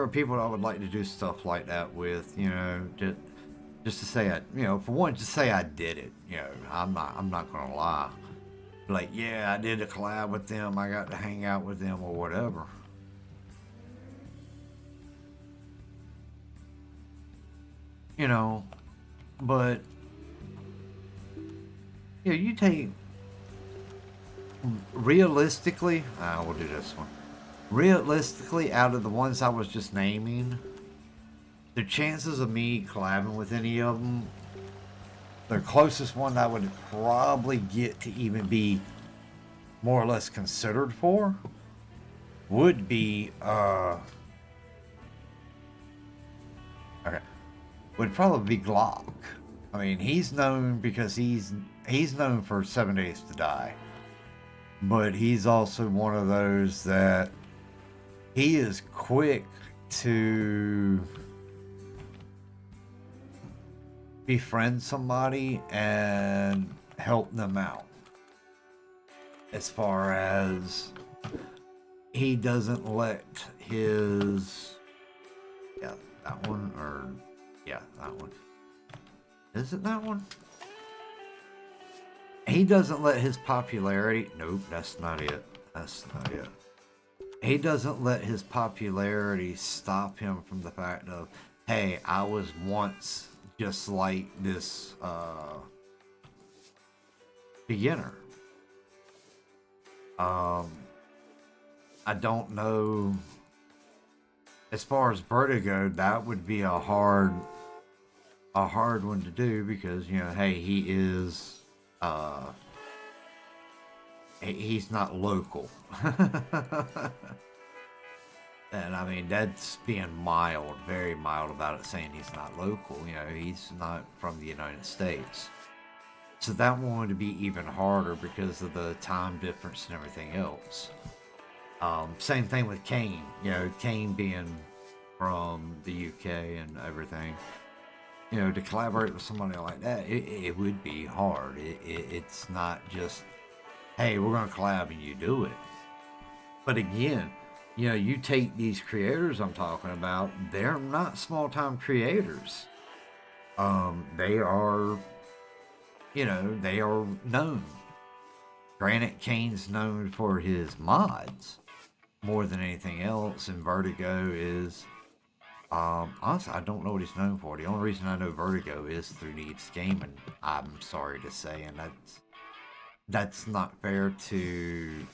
people I would like to do stuff like that with, you know, just to say you know, for one, just say I did it. You know, I'm not gonna lie. Like, yeah, I did a collab with them. I got to hang out with them or whatever. You know, but yeah, you take realistically. We'll do this one. Realistically, out of the ones I was just naming, the chances of me collabing with any of them, the closest one I would probably get to even be more or less considered for would be would probably be Glock. I mean, he's known because he's known for 7 Days to Die, but he's also one of those that he is quick to befriend somebody and help them out. As far as he doesn't let his that one, or that one. Is it that one? He doesn't let his popularity. Nope, that's not it. That's not it. He doesn't let his popularity stop him from the fact of, hey, I was once just like this beginner. I don't know. As far as Vertigo, that would be a hard one to do because, you know, hey, he is he's not local. And I mean, that's being mild, very mild about it, saying he's not local. You know, he's not from the United States. So that one would be even harder because of the time difference and everything else. Same thing with Kane. You know, Kane being from the UK and everything. You know, to collaborate with somebody like that, it would be hard. It's not just, hey, we're going to collab and you do it. But again, you know, you take these creators I'm talking about, they're not small-time creators. They are, you know, they are known. Granted, Kane's known for his mods more than anything else, and Vertigo is, honestly, I don't know what he's known for. The only reason I know Vertigo is through Needs Gaming, I'm sorry to say, and that's not fair to,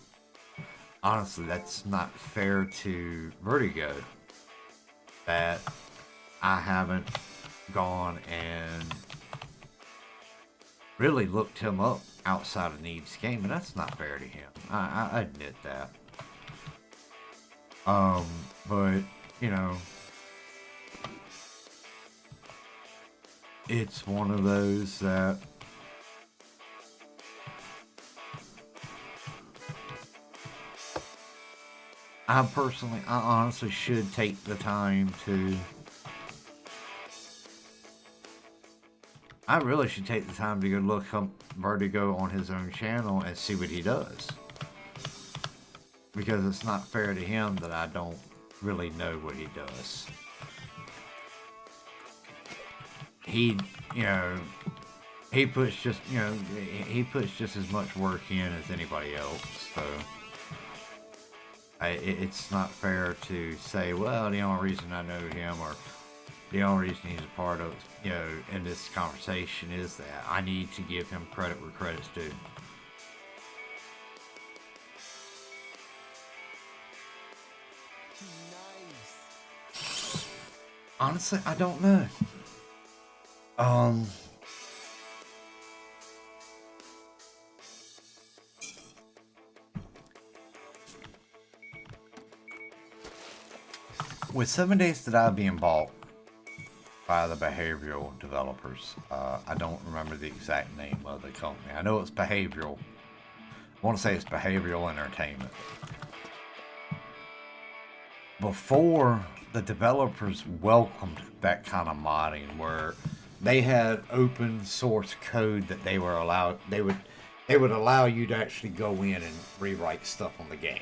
honestly, that's not fair to Vertigo, that I haven't gone and really looked him up outside of Needs Gaming. That's not fair to him. I admit that. But, you know, it's one of those that I honestly should take the time to, I really should take the time to go look up Vertigo on his own channel and see what he does. Because it's not fair to him that I don't really know what he does. He, you know, he puts just, you know, he puts just as much work in as anybody else, so it's not fair to say, well, the only reason I know him, or the only reason he's a part of, you know, in this conversation is that I need to give him credit where credit's due. Honestly, I don't know. Um, with 7 Days to Die being bought by the behavioral developers, I don't remember the exact name of the company. I know it's behavioral. I want to say it's Behavioral Entertainment. Before, the developers welcomed that kind of modding where they had open source code that they were allowed they would allow you to actually go in and rewrite stuff on the game.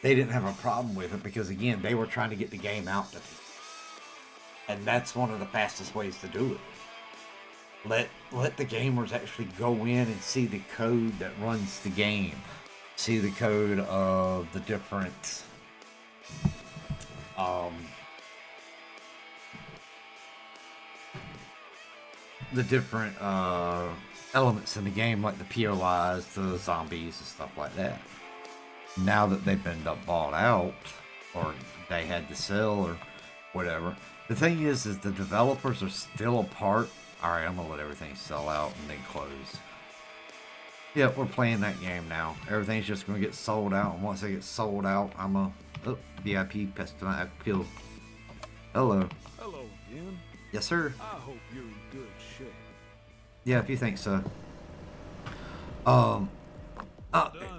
They didn't have a problem with it because again, they were trying to get the game out to people. And that's one of the fastest ways to do it. Let the gamers actually go in and see the code that runs the game. See the code of the different elements in the game, like the POIs, the zombies, and stuff like that. Now that they've been bought out, or they had to sell, or whatever. The thing is the developers are still a part. Alright, I'm gonna let everything sell out and then close. Yep, we're playing that game now. Everything's just gonna get sold out, and once they get sold out, I'm a VIP pestilent appeal. Hello. Hello again. Yes, sir. I hope you're in good shape. Yeah, if you think so.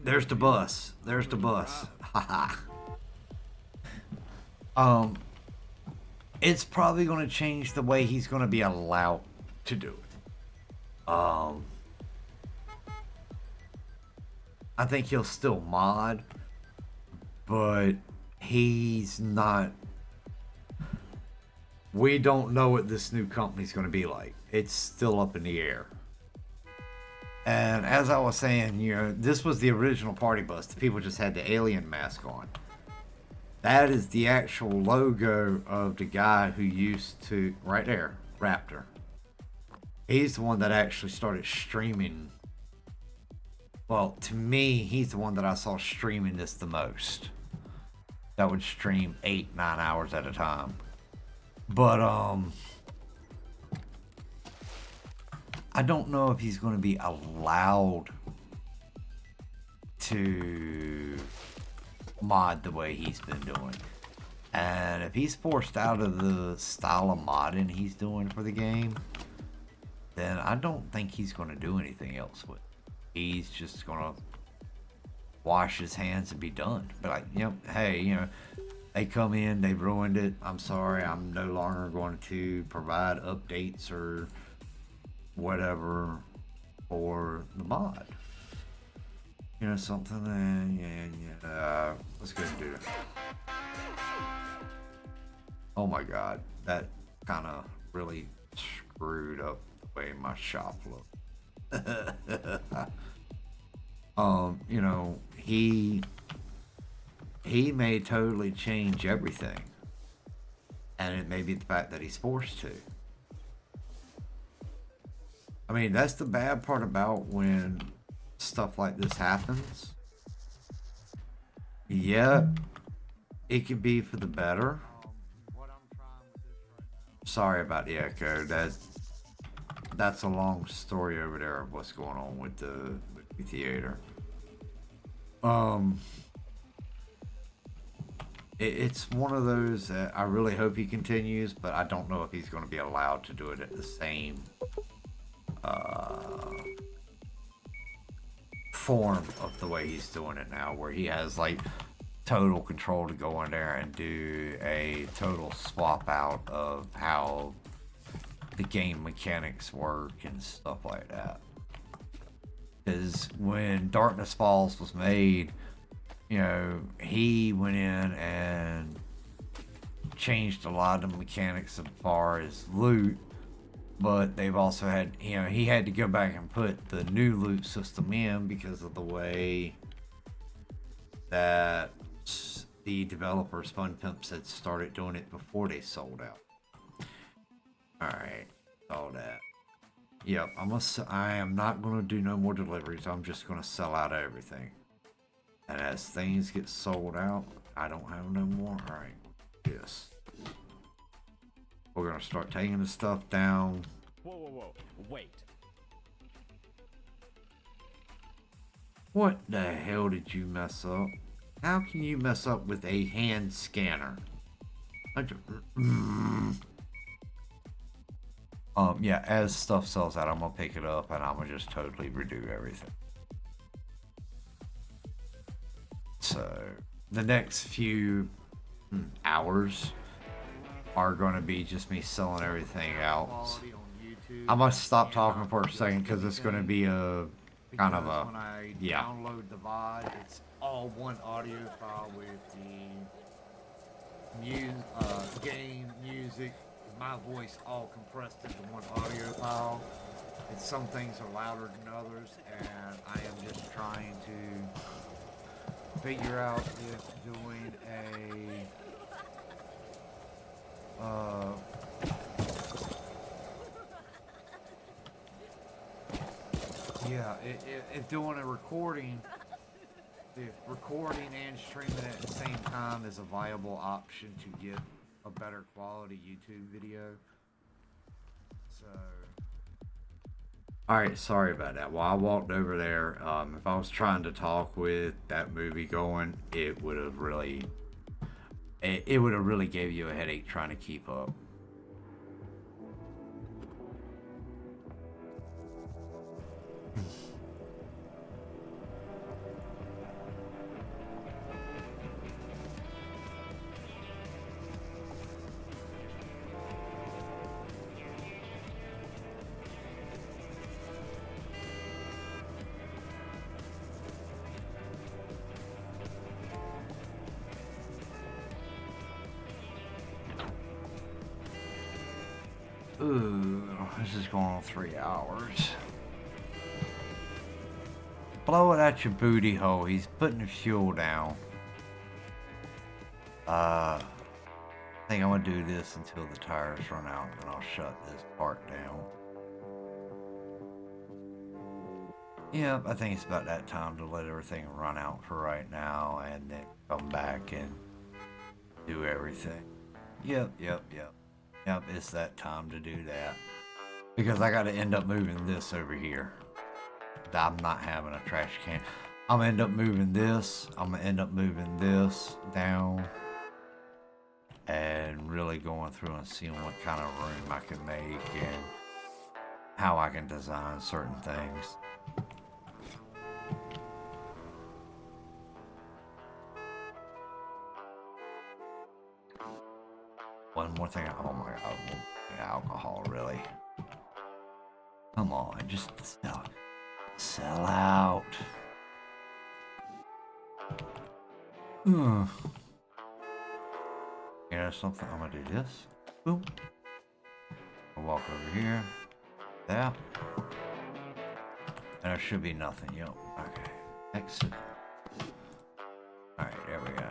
There's the bus. There's the bus. Haha. It's probably gonna change the way he's gonna be allowed to do it. I think he'll still mod, but he's not. We don't know what this new company's going to be like. It's still up in the air. And as I was saying, this was the original party bus. The people just had the alien mask on. That is the actual logo of the guy who used to, right there, Raptor. He's the one that actually started streaming. Well, to me, he's the one that I saw streaming this the most. That would stream 8-9 hours at a time. But, I don't know if he's going to be allowed to mod the way he's been doing. And if he's forced out of the style of modding he's doing for the game, then I don't think he's going to do anything else with it. He's just going to wash his hands and be done. But like, hey, they come in, they ruined it. I'm sorry, I'm no longer going to provide updates or whatever for the mod. Something that, let's go and do it. Oh my god, that kind of really screwed up the way my shop looked. He may totally change everything. And it may be the fact that he's forced to. I mean, that's the bad part about when stuff like this happens. Yeah, it could be for the better. Sorry about the echo. That's a long story over there of what's going on with the theater. It's one of those that I really hope he continues, but I don't know if he's going to be allowed to do it at the same form of the way he's doing it now, where he has like total control to go in there and do a total swap out of how the game mechanics work and stuff like that. Because when Darkness Falls was made, he went in and changed a lot of the mechanics as far as loot, but they've also had, he had to go back and put the new loot system in because of the way that the developers, Fun Pimps, had started doing it before they sold out. Alright, all that. Yep, I am not going to do no more deliveries. I'm just going to sell out everything. And as things get sold out, I don't have no more. Alright, yes. We're gonna start taking the stuff down. Whoa, whoa, whoa. Wait. What the hell did you mess up? How can you mess up with a hand scanner? Yeah, as stuff sells out, I'm gonna pick it up and I'm gonna just totally redo everything. So, the next few hours are gonna be just me selling everything out. Quality on YouTube. I'm gonna stop talking for a second because it's gonna be a kind of Because a when I yeah. download the VOD, it's all one audio file with the game, music, my voice all compressed into one audio file. And some things are louder than others, and I am just trying to figure out if doing if doing a recording, if recording and streaming at the same time is a viable option to get a better quality YouTube video. So, Alright, sorry about that. While I walked over there, if I was trying to talk with that movie going, it would have really gave you a headache trying to keep up. Ooh, this is going on 3 hours. Blow it at your booty hole. He's putting the fuel down. I think I'm gonna do this until the tires run out, and I'll shut this part down. Yep, I think it's about that time to let everything run out for right now, and then come back and do everything. Yep, it's that time to do that. Because I gotta end up moving this over here. I'm not having a trash can. I'm gonna end up moving this. I'm gonna end up moving this down. And really going through and seeing what kind of room I can make and how I can design certain things. One more thing. Oh my god, alcohol, really? Come on, just sell out. You know something? I'm gonna do this. Boom. I'll walk over here. That. And there should be nothing. Yep. Okay. Exit. Alright, there we go.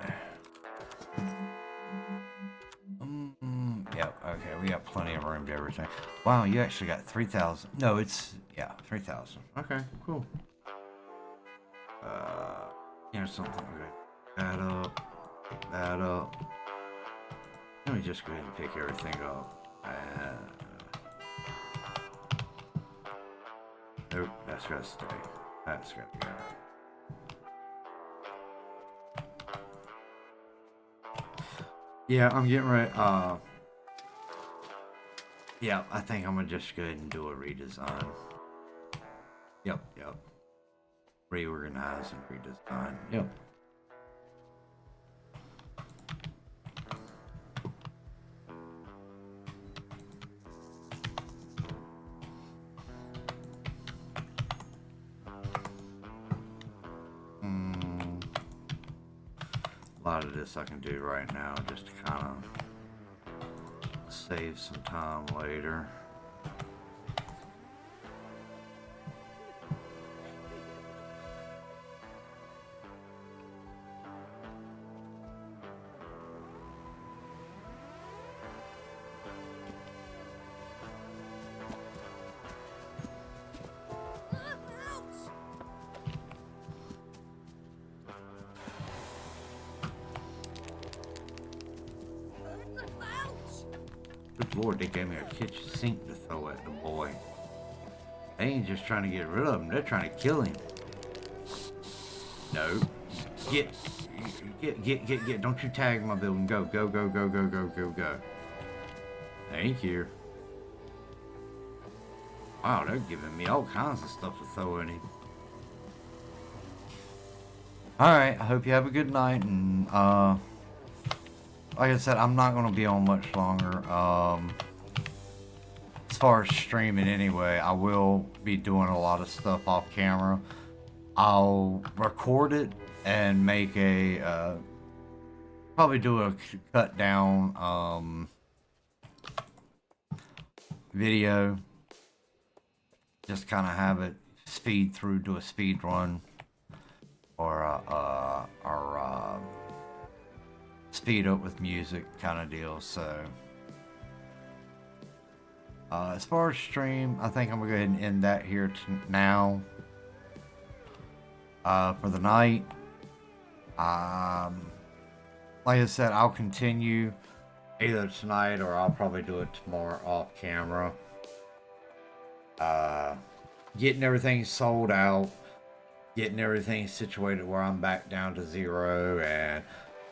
Yep, okay, we got plenty of room to everything. Wow, you actually got 3,000. No, it's, yeah, 3,000. Okay, cool. Here's something. Okay. That up. Pick that up. Let me just go ahead and pick everything up. Nope, that's gotta stay. That's gotta go. Yeah, I'm getting ready. Yeah, I think I'm gonna just go ahead and do a redesign. Yep. Reorganize and redesign. Yep. A lot of this I can do right now just to kind of save some time later. Good lord, they gave me a kitchen sink to throw at the boy. They ain't just trying to get rid of him, they're trying to kill him. No. Get. Don't you tag my building. Go. Thank you. Wow, they're giving me all kinds of stuff to throw at him. Alright, I hope you have a good night, and like I said, I'm not going to be on much longer. As far as streaming anyway, I will be doing a lot of stuff off camera. I'll record it and make a, probably do a cut down video. Just kind of have it speed through, do a speed run. Or speed up with music kind of deal. So as far as stream, I think I'm gonna go ahead and end that here now for the night. Like I said, I'll continue either tonight or I'll probably do it tomorrow off camera. Getting everything sold out, getting everything situated where I'm back down to 0, and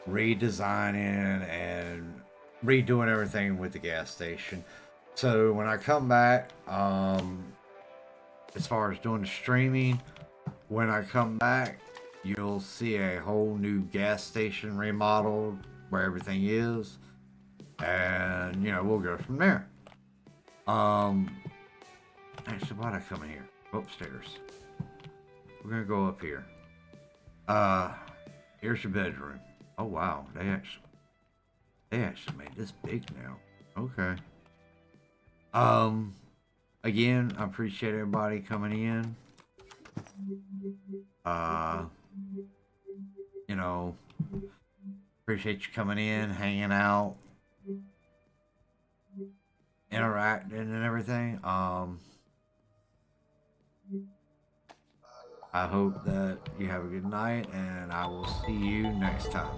redesigning and redoing everything with the gas station. So when I come back, as far as doing the streaming, when I come back, you'll see a whole new gas station remodeled where everything is, and you know, we'll go from there. Actually, why'd I come in here? Go upstairs. We're gonna go up here. Here's your bedroom. Oh wow, they actually made this big now. Okay. Again, I appreciate everybody coming in. You know, appreciate you coming in, hanging out, interacting and everything. I hope that you have a good night, and I will see you next time.